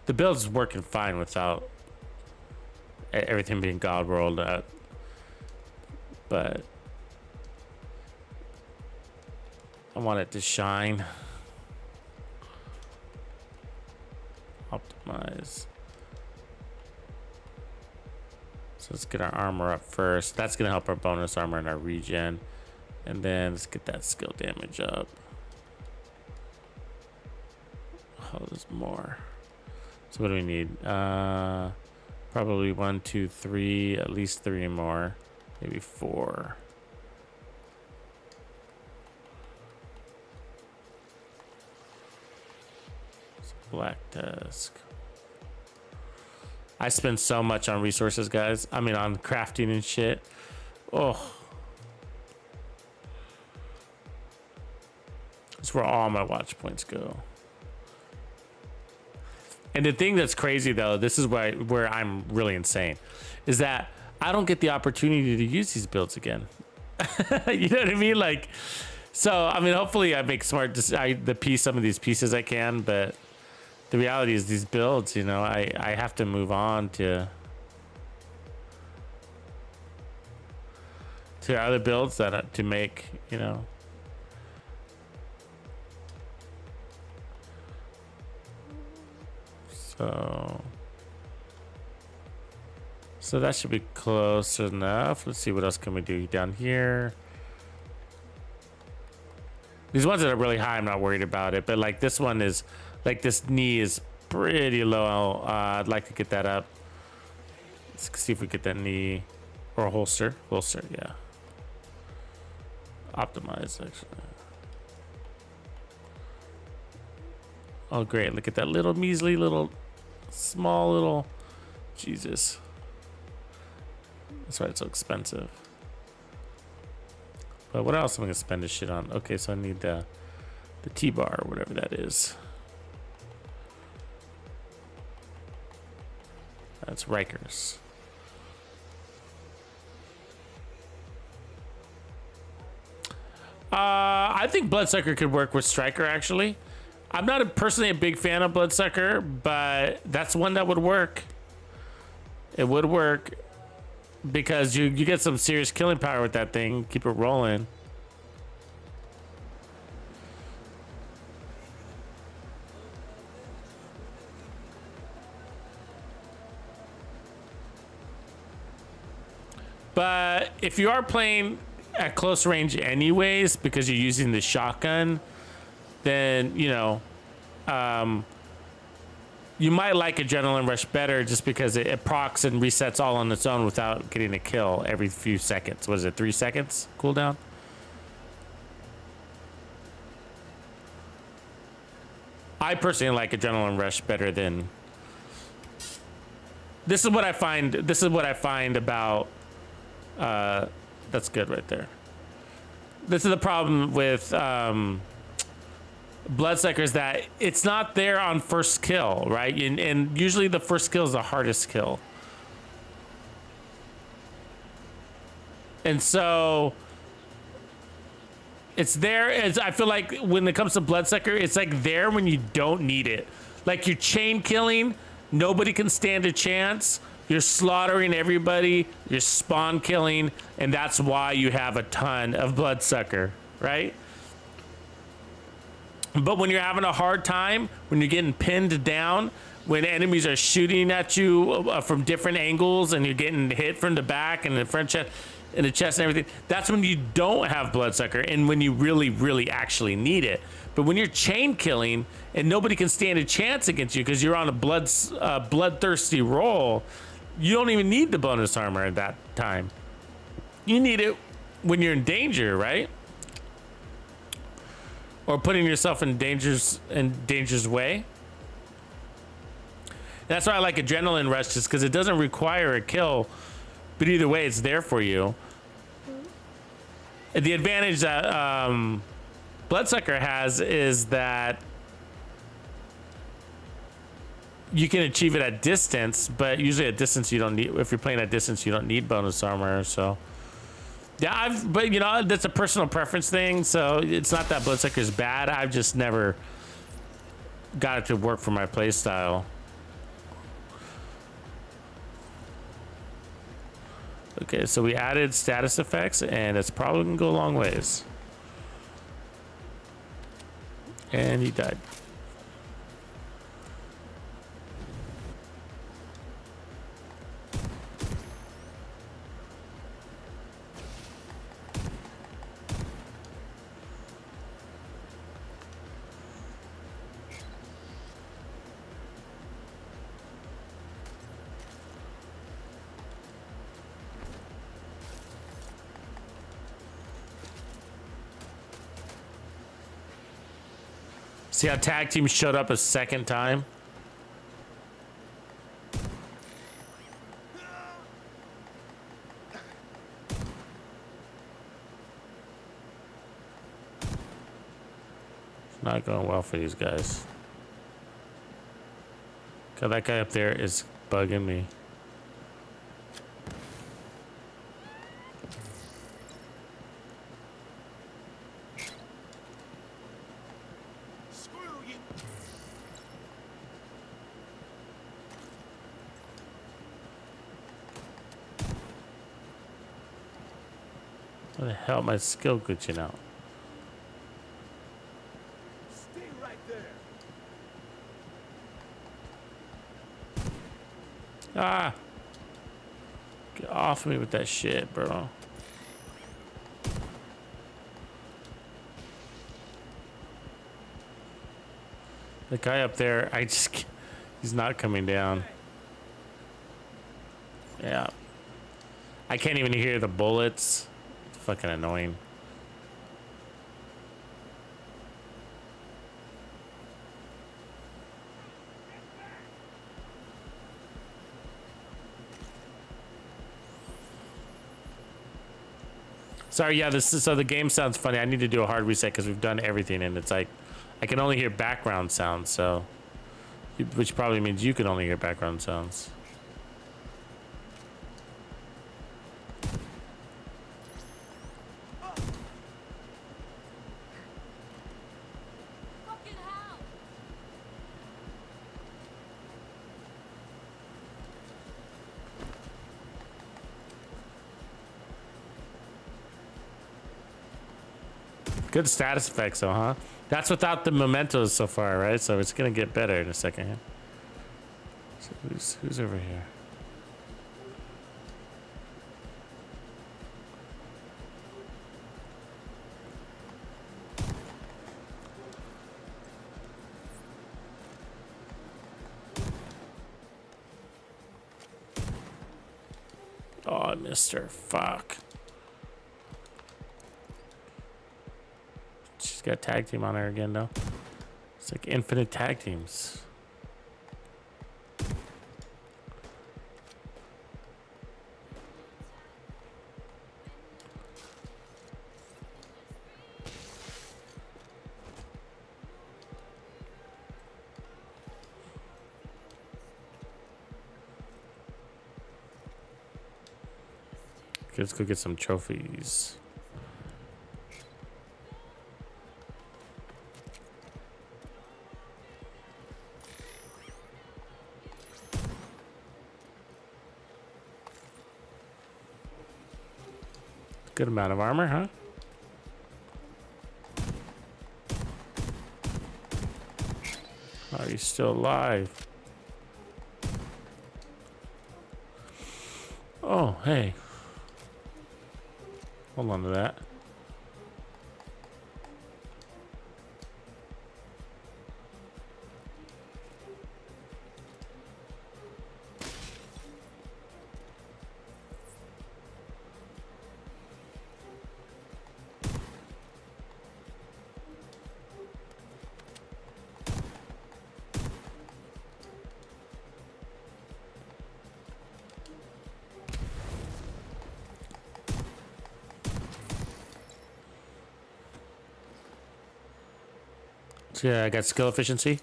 The build's working fine without everything being god rolled out, but I want it to shine. Optimize. So let's get our armor up first. That's gonna help our bonus armor and our regen. And then let's get that skill damage up. Oh, there's more. So what do we need? Probably 1, 2, 3, at least 3 more, maybe 4. Black tusk. I spend so much on resources, guys. I mean, on crafting and shit. Oh. That's where all my watch points go. And the thing that's crazy, though, this is where I'm really insane, is that I don't get the opportunity to use these builds again. You know what I mean? Like, so, I mean, hopefully I make some of these pieces I can, but the reality is these builds, you know, I have to move on to other builds that to make, you know. So that should be close enough. Let's see what else can we do down here. These ones that are really high, I'm not worried about it, but like this one is, like this knee is pretty low. I'd like to get that up. Let's see if we get that knee or a holster. Holster, yeah. Optimize, actually. Oh, great. Look at that little measly little, small little, Jesus. That's why it's so expensive. But what else am I gonna spend this shit on? Okay, so I need the T-bar or whatever that is. That's Rikers. I think Bloodsucker could work with Striker, actually. I'm not personally a big fan of Bloodsucker, but that's one that would work. It would work because you get some serious killing power with that thing. Keep it rolling. But if you are playing at close range anyways, because you're using the shotgun, then, you know, you might like Adrenaline Rush better just because it procs and resets all on its own without getting a kill every few seconds. Was it 3 seconds cooldown? I personally like Adrenaline Rush better than... This is what I find about... that's good right there. This is the problem with... Bloodsucker is that it's not there on first kill, right? And usually the first kill is the hardest kill. And so It's there as I feel like when it comes to Bloodsucker, it's like there when you don't need it. Like you're chain killing, nobody can stand a chance. You're slaughtering everybody, you're spawn killing, and that's why you have a ton of Bloodsucker, right? But when you're having a hard time, when you're getting pinned down, when enemies are shooting at you from different angles and you're getting hit from the back and the front chest, in the chest and everything, that's when you don't have Bloodsucker and when you really, really actually need it. But when you're chain killing and nobody can stand a chance against you because you're on a bloodthirsty roll, you don't even need the bonus armor at that time. You need it when you're in danger, right? Or putting yourself in danger's way. That's why I like Adrenaline Rush, just because it doesn't require a kill, but either way, it's there for you. The advantage that Bloodsucker has is that you can achieve it at distance, but usually at distance you don't need. If you're playing at distance, you don't need bonus armor. So yeah, but you know, that's a personal preference thing. So it's not that Bloodsucker is bad. I've just never got it to work for my playstyle. Okay, so we added status effects, and it's probably gonna go a long ways. And he died. See how tag team showed up a second time? It's not going well for these guys. God, that guy up there is bugging me. What the hell, my skill glitching out? Stay right there. Ah! Get off me with that shit, bro. The guy up there, he's not coming down. Yeah. I can't even hear the bullets. It's fucking annoying. Sorry, yeah, so the game sounds funny. I need to do a hard reset because we've done everything, and it's like I can only hear background sounds, so which probably means you can only hear background sounds. Good status effects, though, huh? That's without the mementos so far, right? So it's gonna get better in a second here. So who's over here? Oh, I missed her. Fuck. She's got tag team on her again, though. It's like infinite tag teams. Okay, let's go get some trophies. Good amount of armor, huh? Are you still alive? Oh, hey. Hold on to that. So yeah, I got skill efficiency.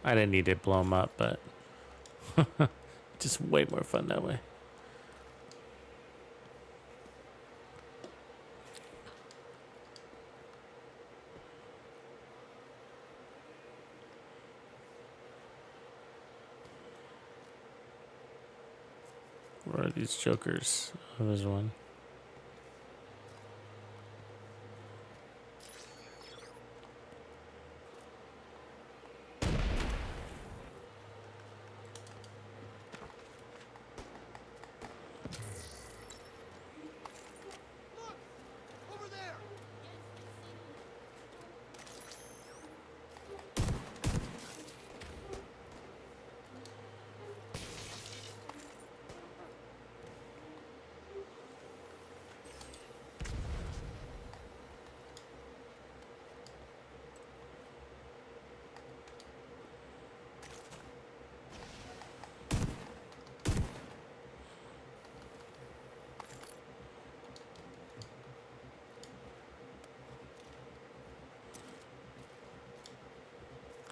I didn't need to blow them up, but just way more fun that way. Where are these jokers? Oh, there's one. Over there.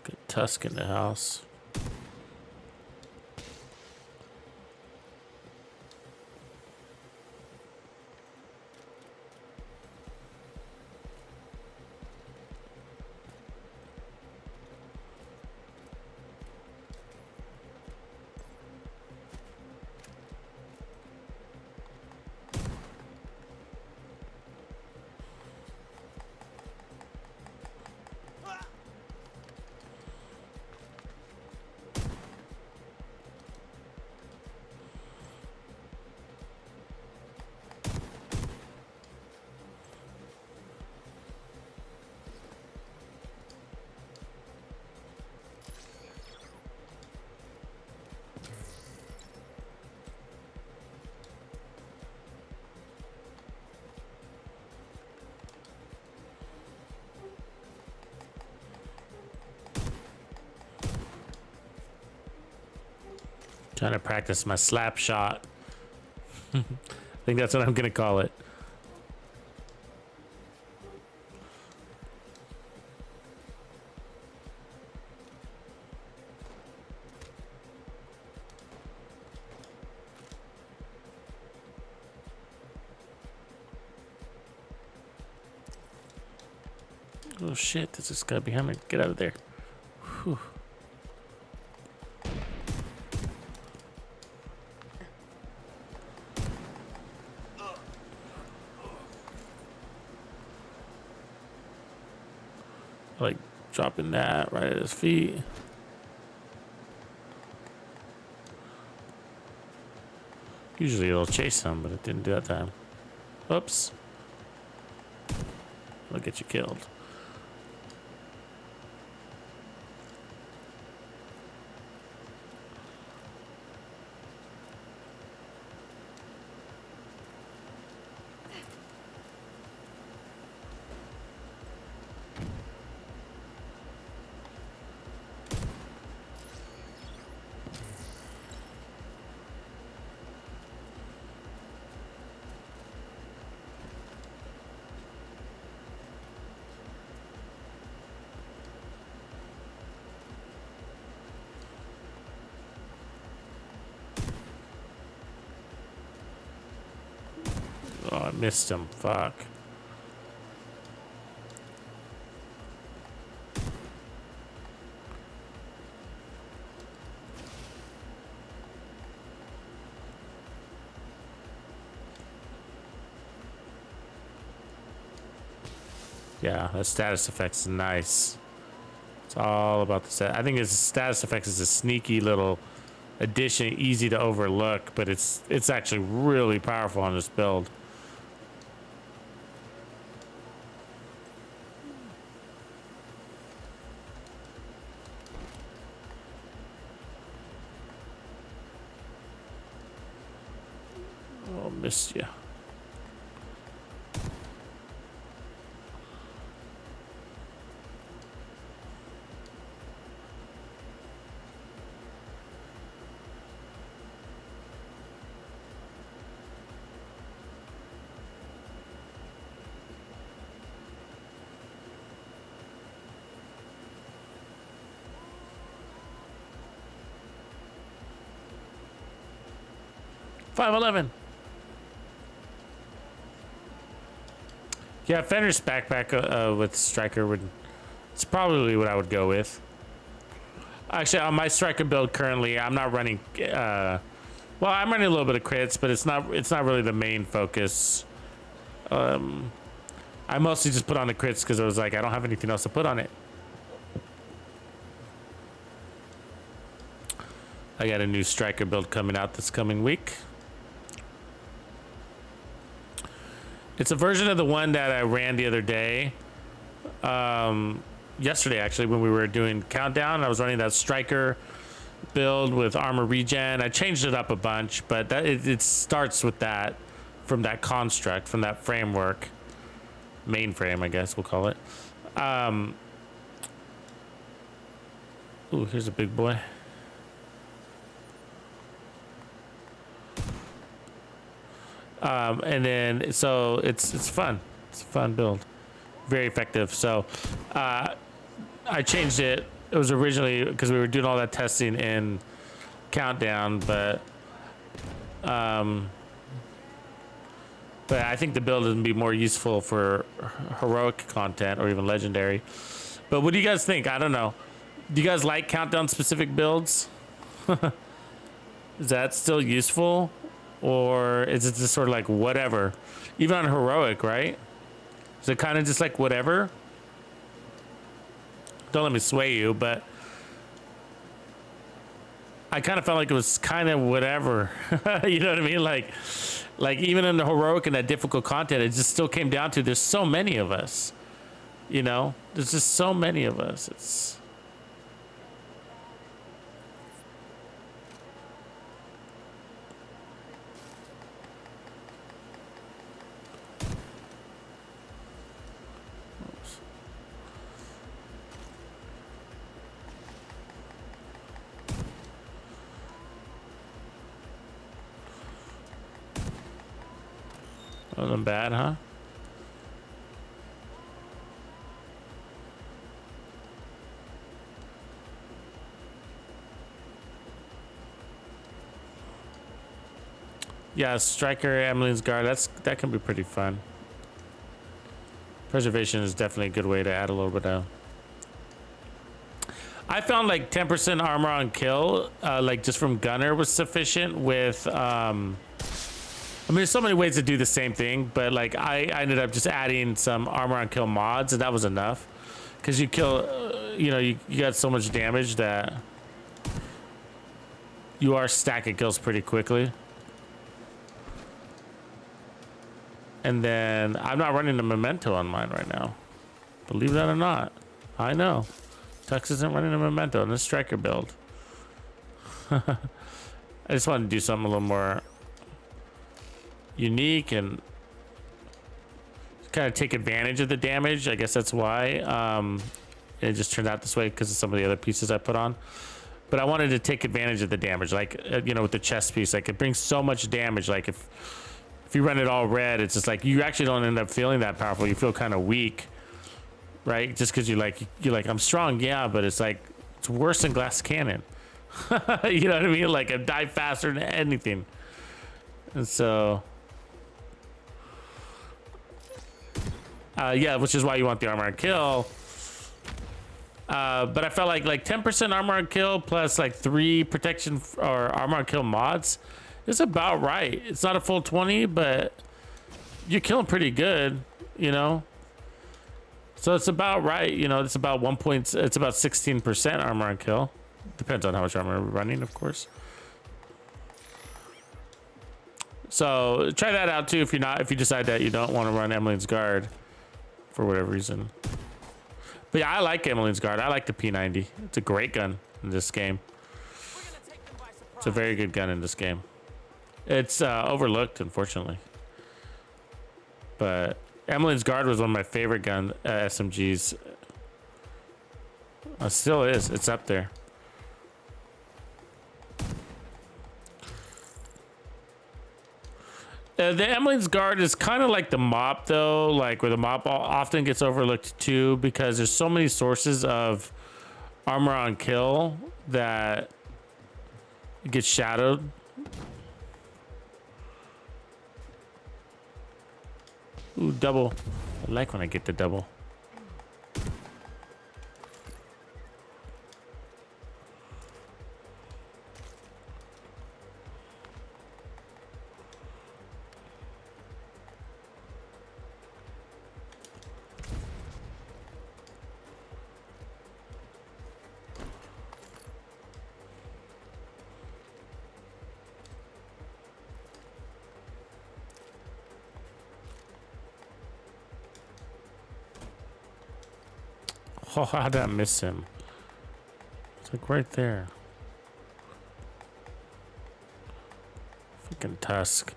Get Tusk in the house. Trying to practice my slap shot. I think that's what I'm gonna call it. Oh shit, there's this guy behind me. Get out of there. Whew. Like dropping that right at his feet. Usually it'll chase him, but it didn't do that time. Oops. I'll get you killed. Oh, I missed him. Fuck. Yeah, that status effect's nice. It's all about the set. I think his status effects is a sneaky little addition, easy to overlook, but it's actually really powerful on this build. Oh, missed you. $5.11. Yeah, Fenrir's backpack with Striker it's probably what I would go with. Actually, on my Striker build currently, I'm not running. Well, I'm running a little bit of crits, but it's not really the main focus. I mostly just put on the crits because I was like, I don't have anything else to put on it. I got a new Striker build coming out this coming week. It's a version of the one that I ran the other day. Yesterday, actually, when we were doing Countdown, I was running that Striker build with armor regen. I changed it up a bunch, but it starts with that, from that construct, from that framework. Mainframe, I guess we'll call it. Ooh, here's a big boy. And then, so it's fun. It's a fun build. Very effective. So, I changed it. It was originally because we were doing all that testing in Countdown, but I think the build would be more useful for heroic content or even legendary. But what do you guys think? I don't know. Do you guys like Countdown specific builds? Is that still useful? Or is it just sort of like whatever? Even on heroic, right? Is it kind of just like whatever? Don't let me sway you, but I kind of felt like it was kind of whatever. You know what I mean? Like even in the heroic and that difficult content, it just still came down to there's so many of us. You know? There's just so many of us. It's... Wasn't bad, huh? Yeah, Striker, Emmeline's Guard, that can be pretty fun. Preservation is definitely a good way to add a little bit of... I found like 10% armor on kill, like just from Gunner was sufficient with... I mean, there's so many ways to do the same thing, but like I ended up just adding some armor on kill mods, and that was enough. Because you kill, you know, you got so much damage that you are stacking kills pretty quickly. And then I'm not running the Memento on mine right now. Believe that or not. I know. Tux isn't running a Memento in this Striker build. I just wanted to do something a little more unique and kind of take advantage of the damage. I guess that's why it just turned out this way because of some of the other pieces I put on. But I wanted to take advantage of the damage, like you know, with the chest piece. Like it brings so much damage. Like if you run it all red, it's just like you actually don't end up feeling that powerful. You feel kind of weak, right? Just because you're like I'm strong, yeah, but it's like it's worse than glass cannon. You know what I mean? Like I die faster than anything, and so. Yeah, which is why you want the armor on kill. But I felt like 10% armor on kill plus like 3 protection or armor on kill mods is about right. It's not a full 20, but you're killing pretty good, you know? So it's about right, you know, it's about 1 point, it's about 16% armor on kill. Depends on how much armor we're running, of course. So try that out too if you decide that you don't want to run Emmeline's Guard for whatever reason. But yeah, I like Emmeline's Guard. I like the P90. It's a great gun in this game. It's a very good gun in this game. It's overlooked, unfortunately. But Emmeline's Guard was one of my favorite gun SMGs. It still is. It's up there. The Emmeline's Guard is kind of like the mop, though, like where the mop often gets overlooked too, because there's so many sources of armor on kill that it gets shadowed. Ooh, double. I like when I get the double. Oh, how did I miss him? It's like right there. Freaking Tusk.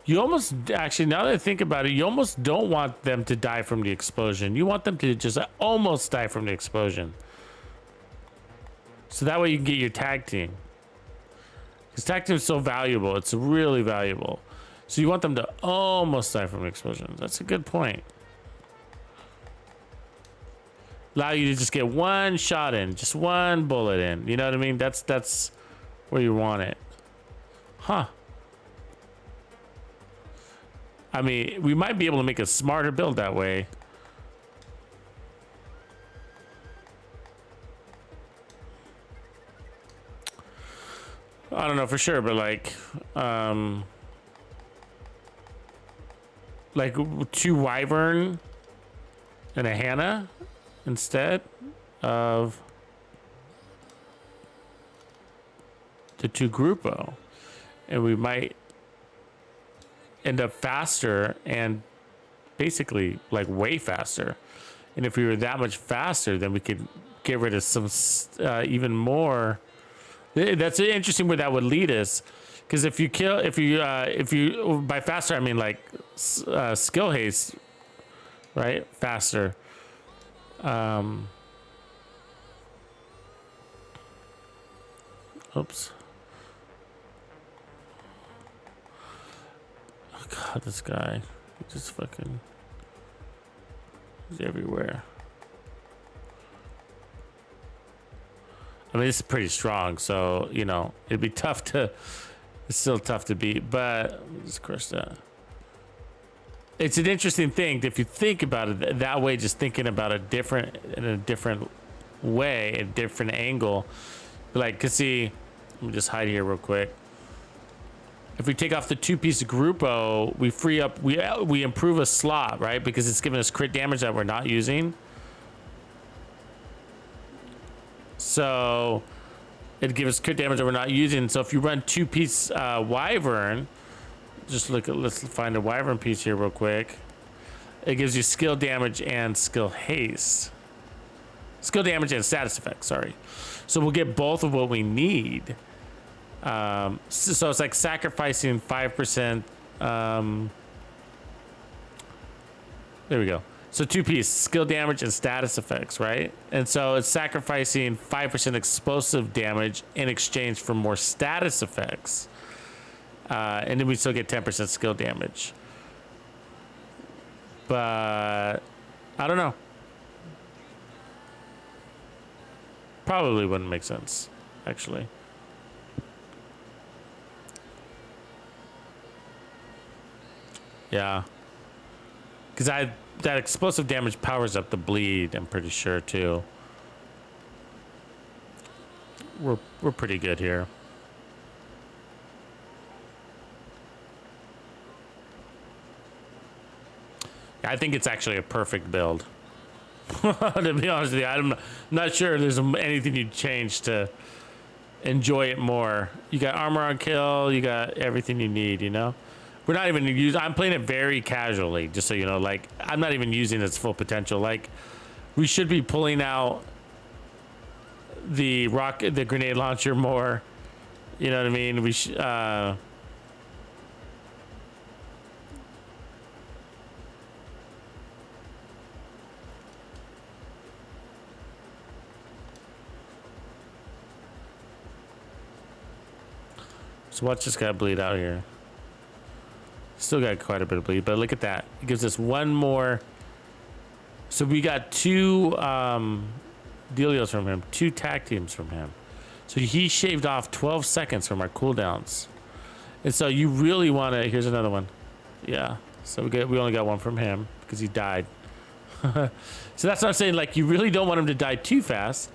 You almost, actually, now that I think about it, you almost don't want them to die from the explosion. You want them to just almost die from the explosion. So that way you can get your tag team. Because tag team is so valuable. It's really valuable. So you want them to almost die from explosions. That's a good point. Allow you to just get one shot in. Just one bullet in. You know what I mean? That's where you want it. Huh. I mean, we might be able to make a smarter build that way. I don't know for sure, but like 2 Wyvern and a Hannah instead of the 2 Gruppo, and we might end up faster and basically like way faster. And if we were that much faster, then we could get rid of some even more. That's interesting where that would lead us, because if you by faster I mean like skill haste, right? Faster. Oops. Oh God, this guy, he just fucking, he's everywhere. I mean, it's pretty strong, so, you know, it'd be tough to, it's still tough to beat, but let's crush that. It's an interesting thing if you think about it that way, just thinking about it in a different way, a different angle. Like, cause see, let me just hide here real quick. If we take off the 2-piece Gruppo, we free up, we improve a slot, right? Because it's giving us crit damage that we're not using. So it gives us crit damage that we're not using. So if you run 2-piece Wyvern, just look at, let's find a Wyvern piece here real quick. It gives you skill damage and skill haste. Skill damage and status effects, sorry. So we'll get both of what we need. So it's like sacrificing 5%. There we go. So 2-piece skill damage and status effects, right? And so it's sacrificing 5% explosive damage in exchange for more status effects. And then we still get 10% skill damage. But I don't know. Probably wouldn't make sense, actually. Yeah. Because that explosive damage powers up the bleed, I'm pretty sure, too. We're pretty good here. I think it's actually a perfect build. To be honest with you, I'm not sure there's anything you'd change to enjoy it more. You got armor on kill, you got everything you need, you know? We're not even using, I'm playing it very casually, just so you know, like, I'm not even using its full potential. Like, we should be pulling out the grenade launcher more, you know what I mean? We should, so watch this guy bleed out here. Still got quite a bit of bleed, but look at that. It gives us one more. So we got two dealios from him, 2 tag teams from him. So he shaved off 12 seconds from our cooldowns. And so you really want to, here's another one. Yeah, so we only got one from him because he died. So that's what I'm saying, like, you really don't want him to die too fast,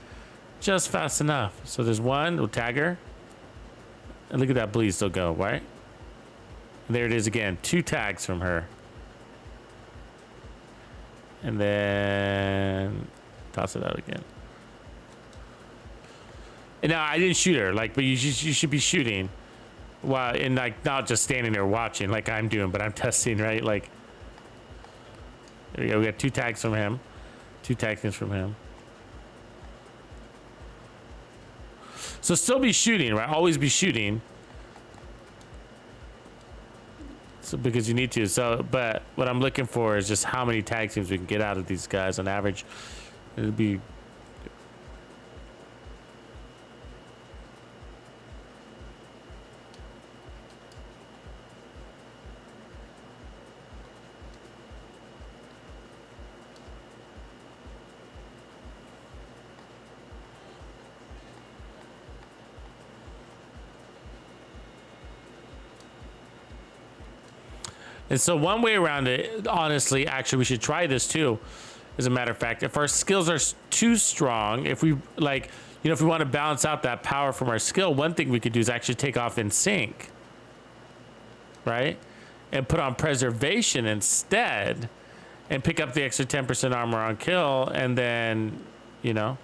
just fast enough. So there's one, we'll tag her. And look at that bleed still go, right? And there it is again, 2 tags from her. And then toss it out again. And now I didn't shoot her, like, but you should be shooting while, and like not just standing there watching like I'm doing, but I'm testing, right? Like, there we go. We got 2 tags from him, 2 tag teams from him. So still be shooting, right? Always be shooting. So because you need to. So, but what I'm looking for is just how many tag teams we can get out of these guys on average. It'll be. And so one way around it, honestly, actually, we should try this too. As a matter of fact, if our skills are too strong, if we like, you know, if we want to balance out that power from our skill, one thing we could do is actually take off in sync, right? And put on preservation instead and pick up the extra 10% armor on kill. And then, you know,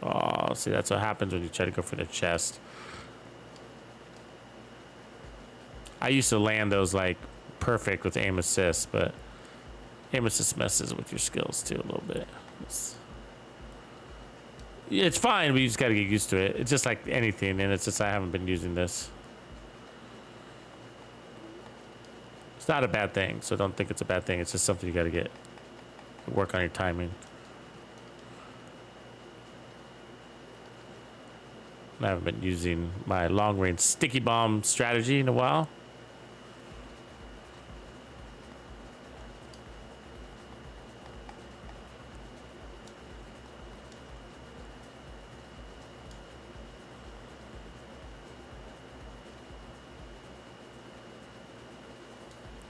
oh, see, that's what happens when you try to go for the chest. I used to land those like perfect with aim assist, but aim assist messes with your skills too a little bit. It's fine, but you just got to get used to it. It's just like anything, and it's just I haven't been using this. It's not a bad thing, so don't think it's a bad thing. It's just something you got to get work on your timing. I haven't been using my long-range sticky bomb strategy in a while.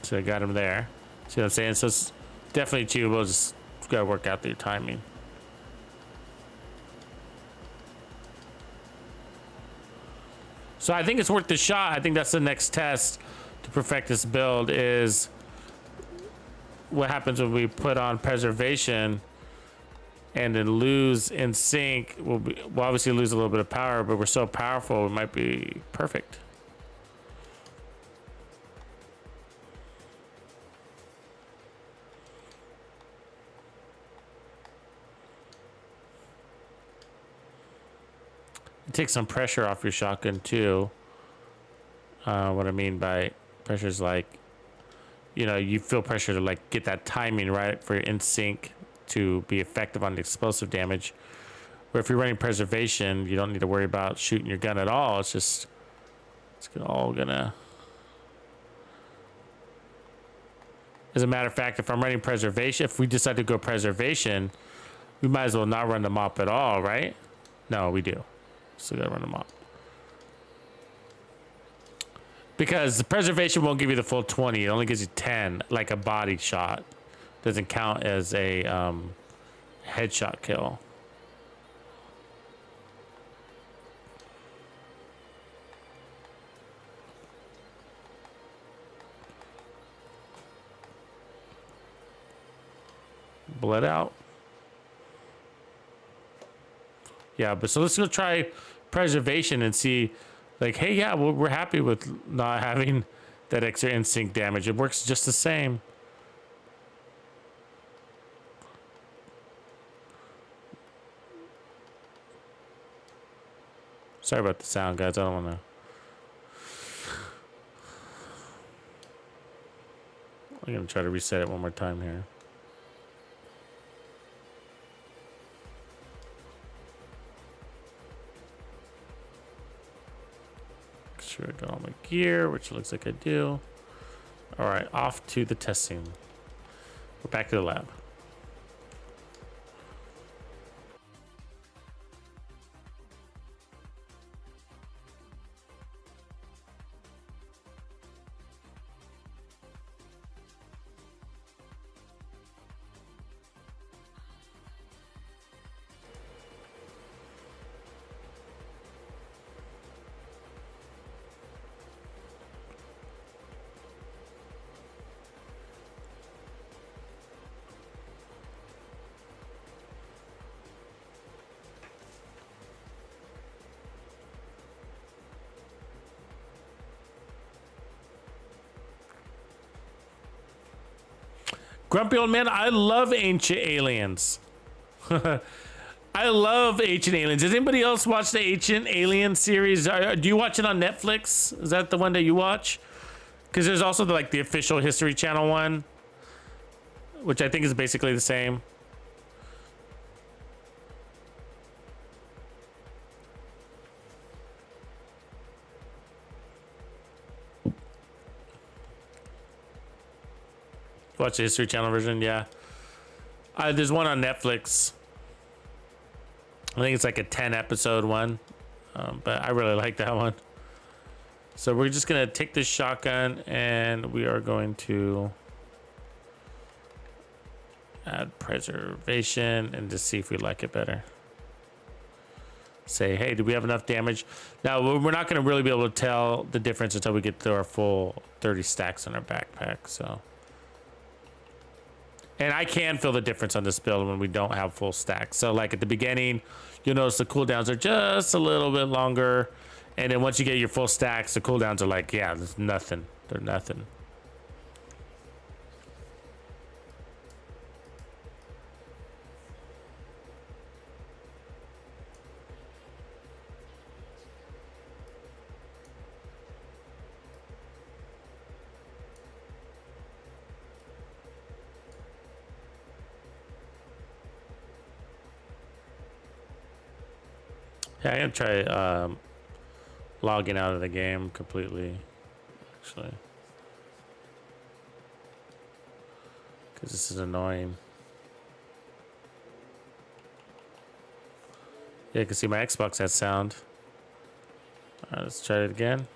So I got him there. See what I'm saying? So it's definitely achievable. Just gotta work out your timing. So I think it's worth the shot. I think that's the next test to perfect this build is what happens when we put on preservation and then lose in sync. We'll obviously lose a little bit of power, but we're so powerful, it might be perfect. Take some pressure off your shotgun too. What I mean by pressure is like, you know, you feel pressure to like get that timing right for your in sync to be effective on the explosive damage. Where if you're running preservation, you don't need to worry about shooting your gun at all. It's just, it's all gonna. As a matter of fact, if I'm running preservation, if we decide to go preservation, we might as well not run the mop at all, right? No, we do. So gotta run them up. Because the preservation won't give you the full 20. It only gives you 10, like a body shot. Doesn't count as a headshot kill. Blood out. Yeah, but so let's go try preservation and see, like, hey, yeah, we're happy with not having that extra instinct damage. It works just the same. Sorry about the sound, guys. I don't want to. I'm going to try to reset it one more time here. Make sure I got all my gear, which looks like I do. All right, off to the testing. We're back to the lab. Grumpy old man, I love Ancient Aliens. I love Ancient Aliens. Does anybody else watch the Ancient Alien series? Do you watch it on Netflix? Is that the one that you watch? Because there's also the official History Channel one, which I think is basically the same. Watch the History Channel version, yeah. There's one on Netflix. I think it's like a 10 episode one, but I really like that one. So we're just gonna take this shotgun and we are going to add preservation and just see if we like it better. Say, hey, do we have enough damage? Now we're not gonna really be able to tell the difference until we get to our full 30 stacks on our backpack, so. And I can feel the difference on this build when we don't have full stacks. So like at the beginning, you'll notice the cooldowns are just a little bit longer. And then once you get your full stacks, the cooldowns are like, yeah, there's nothing. They're nothing. Yeah, I'm gonna try logging out of the game completely, actually, because this is annoying. Yeah, you can see my Xbox has sound. All right, let's try it again.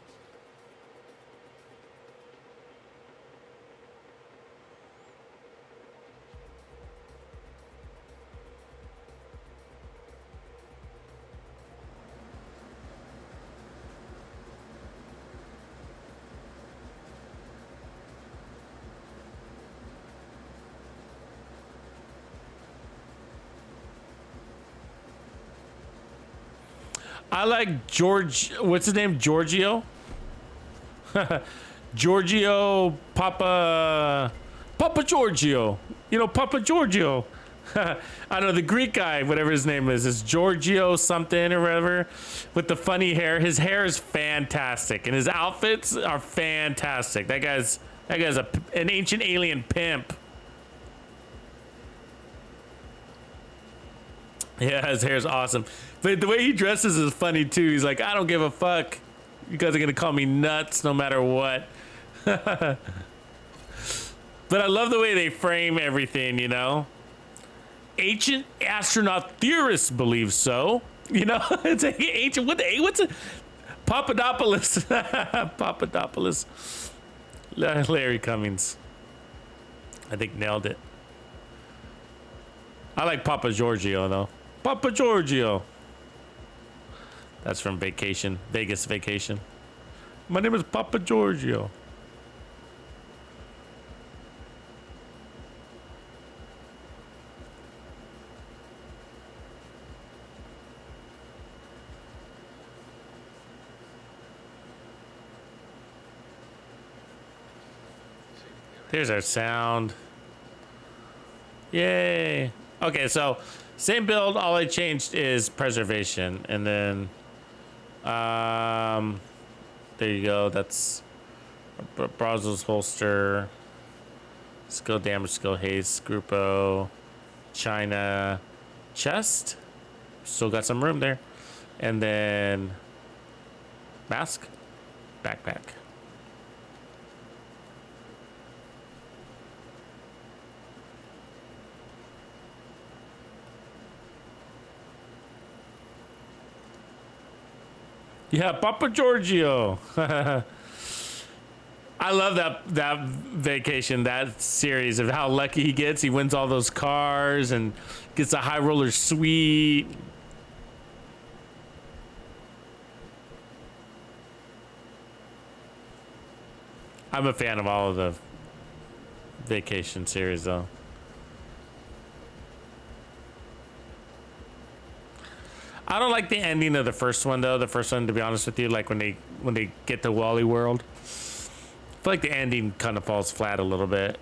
I like George. What's his name? Giorgio. Giorgio Papa Giorgio. You know, Papa Giorgio. I don't know, the Greek guy, whatever his name is Giorgio something or whatever, with the funny hair. His hair is fantastic, and his outfits are fantastic. That guy's an ancient alien pimp. Yeah, his hair's awesome. But the way he dresses is funny too. He's like, I don't give a fuck. You guys are gonna call me nuts no matter what. But I love the way they frame everything, you know? Ancient astronaut theorists believe so. You know, it's like ancient, what's it? Papadopoulos. Papadopoulos. Larry Cummings. I think nailed it. I like Papa Giorgio though. Papa Giorgio. That's from Vacation, Vegas Vacation. My name is Papa Giorgio. There's our sound. Yay. Okay, so same build. All I changed is preservation. And then, there you go. That's Brazos holster. Skill damage, skill haste, Grupo, China, chest. Still got some room there. And then mask, backpack. Yeah, Papa Giorgio. I love that vacation, that series of how lucky he gets. He wins all those cars and gets a high roller suite. I'm a fan of all of the vacation series, though. I don't like the ending of the first one, though. The first one, to be honest with you, like when they get to Wally World, I feel like the ending kind of falls flat a little bit.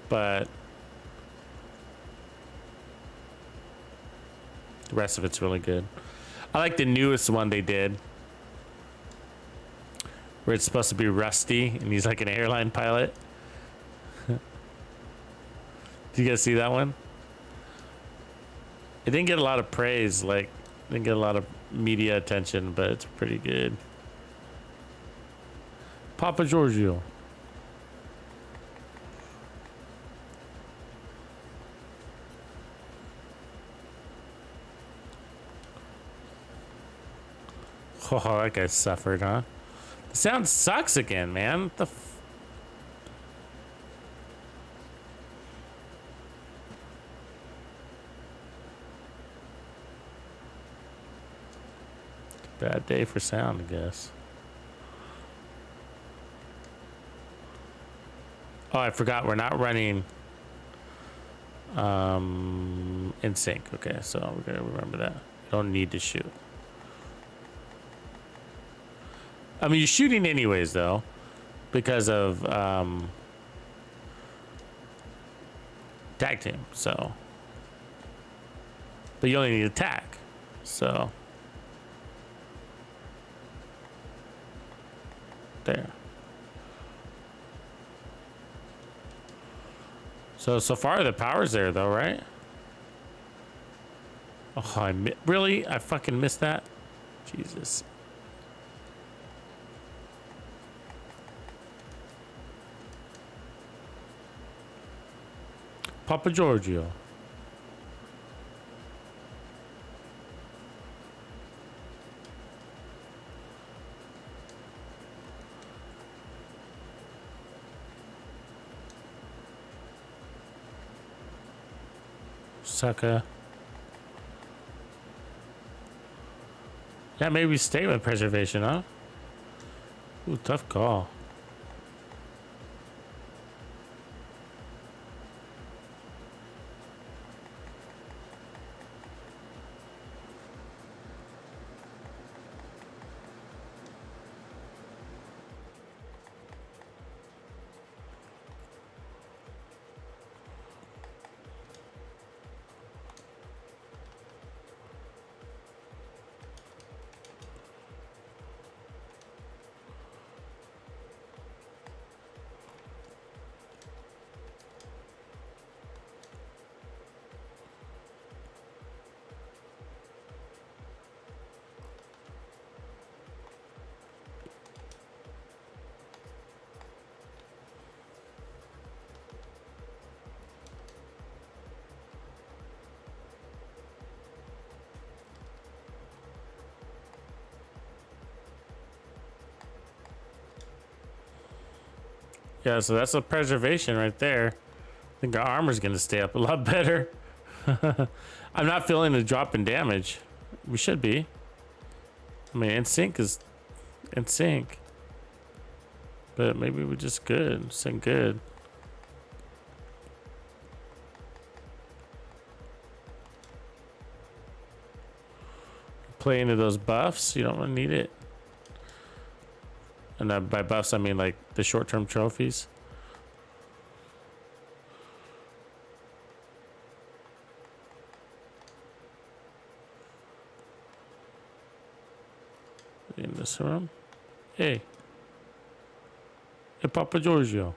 But the rest of it's really good. I like the newest one they did, where it's supposed to be Rusty and he's like an airline pilot. Did you guys see that one? It didn't get a lot of praise, like didn't get a lot of media attention, but it's pretty good. Papa Giorgio. Oh, that guy suffered, huh? The sound sucks again, man. What the bad day for sound, I guess. Oh, I forgot we're not running in sync. Okay, so we're gonna remember that. You don't need to shoot. I mean, you're shooting anyways, though, because of tag team. So, but you only need attack. So there. So far the power's there, though, right? Oh, really? I fucking missed that. Jesus. Papa Giorgio. Sucker. Yeah, maybe stay with preservation, huh? Ooh, tough call. Yeah, so that's a preservation right there. I think our armor's gonna stay up a lot better. I'm not feeling a drop in damage. We should be. I mean, in sync is in sync. But maybe we're just good. Sync good. Play into those buffs. You don't really need it. And by buffs, I mean like the short-term trophies. In this room. Hey. Hey, Papa Giorgio.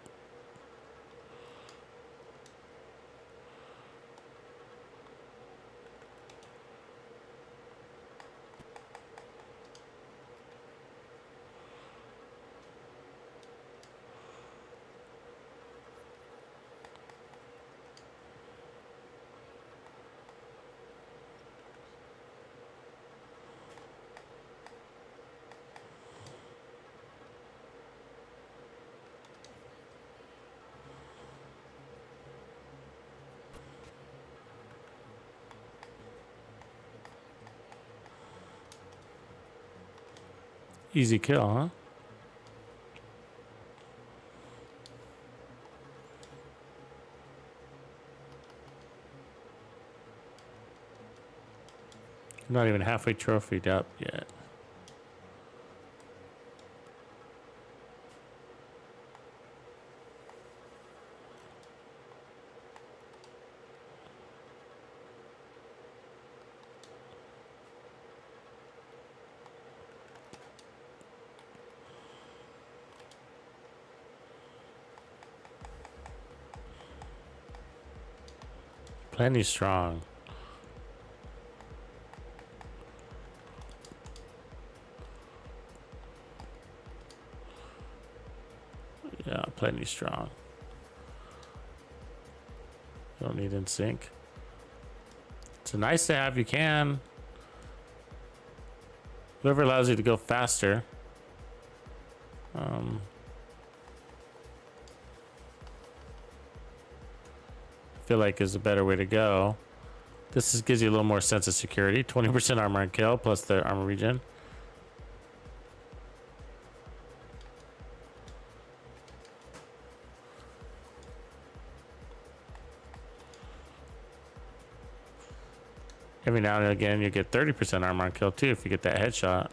Easy kill, huh? Not even halfway trophied up yet. Plenty strong. Yeah, plenty strong. Don't need in sync. It's a nice to have, you can. Whoever allows you to go faster. I feel like is a better way to go. This gives you a little more sense of security. 20% armor and kill plus the armor regen. Every now and again you get 30% armor and kill too if you get that headshot.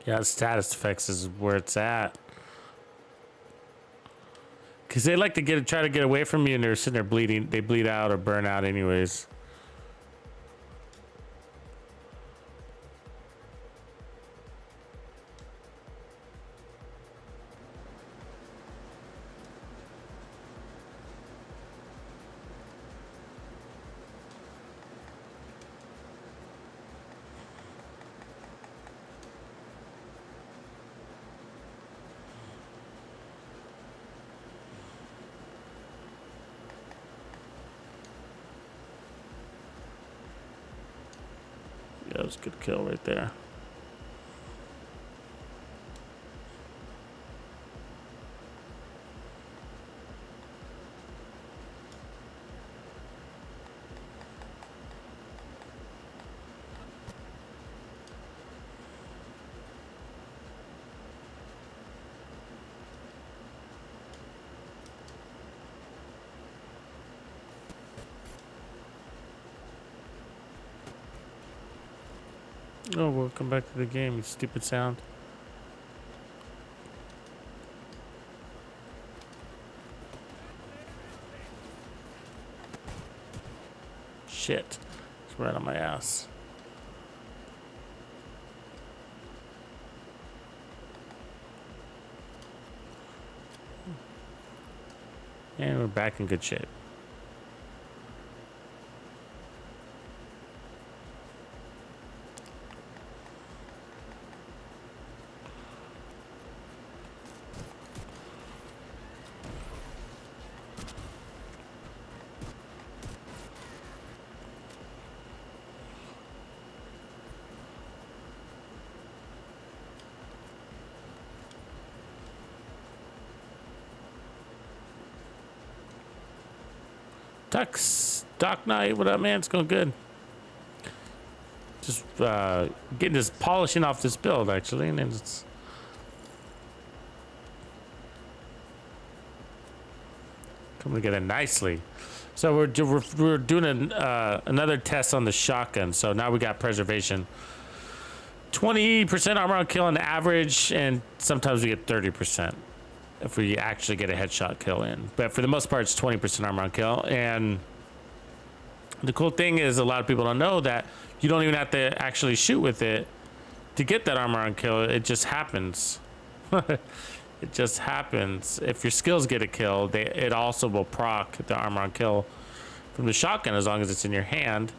Yeah, status effects is where it's at. Cause they like to try to get away from you, and they're sitting there bleeding. They bleed out or burn out anyways. Yeah, that was a good kill right there. Oh, welcome back to the game, you stupid sound. Shit. It's right on my ass. And we're back in good shape. Tux, Doc Knight, what up, man? It's going good. Just getting this polishing off this build, actually, and then it's coming together nicely. So we're doing another test on the shotgun. So now we got preservation. 20% armor on kill on average, and sometimes we get 30%. If we actually get a headshot kill in. But for the most part, it's 20% armor on kill. And the cool thing is a lot of people don't know that you don't even have to actually shoot with it to get that armor on kill. It just happens. It just happens. If your skills get a kill, it also will proc the armor on kill from the shotgun as long as it's in your hand.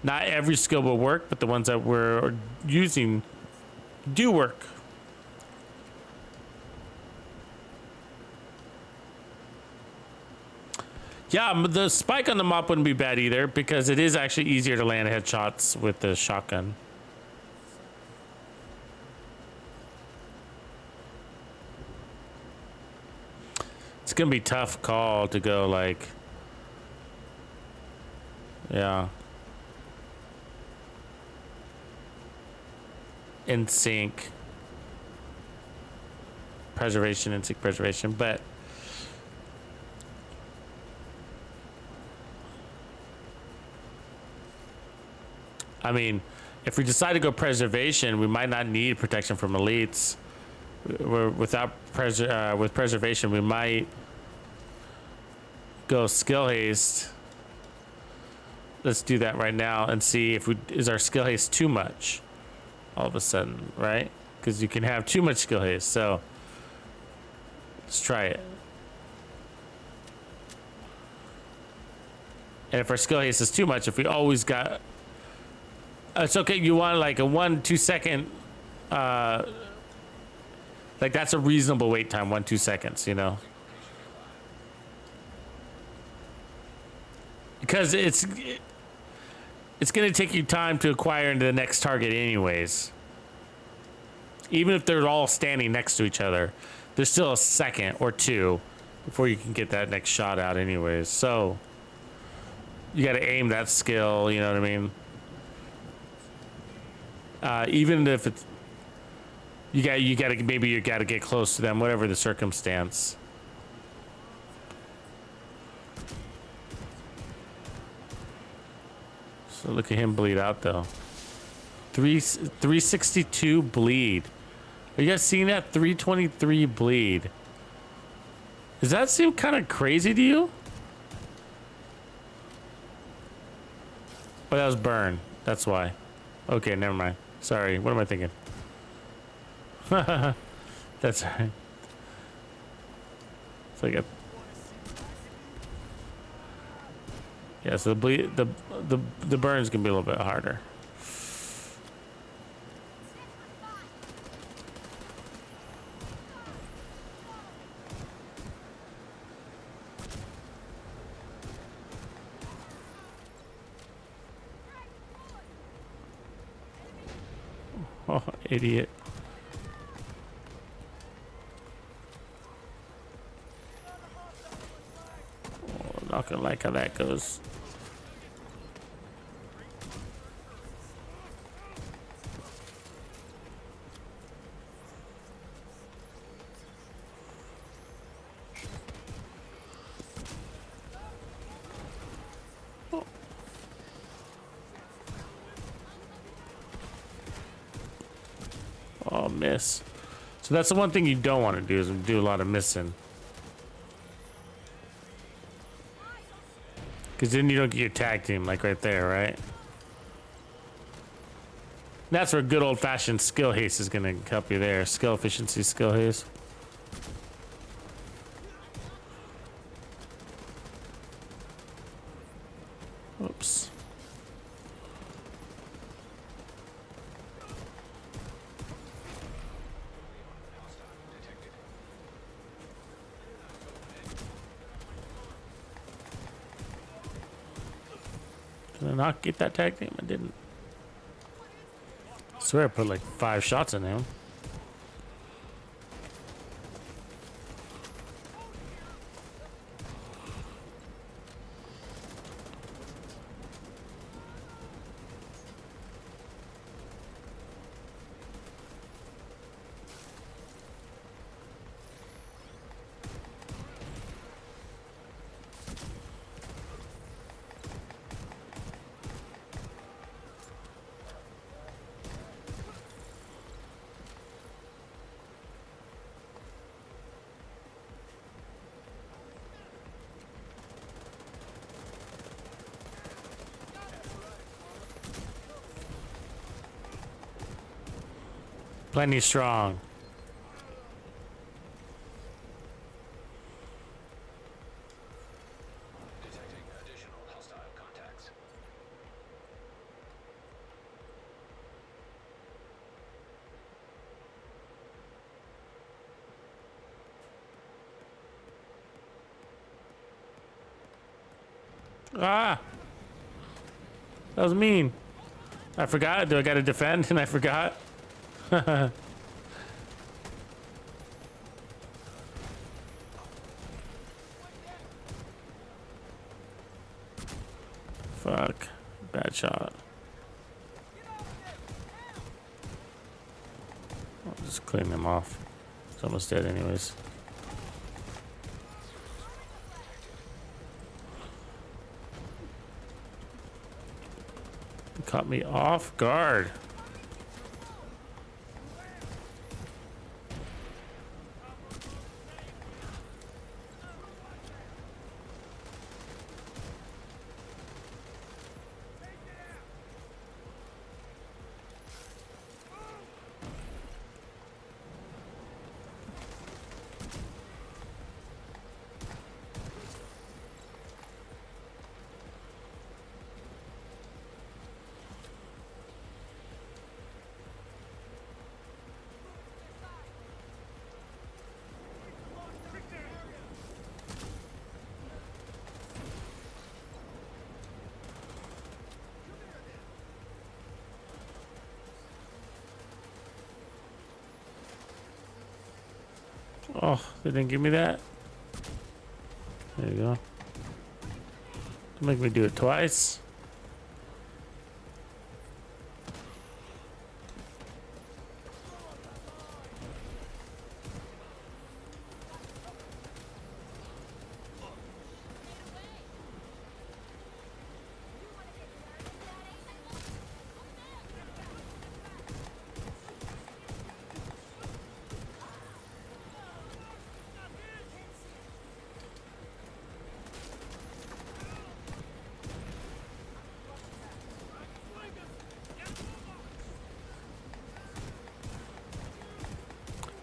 Not every skill will work, but the ones that we're using do work. Yeah, the spike on the mop wouldn't be bad either because it is actually easier to land headshots with the shotgun. It's gonna be a tough call to go like, yeah, in sync preservation, in sync preservation, but I mean, if we decide to go preservation, we might not need protection from elites. With preservation, we might go skill haste. Let's do that right now and see if is our skill haste too much all of a sudden, right? Because you can have too much skill haste. So let's try it. And if our skill haste is too much, if we always got, it's okay. You want like a 1-2 second, like that's a reasonable wait time. 1-2 seconds, you know, because it's going to take you time to acquire into the next target, anyways. Even if they're all standing next to each other, there's still a second or two before you can get that next shot out, anyways. So you got to aim that skill. You know what I mean? Even if it's you got to maybe you got to get close to them, whatever the circumstance. So look at him bleed out though. 362 bleed. Are you guys seeing that? 323 bleed. Does that seem kind of crazy to you? Oh, that was burn. That's why. Okay, never mind. Sorry, what am I thinking? That's right. It's like a yeah. So the bleed, the burns can be a little bit harder. Oh, idiot. Oh, not gonna like how that goes. Oh, miss. So that's the one thing you don't want to do is do a lot of missing. Because then you don't get your tag team like right there, right? That's where good old-fashioned skill haste is going to help you there. Skill efficiency, skill haste. ropes. Did I not get that tag team? I didn't. I swear I put like 5 shots in him. Plenty strong. Detecting additional hostile contacts. Ah! That was mean. I forgot. Do I gotta defend? And I forgot. Fuck. Bad shot. I'll just clean him off. He's almost dead anyways. He caught me off guard. Oh, they didn't give me that. There you go. Don't make me do it twice.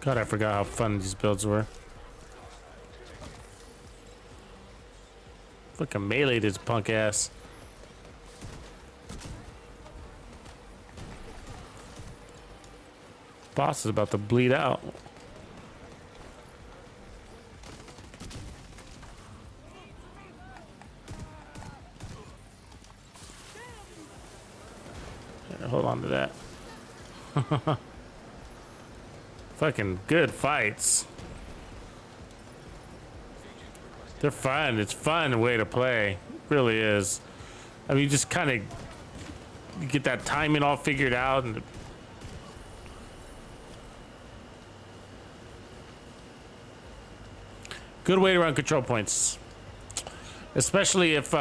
God, I forgot how fun these builds were. Fucking melee this punk ass. Boss is about to bleed out. Here, hold on to that. Fucking good fights. They're fun. It's fun way to play. It really is. I mean, you just kind of get that timing all figured out, and good way to run control points, especially if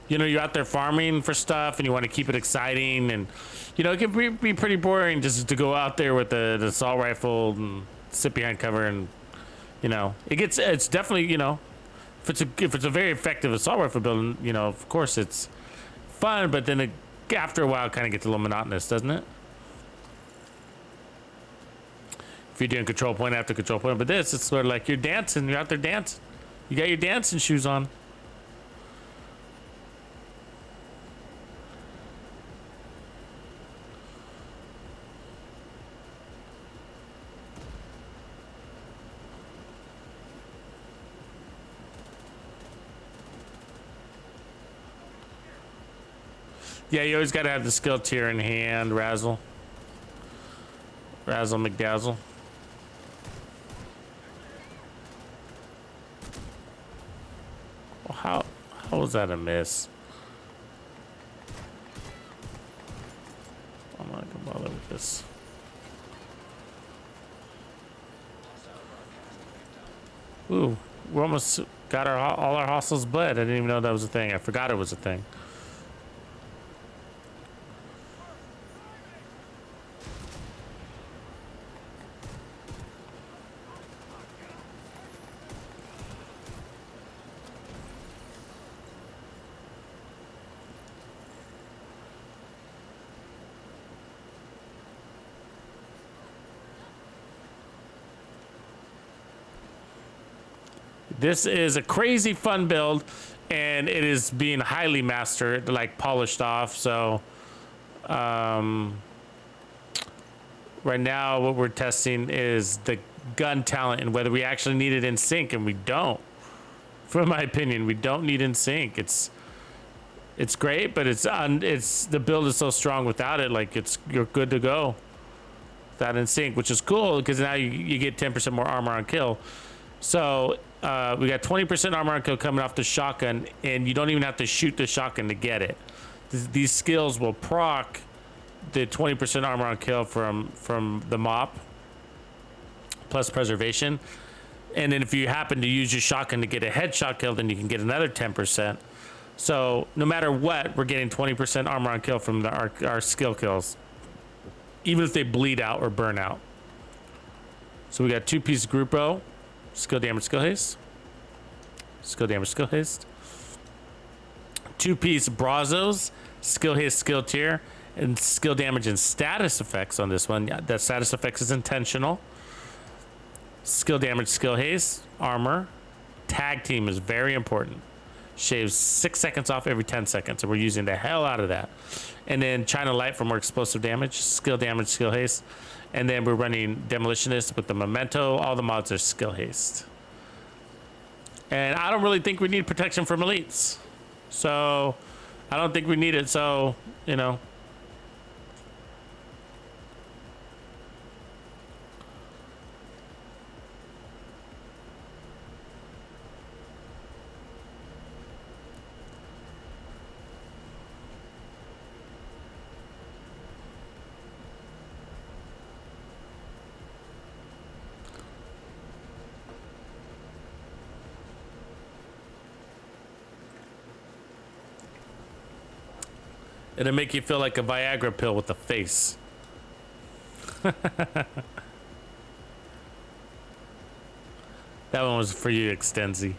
you know, you're out there farming for stuff and you want to keep it exciting, and you know, it can be pretty boring just to go out there with the assault rifle and sit behind cover, and you know, it's definitely, you know, if it's a very effective assault rifle build, you know, of course it's fun, but then after a while it kind of gets a little monotonous, doesn't it? If you're doing control point after control point, but this, it's sort of like you're dancing, you're out there dancing, you got your dancing shoes on. Yeah, you always gotta have the skill tier in hand, Razzle. Razzle McDazzle. Well, how was that a miss? I'm not gonna bother with this. Ooh, we almost got all our hostiles bled. I didn't even know that was a thing. I forgot it was a thing. This is a crazy fun build, and it is being highly mastered, like polished off. So, right now, what we're testing is the gun talent and whether we actually need it in sync, and we don't. From my opinion, we don't need in sync. It's great, but it's the build is so strong without it. Like you're good to go without in sync, which is cool because now you get 10% more armor on kill. So we got 20% armor on kill coming off the shotgun, and you don't even have to shoot the shotgun to get it. These skills will proc the 20% armor on kill from the mop plus preservation, and then if you happen to use your shotgun to get a headshot kill, then you can get another 10%. So no matter what, we're getting 20% armor on kill from our skill kills, even if they bleed out or burn out. So we got 2-piece group row. Skill damage, skill haste. Skill damage, skill haste. 2-piece Brazos, skill haste, skill tier, and skill damage and status effects on this one. That status effects is intentional. Skill damage, skill haste, armor. Tag team is very important. Shaves 6 seconds off every 10 seconds, and we're using the hell out of that. And then China Light for more explosive damage, skill damage, skill haste. And then we're running Demolitionist with the Memento. All the mods are skill haste. And I don't really think we need protection from elites. So I don't think we need it. So, you know. It'll make you feel like a Viagra pill with a face. That one was for you, Extensi.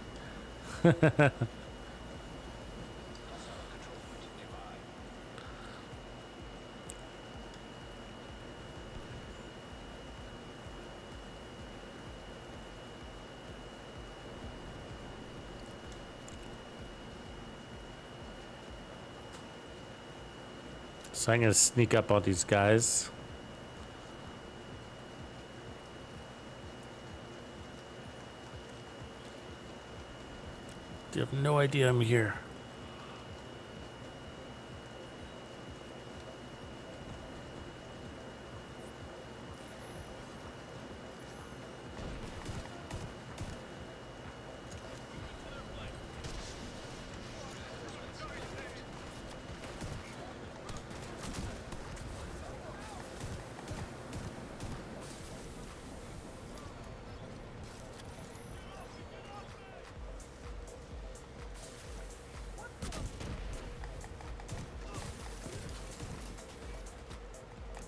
So I'm gonna sneak up on these guys. They have no idea I'm here.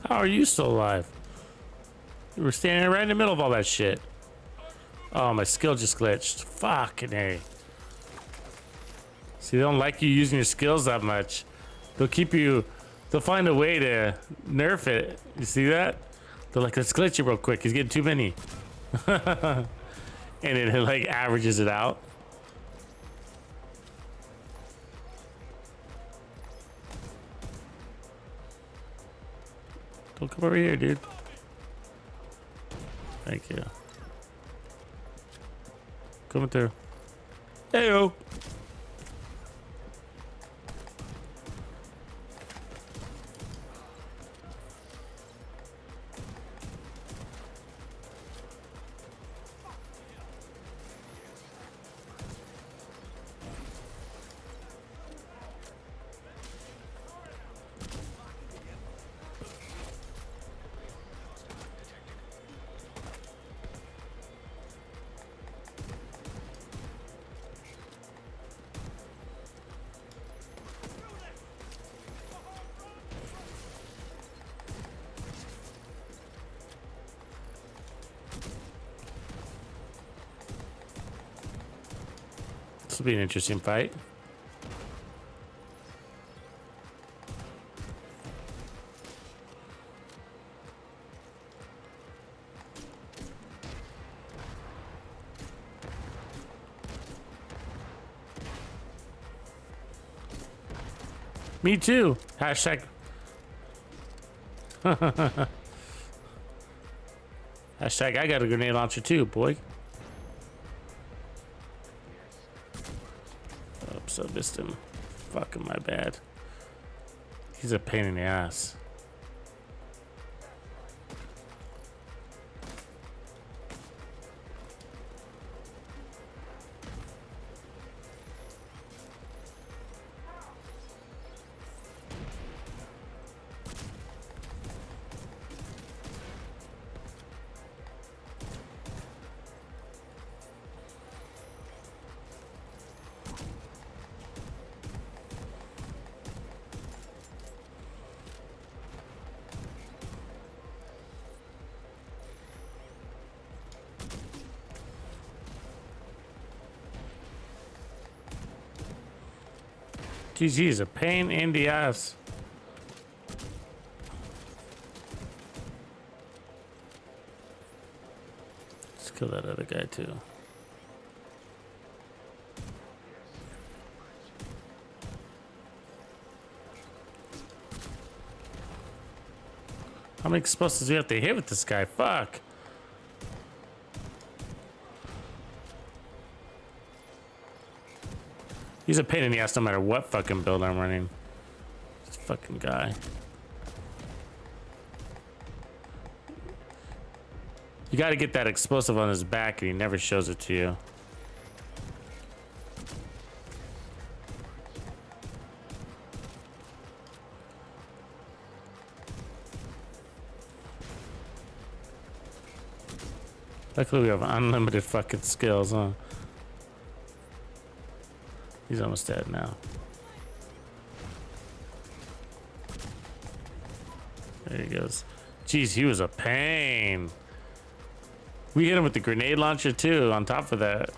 How are you still alive? You were standing right in the middle of all that shit. Oh, my skill just glitched. Fucking A. See, they don't like you using your skills that much. They'll keep you... They'll find a way to nerf it. You see that? They're like, let's glitch it real quick. He's getting too many. And it like averages it out. Don't come over here, dude. Thank you. Coming through. Heyo. This will be an interesting fight. Me too. Hashtag. Hashtag I got a grenade launcher too, boy. Oops, I missed him. Fucking my bad. He's a pain in the ass. GG is a pain in the ass. Let's kill that other guy too. How many explosives do we have to hit with this guy? Fuck. He's a pain in the ass no matter what fucking build I'm running. This fucking guy. You gotta get that explosive on his back and he never shows it to you. Luckily we have unlimited fucking skills, huh? He's almost dead now. There he goes. Jeez, he was a pain. We hit him with the grenade launcher too, on top of that.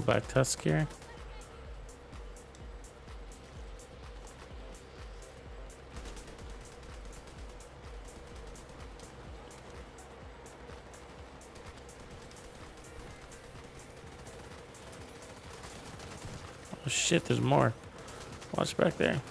Black tusk here. Oh shit, there's more. Watch back there.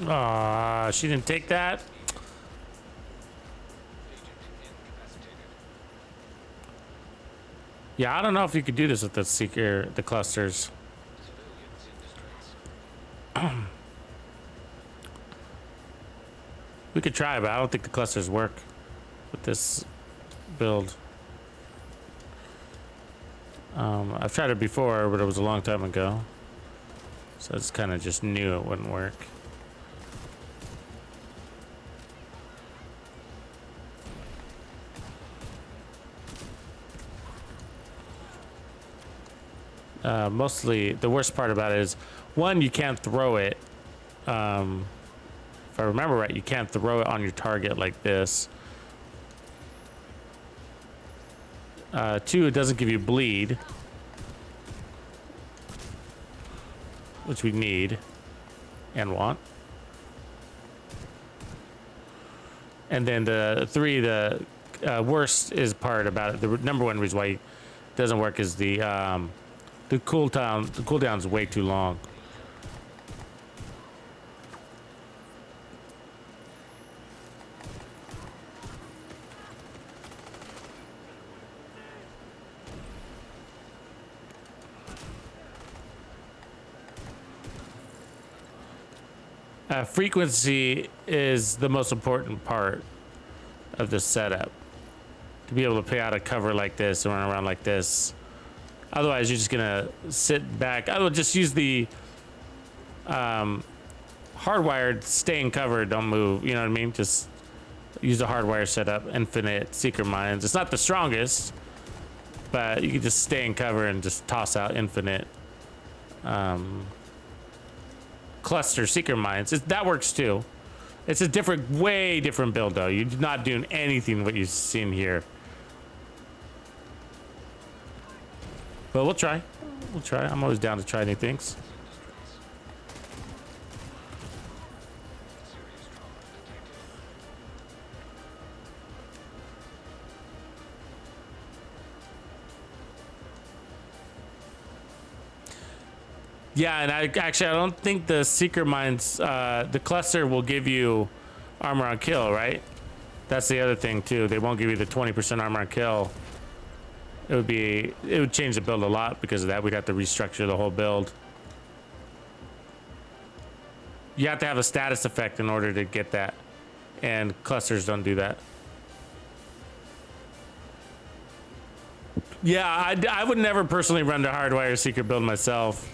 Aw, she didn't take that. Yeah, I don't know if you could do this with the seeker, the clusters. We could try, but I don't think the clusters work with this build. I've tried it before, but it was a long time ago. So it's kind of just knew it wouldn't work. Mostly the worst part about it is, one, you can't throw it If I remember right, you can't throw it on your target like this. 2, it doesn't give you bleed, which we need and want. And then the 3, the worst is part about it. The number one reason why it doesn't work is the cooldown. The cooldown is way too long. Frequency is the most important part of the setup. To be able to play out a cover like this and run around like this. Otherwise, you're just gonna sit back. I would just use the hardwired stay in cover, don't move. You know what I mean? Just use a hardwire setup, infinite seeker mines. It's not the strongest, but you can just stay in cover and just toss out infinite cluster seeker mines. That works too. It's a different, way different build though. You're not doing anything what you've seen here. But we'll try. We'll try. I'm always down to try new things. Yeah, and I don't think the seeker mines, the cluster will give you armor on kill, right? That's the other thing too. They won't give you the 20% armor on kill. It would change the build a lot because of that. We'd have to restructure the whole build. You have to have a status effect in order to get that, and clusters don't do that. Yeah, I would never personally run the hardwire seeker build myself.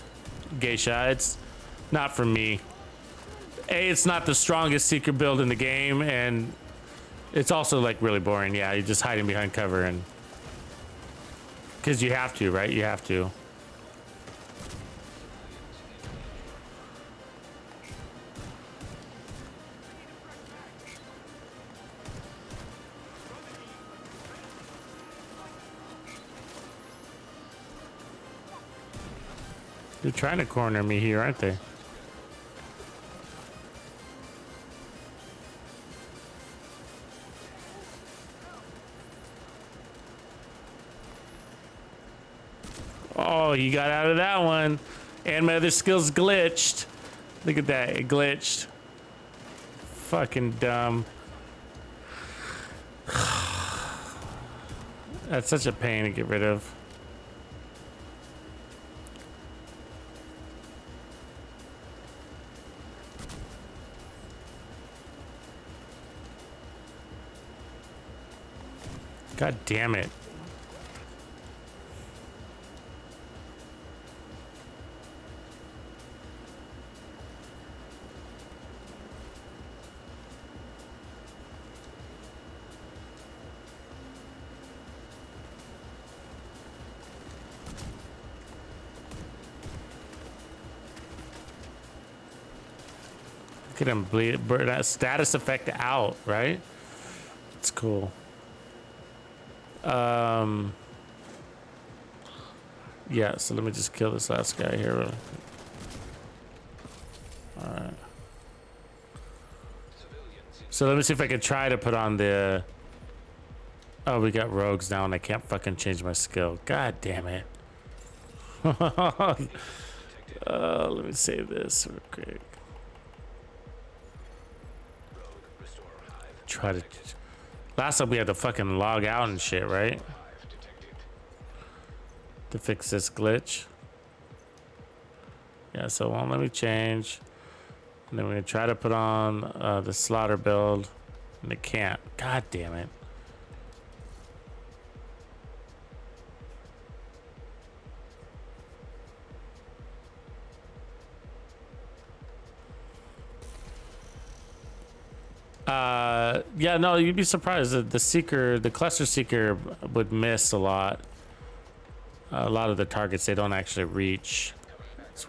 Geisha, it's not for me. It's not the strongest seeker build in the game, and it's also like really boring. Yeah, you're just hiding behind cover, and because you have to, right? You have to. They're trying to corner me here, aren't they? Oh, he got out of that one. And my other skill's glitched. Look at that, it glitched. Fucking dumb. That's such a pain to get rid of. God damn it. Look at him bleed, burn that status effect out, right? It's cool. Yeah, so let me just kill this last guy here. Alright. So let me see if I can try to put on the... Oh, we got rogues now and I can't fucking change my skill. God damn it. Let me save this real quick. Try to... Last time we had to fucking log out and shit, right? To fix this glitch. Yeah, so let me change. And then we're gonna try to put on the slaughter build. And it can't. God damn it. Yeah, no, you'd be surprised that the seeker, the cluster seeker would miss a lot. A lot of the targets they don't actually reach. It's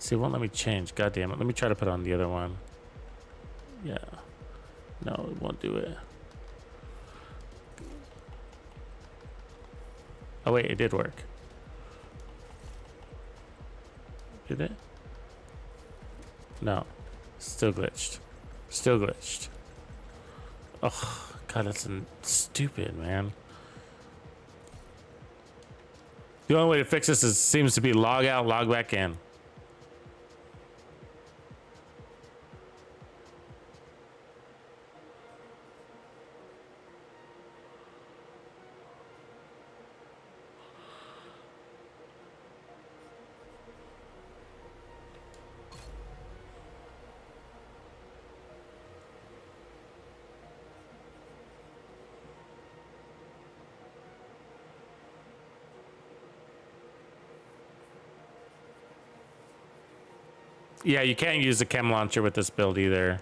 See, it won't let me change. God damn it. Let me try to put on the other one. Yeah. No, it won't do it. Oh, wait, it did work. Did it? No. Still glitched. Still glitched. Oh, God, that's stupid, man. The only way to fix this seems to be log out, log back in. Yeah, you can't use the chem launcher with this build either.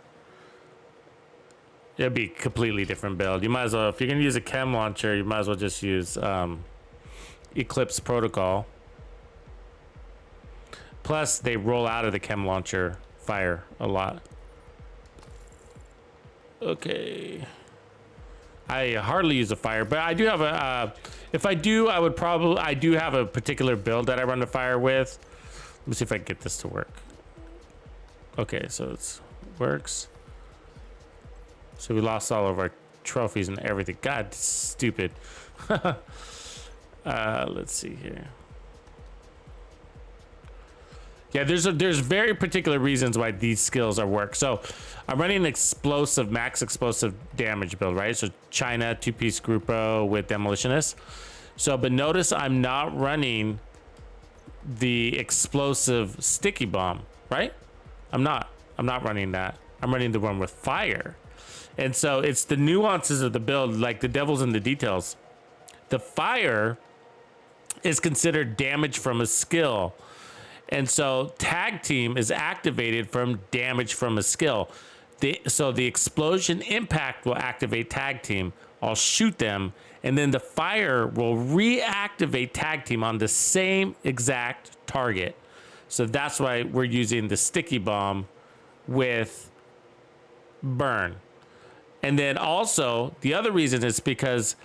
It'd be a completely different build. You might as well, if you're gonna use a chem launcher, you might as well just use Eclipse Protocol. Plus, they roll out of the chem launcher fire a lot. Okay. I hardly use a fire, but I do have a. If I do, I would probably. I do have a particular build that I run the fire with. Let me see if I can get this to work. Okay, so it works. So we lost all of our trophies and everything. God, stupid. Let's see here. Yeah, there's very particular reasons why these skills are work. So I'm running an explosive, max explosive damage build, right? So China, 2-piece Grupo with Demolitionist. So, but notice I'm not running the explosive sticky bomb, right? I'm not running that. I'm running the one with fire. And so it's the nuances of the build, like the devil's in the details. The fire is considered damage from a skill. And so tag team is activated from damage from a skill. So the explosion impact will activate tag team. I'll shoot them. And then the fire will reactivate tag team on the same exact target. So that's why we're using the sticky bomb with burn. And then also the other reason is because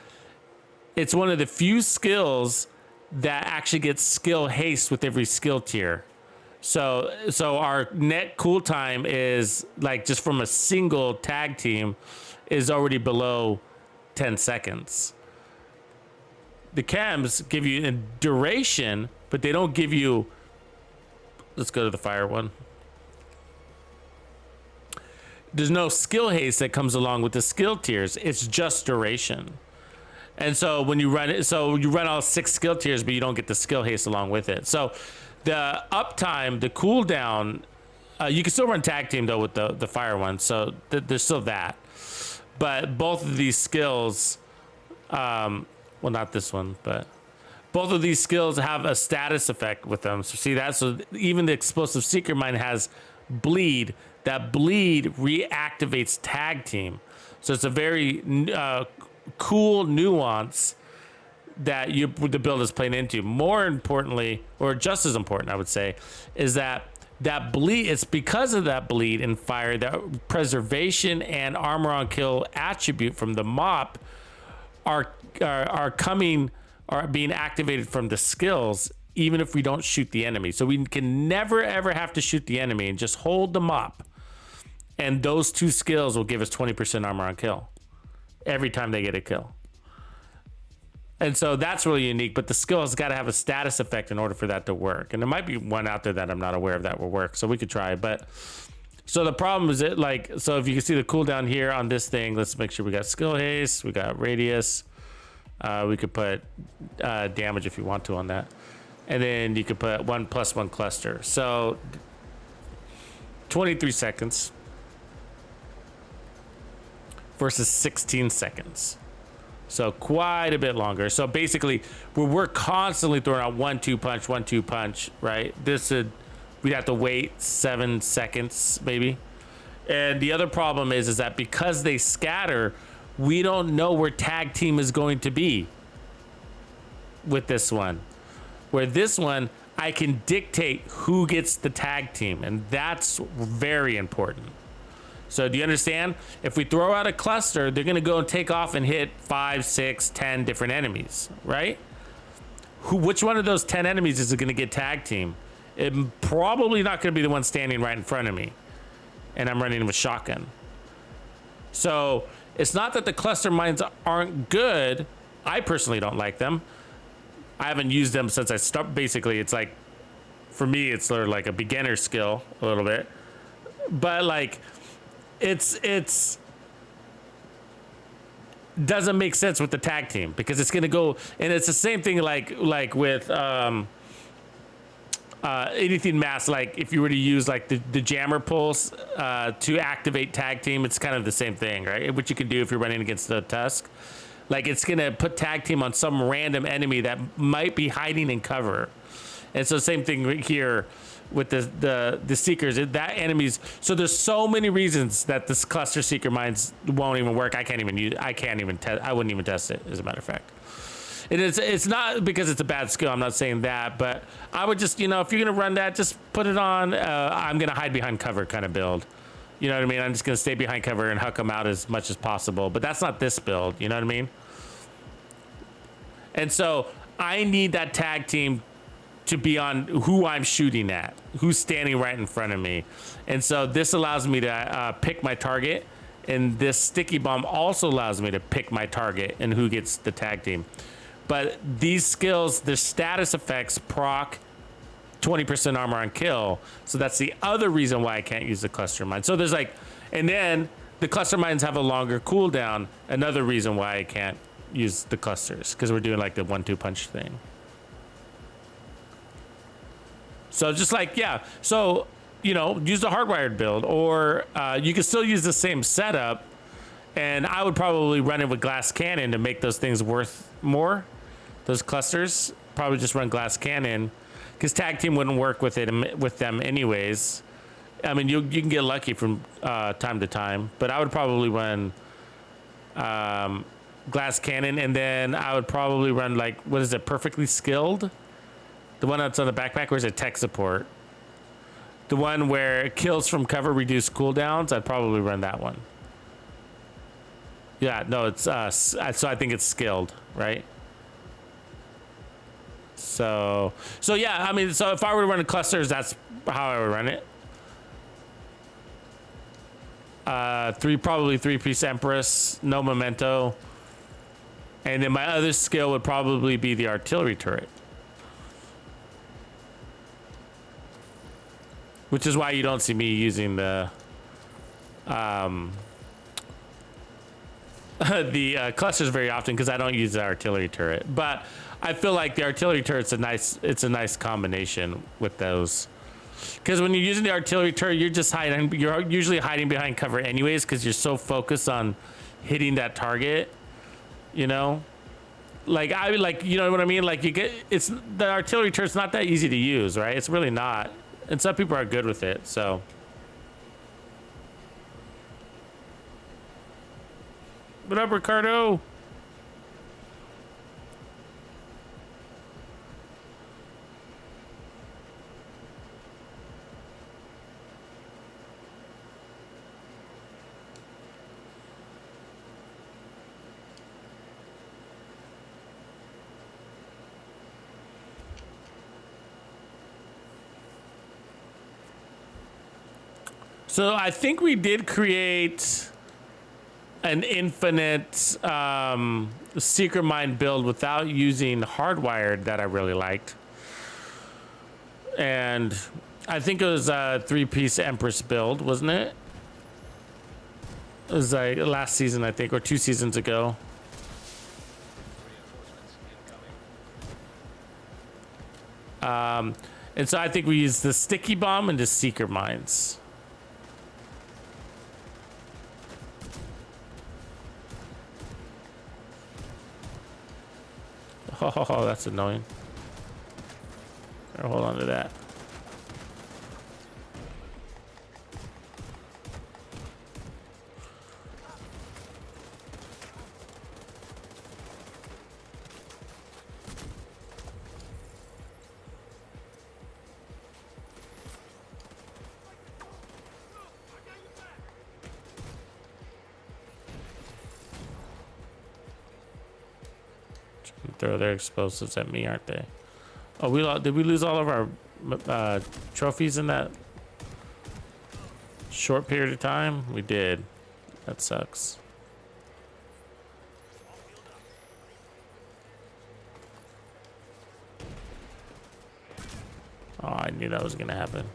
it's one of the few skills that actually gets skill haste with every skill tier. So our net cooltime is like just from a single tag team is already below 10 seconds. The chems give you a duration, but they don't give you. Let's go to the fire one. There's no skill haste that comes along with the skill tiers. It's just duration. And so when you run it, so you run all 6 skill tiers, but you don't get the skill haste along with it. So the uptime, the cooldown, you can still run tag team though with the fire one. So there's still that. But both of these skills, well, not this one, but both of these skills have a status effect with them. So see that? So even the explosive seeker mine has bleed. That bleed reactivates tag team. So it's a very cool nuance that the build is playing into. More importantly, or just as important, I would say, is that bleed. It's because of that bleed and fire that preservation and armor on kill attribute from the mop are being activated from the skills, even if we don't shoot the enemy. So we can never ever have to shoot the enemy and just hold the mop. And those 2 skills will give us 20% armor on kill every time they get a kill. And so that's really unique, but the skill has got to have a status effect in order for that to work. And there might be one out there that I'm not aware of that will work, so we could try. But so the problem is it like, so if you can see the cooldown here on this thing, let's make sure we got skill haste, we got radius. We could put damage if you want to on that. And then you could put 1+1 cluster. So 23 seconds versus 16 seconds. So quite a bit longer. So basically, we're constantly throwing out 1-2 punch, 1-2 punch, right? We'd have to wait 7 seconds maybe. And the other problem is that because they scatter, we don't know where tag team is going to be with this one. Where this one, I can dictate who gets the tag team, and that's very important. So do you understand? If we throw out a cluster, they're gonna go and take off and hit 5, 6, 10 different enemies, right? Which one of those 10 enemies is it gonna get tag team? It's probably not gonna be the one standing right in front of me, and I'm running with shotgun. So it's not that the cluster mines aren't good. I personally don't like them. I haven't used them since I started. Basically, it's like, for me, it's sort of like a beginner skill a little bit. But like, it's doesn't make sense with the tag team because it's gonna go, and it's the same thing like with anything mass. Like if you were to use like the jammer pulse to activate tag team, it's kind of the same thing, right? What you can do if you're running against the Tusk. Like it's gonna put tag team on some random enemy that might be hiding in cover, and so same thing right here with the seekers. That enemies. So there's so many reasons that this cluster seeker mines won't even work. I can't even test. I wouldn't even test it. As a matter of fact, it's not because it's a bad skill. I'm not saying that, but I would just, you know, if you're gonna run that, just put it on. I'm gonna hide behind cover kind of build. You know what I mean? I'm just gonna stay behind cover and huck them out as much as possible. But that's not this build. You know what I mean? And so I need that tag team to be on who I'm shooting at, who's standing right in front of me. And so this allows me to pick my target. And this sticky bomb also allows me to pick my target and who gets the tag team. But these skills, the status effects proc 20% armor on kill. So that's the other reason why I can't use the cluster mine. So there's like, and then the cluster mines have a longer cooldown. Another reason why I can't use the clusters, because we're doing like the 1-2 punch thing. So just like, yeah. So, you know, use the hardwired build, or you can still use the same setup. And I would probably run it with glass cannon to make those things worth more. Those clusters, probably just run glass cannon. Because tag team wouldn't work with them anyways. I mean, you can get lucky from time to time, but I would probably run glass cannon, and then I would probably run like, what is it, perfectly skilled? The one that's on the backpack, or is it tech support? The one where kills from cover reduce cooldowns, I'd probably run that one. Yeah, no, it's so I think it's skilled, right? So yeah, I mean, so if I were to run clusters, that's how I would run it. Probably 3-piece Empress, no Memento. And then my other skill would probably be the artillery turret. Which is why you don't see me using the clusters very often, because I don't use the artillery turret. But I feel like the artillery turret's a nice combination with those. Because when you're using the artillery turret, you're usually hiding behind cover anyways, because you're so focused on hitting that target, you know? Like you know what I mean? Like the artillery turret's not that easy to use, right? It's really not. And some people are good with it, so. What up, Ricardo? So I think we did create an infinite secret mine build without using hardwired that I really liked. And I think it was a 3-piece Empress build, wasn't it? It was like last season, I think, or 2 seasons ago. And so I think we used the sticky bomb and the secret mines. Oh, that's annoying. Hold on to that. throw their explosives at me, aren't they? Oh, did we lose all of our trophies in that short period of time? We did. That sucks. Oh, I knew that was gonna happen.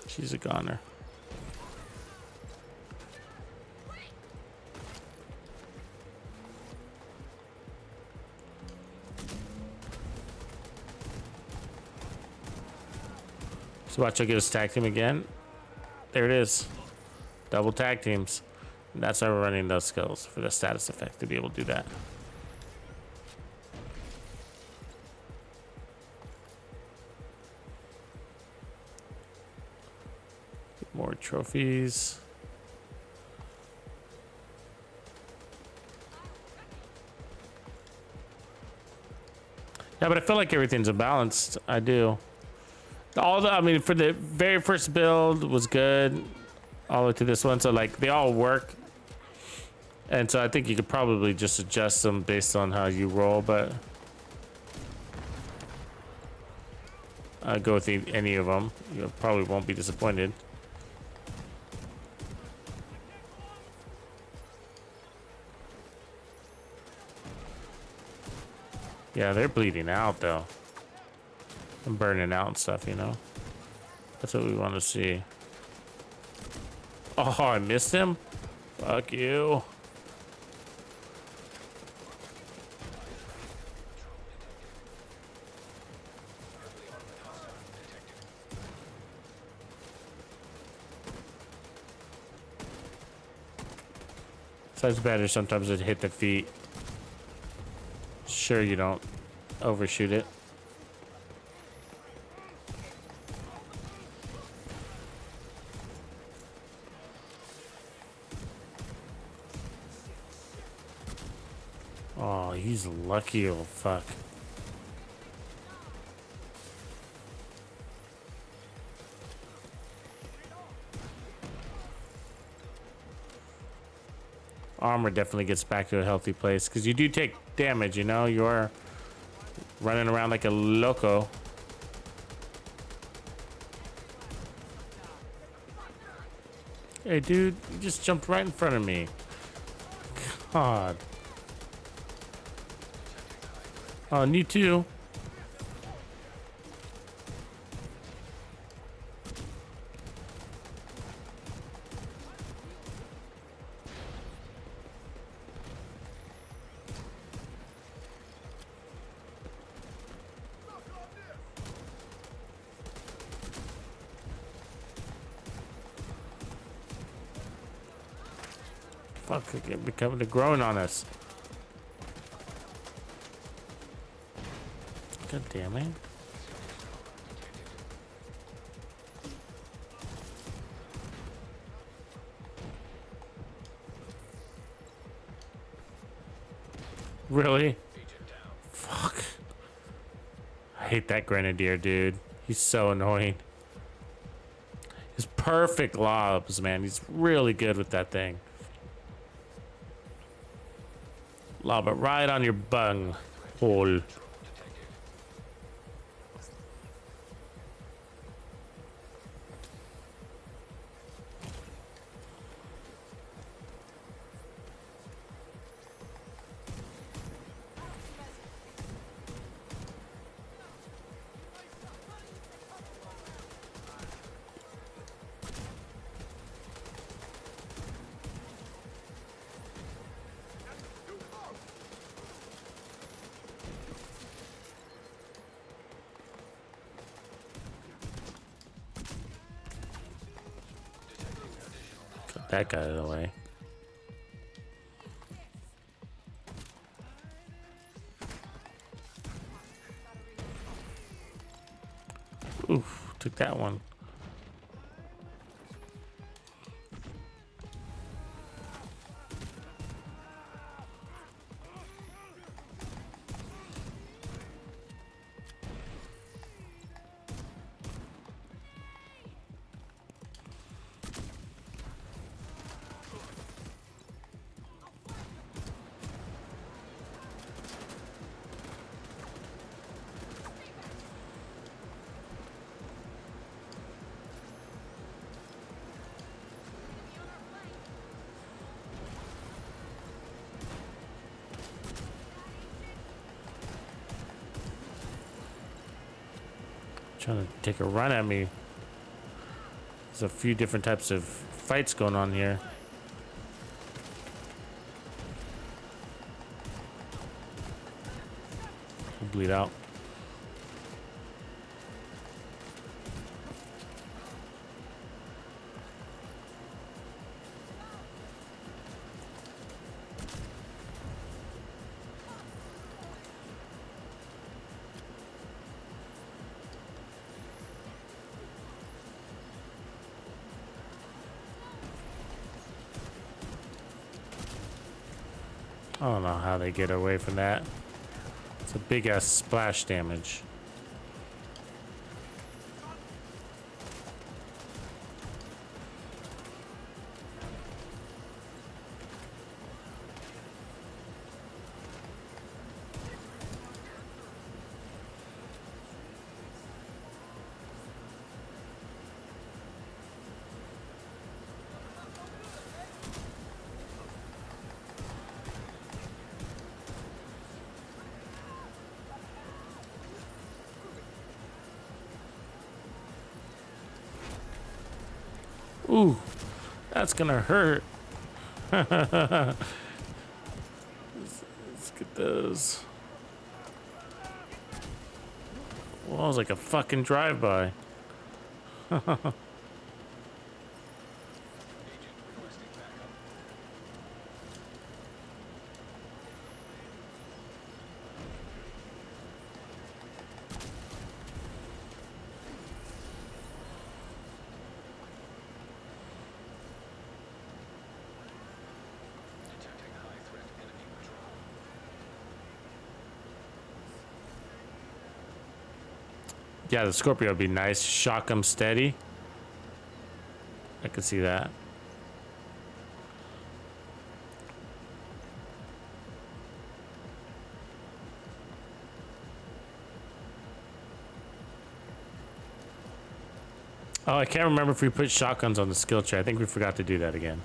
She's a goner. So watch, I'll get us tag team again. There it is. Double tag teams. And that's why we're running those skills for the status effect to be able to do that. Get more trophies. Yeah, but I feel like everything's imbalanced. I do. I mean, for the very first build was good, all the way to this one. So like they all work, and so I think you could probably just adjust them based on how you roll. But I go with any of them. You probably won't be disappointed. Yeah, they're bleeding out though. And burning out and stuff, you know? That's what we want to see. Oh, I missed him? Fuck you. So it's better sometimes to hit the feet. Sure, you don't overshoot it. Oh, he's lucky, oh fuck. Armor definitely gets back to a healthy place because you do take damage, you know? You're running around like a loco. Hey, dude, you just jumped right in front of me. God. Oh, and you too. Fuck, they're growing on us. God damn it. Really? Fuck. I hate that grenadier, dude. He's so annoying. His perfect lobs, man. He's really good with that thing. Lob it right on your bung hole. Got that guy out of the way. Oof, took that one. Trying to take a run at me. There's a few different types of fights going on here. We'll bleed out. I don't know how they get away from that. It's a big ass splash damage. Ooh, that's gonna hurt. Let's get those. Well, that was like a fucking drive-by. Detecting high-threat enemy patrol. Yeah, the Scorpio would be nice. Shock them steady. I could see that. Oh, I can't remember if we put shotguns on the skill tree. I think we forgot to do that again.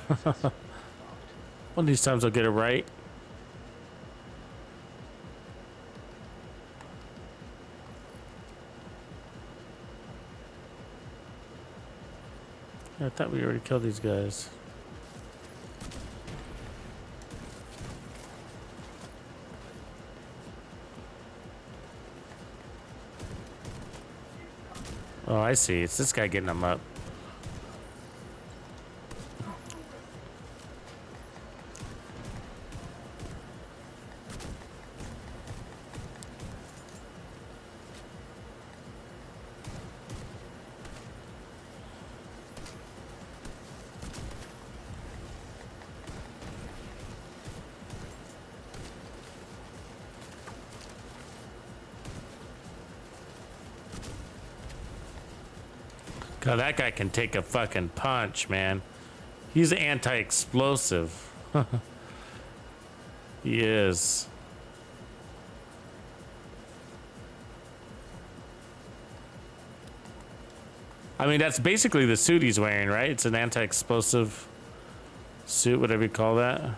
One of these times I'll get it right. I thought we already killed these guys. Oh, I see. It's this guy getting them up. God, that guy can take a fucking punch, man. He's anti-explosive. He is. I mean, that's basically the suit he's wearing, right? It's an anti-explosive suit, whatever you call that.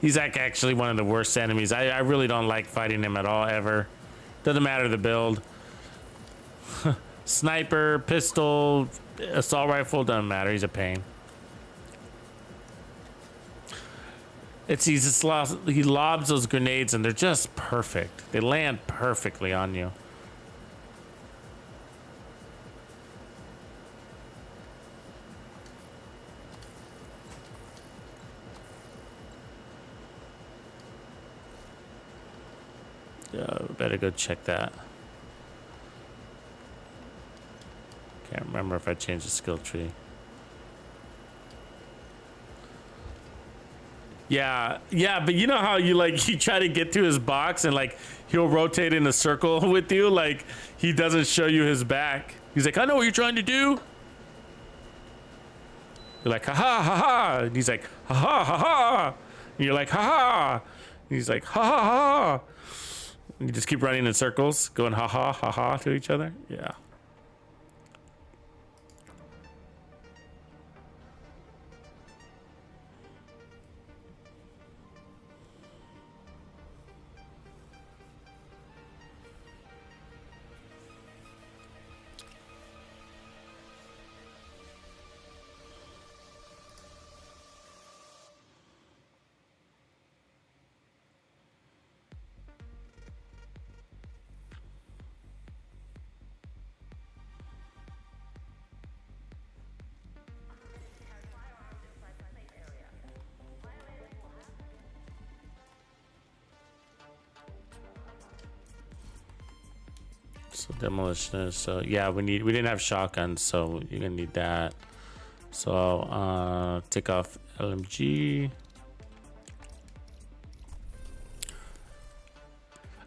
He's like actually one of the worst enemies. I really don't like fighting him at all, ever. Doesn't matter the build. Sniper, pistol, assault rifle, doesn't matter. He's a pain. He lobs those grenades and they're just perfect. They land perfectly on you. Better go check that. Can't remember if I changed the skill tree. Yeah, but you know how you try to get to his box and he'll rotate in a circle with you, like he doesn't show you his back. He's like, I know what you're trying to do. You're like, ha ha ha ha. And he's like, ha ha ha ha. And you're like, ha ha. And he's like, ha ha ha. And you just keep running in circles, going ha ha ha ha to each other. Yeah. So demolitionist. So yeah, we didn't have shotguns, so you're gonna need that. So take off LMG.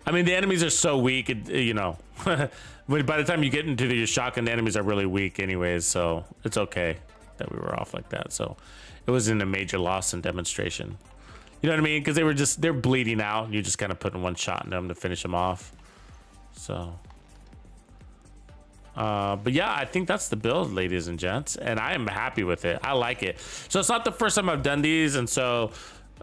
I mean, the enemies are so weak, you know. By the time you get into your shotgun, the enemies are really weak anyways, so it's okay that we were off like that. So it wasn't a major loss in demonstration. You know what I mean? Because they're bleeding out, and you're just kind of putting one shot in them to finish them off. So, but yeah, I think that's the build, ladies and gents, and I am happy with it. I like it. So it's not the first time I've done these, and so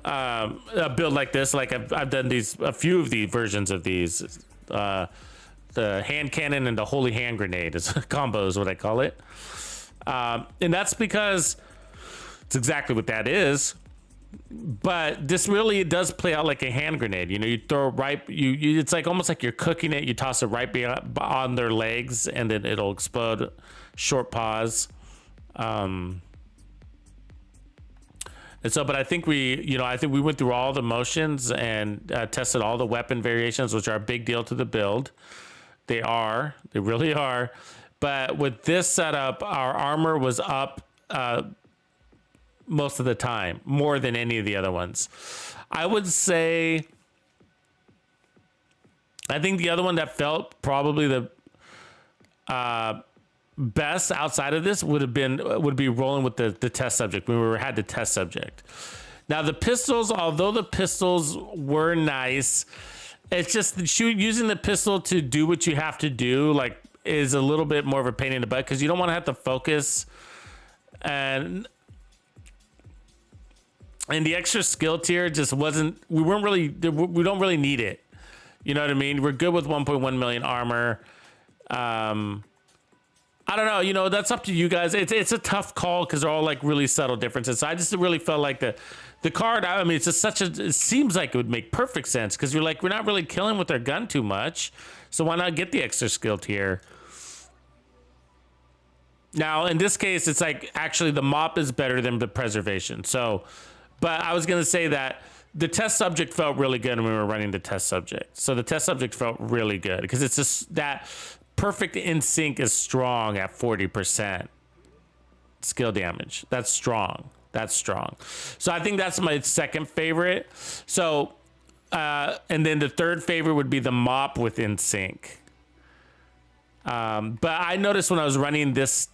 a build like this, like I've done a few of the versions of these. The hand cannon and the holy hand grenade is combo is what I call it, and that's because it's exactly what that is. But this really does play out like a hand grenade. You know, you throw it right, it's like almost like you're cooking it. You toss it right on their legs, and then it'll explode. Short pause. And so, but I think we went through all the motions and tested all the weapon variations, which are a big deal to the build. They really are. But with this setup, our armor was up most of the time, more than any of the other ones. I would say, I think the other one that felt probably the best outside of this would be rolling with the test subject when we had the test subject. Now the pistols, although the pistols were nice, it's just using the pistol to do what you have to do, like, is a little bit more of a pain in the butt because you don't want to have to focus, and the extra skill tier just wasn't. We don't really need it. You know what I mean? We're good with 1.1 million armor. I don't know. You know, that's up to you guys. It's a tough call because they're all like really subtle differences. So I just really felt like the card. I mean, it's just it seems like it would make perfect sense because you're like, we're not really killing with our gun too much, so why not get the extra skill tier? Now in this case, it's like actually the mop is better than the preservation. So, but I was gonna say that the test subject felt really good when we were running the test subject. So the test subject felt really good because it's just that. Perfect in sync is strong at 40% skill damage. That's strong. So I think that's my second favorite. So, and then the third favorite would be the mop with in sync. But I noticed when I was running this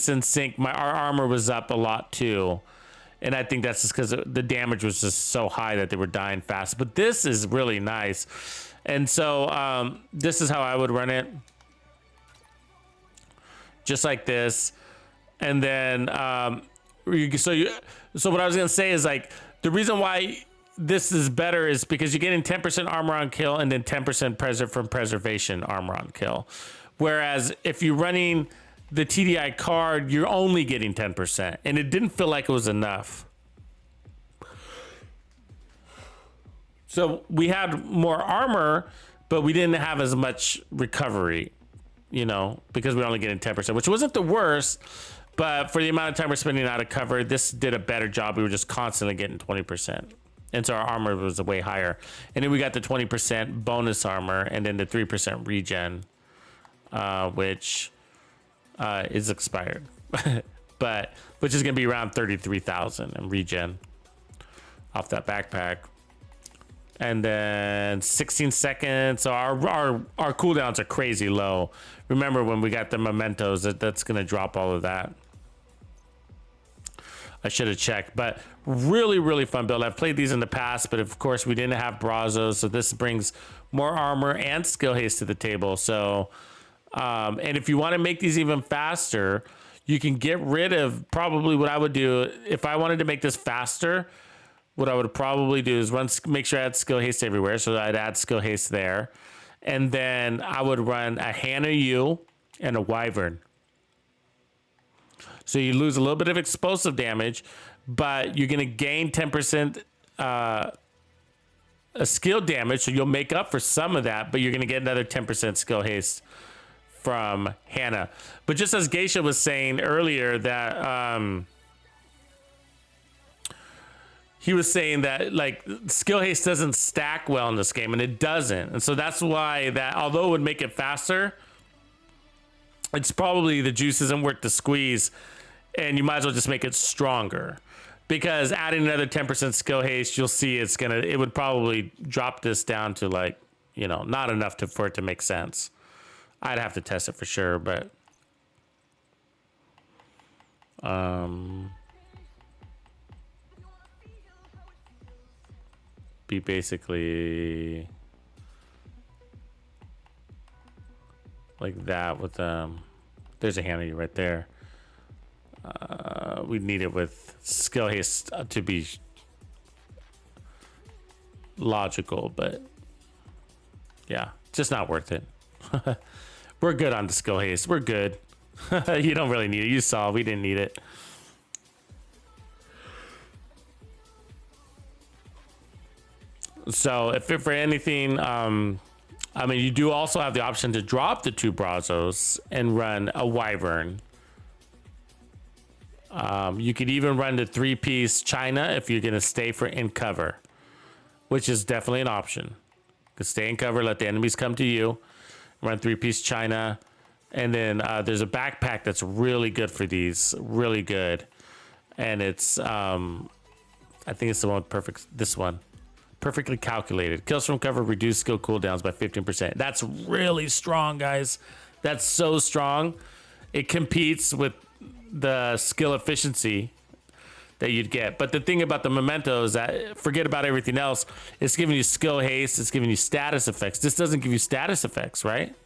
in sync, our armor was up a lot too. And I think that's just because the damage was just so high that they were dying fast. But this is really nice. And so this is how I would run it. Just like this. And then so what I was gonna say is, like, the reason why this is better is because you're getting 10% armor on kill and then 10% from preservation armor on kill, whereas if you're running the TDI card, you're only getting 10%, and it didn't feel like it was enough. So we had more armor, but we didn't have as much recovery, you know, because we're only getting 10%, which wasn't the worst, but for the amount of time we're spending out of cover, this did a better job. We were just constantly getting 20%. And so our armor was way higher. And then we got the 20% bonus armor and then the 3% regen, which is expired, but which is going to be around 33,000 in regen off that backpack. And then 16 seconds. So our cooldowns are crazy low. Remember when we got the mementos, that's going to drop all of that. I should have checked, but really, really fun build. I've played these in the past, but of course we didn't have Brazos. So this brings more armor and skill haste to the table. So, and if you want to make these even faster, you can get rid of probably what I would do if I wanted to make this faster. What I would probably do is make sure I had skill haste everywhere. So I'd add skill haste there. And then I would run a Hannah U and a Wyvern. So you lose a little bit of explosive damage, but you're going to gain 10% skill damage. So you'll make up for some of that, but you're going to get another 10% skill haste from Hannah. But just as Geisha was saying earlier that... he was saying that, like, skill haste doesn't stack well in this game, and it doesn't. And so that's why that, although it would make it faster, it's probably the juice isn't worth the squeeze, and you might as well just make it stronger. Because adding another 10% skill haste, you'll see it would probably drop this down to like, you know, not enough for it to make sense. I'd have to test it for sure, but be basically like that with there's a handy right there. We need it with skill haste to be logical, but yeah, just not worth it. We're good on the skill haste. We're good. You don't really need it. You saw we didn't need it. So if it for anything, I mean, you do also have the option to drop the 2 Brazos and run a Wyvern. You could even run the 3-piece China if you're going to stay in cover, which is definitely an option. You can stay in cover, let the enemies come to you, run 3-piece China. And then there's a backpack that's really good for these, really good. And it's, I think it's the one this one. Perfectly calculated. Kills from cover, reduce skill cooldowns by 15%. That's really strong, guys. That's so strong. It competes with the skill efficiency that you'd get. But the thing about the Memento is that, forget about everything else, it's giving you skill haste, it's giving you status effects. This doesn't give you status effects, right?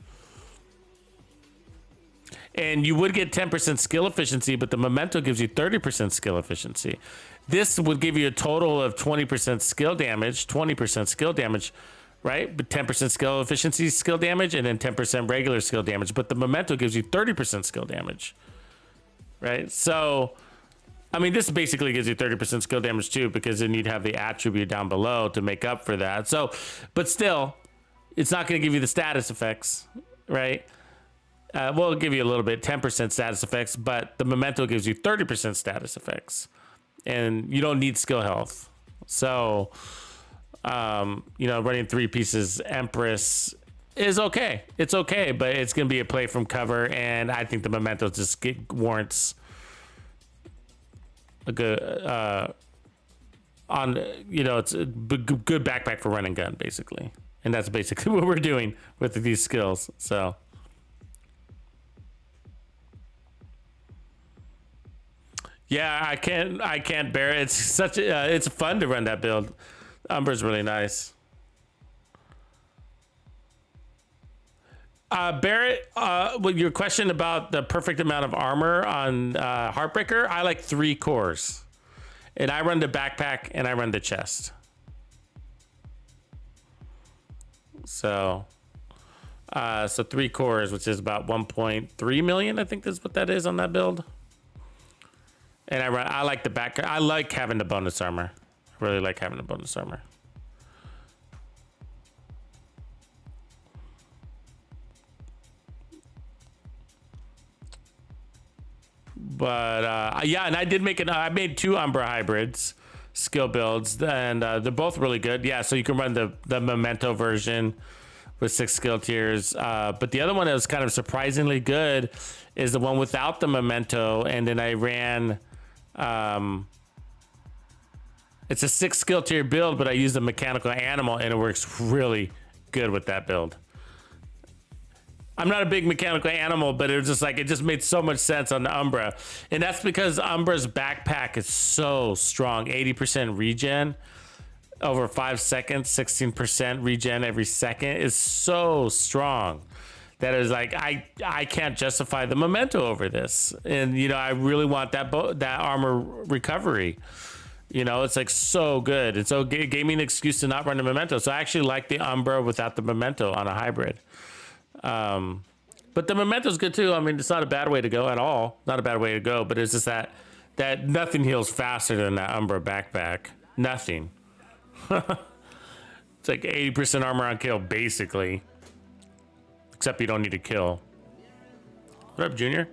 And you would get 10% skill efficiency, but the Memento gives you 30% skill efficiency. This would give you a total of 20% skill damage, 20% skill damage, right? But 10% skill efficiency skill damage, and then 10% regular skill damage. But the Memento gives you 30% skill damage, right? So, I mean, this basically gives you 30% skill damage too, because then you'd have the attribute down below to make up for that. So, but still, it's not going to give you the status effects, right? Well, it'll give you a little bit, 10% status effects, but the Memento gives you 30% status effects. And you don't need skill health. So, you know, running 3 pieces Empress is okay. It's okay, but it's going to be a play from cover. And I think the Memento just warrants a good, you know, it's a good backpack for run and gun, basically. And that's basically what we're doing with these skills. So. Yeah, I can't bear it. It's such a, it's fun to run that build. Umbra's really nice. Barrett, with your question about the perfect amount of armor on Heartbreaker, I like 3 cores. And I run the backpack and I run the chest. So 3 cores, which is about 1.3 million, I think that's what that is on that build. And I like the back. I like having the bonus armor. I really like having the bonus armor. But yeah, and I did make it. I made 2 Umbra hybrids, skill builds, and they're both really good. Yeah, so you can run the Memento version with 6 skill tiers. But the other one that was kind of surprisingly good is the one without the Memento, and then I ran. It's a 6 skill tier build, but I used a mechanical animal and it works really good with that build. I'm not a big mechanical animal, but it was just like, it just made so much sense on the Umbra. And that's because Umbra's backpack is so strong. 80% regen over 5 seconds, 16% regen every second is so strong. That is like, I can't justify the Memento over this. And, you know, I really want that armor recovery. You know, it's like so good. And so it gave me an excuse to not run the Memento. So I actually like the Umbra without the Memento on a hybrid. But the Memento's good too. I mean, it's not a bad way to go at all. Not a bad way to go, but it's just that nothing heals faster than that Umbra backpack. Nothing. It's like 80% armor on kill, basically. Except you don't need to kill. What up, Junior?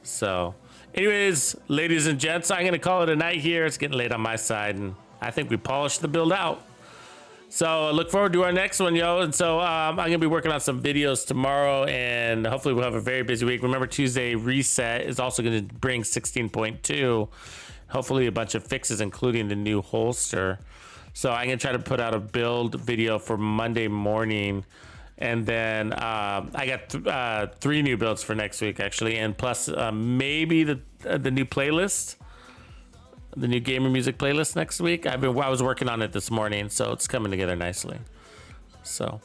So, anyways, ladies and gents, I'm going to call it a night here. It's getting late on my side, and I think we polished the build out. So I look forward to our next one, yo. And so I'm gonna be working on some videos tomorrow, and hopefully we'll have a very busy week. Remember, Tuesday reset is also gonna bring 16.2. Hopefully a bunch of fixes, including the new holster. So I'm gonna try to put out a build video for Monday morning. And then I got 3 new builds for next week, actually, and plus maybe the new playlist, the new gamer music playlist next week. I was working on it this morning, so it's coming together nicely. So,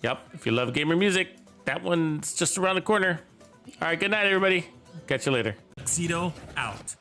yep, if you love gamer music, that one's just around the corner. All right, good night, everybody. Catch you later. Tuxedo out.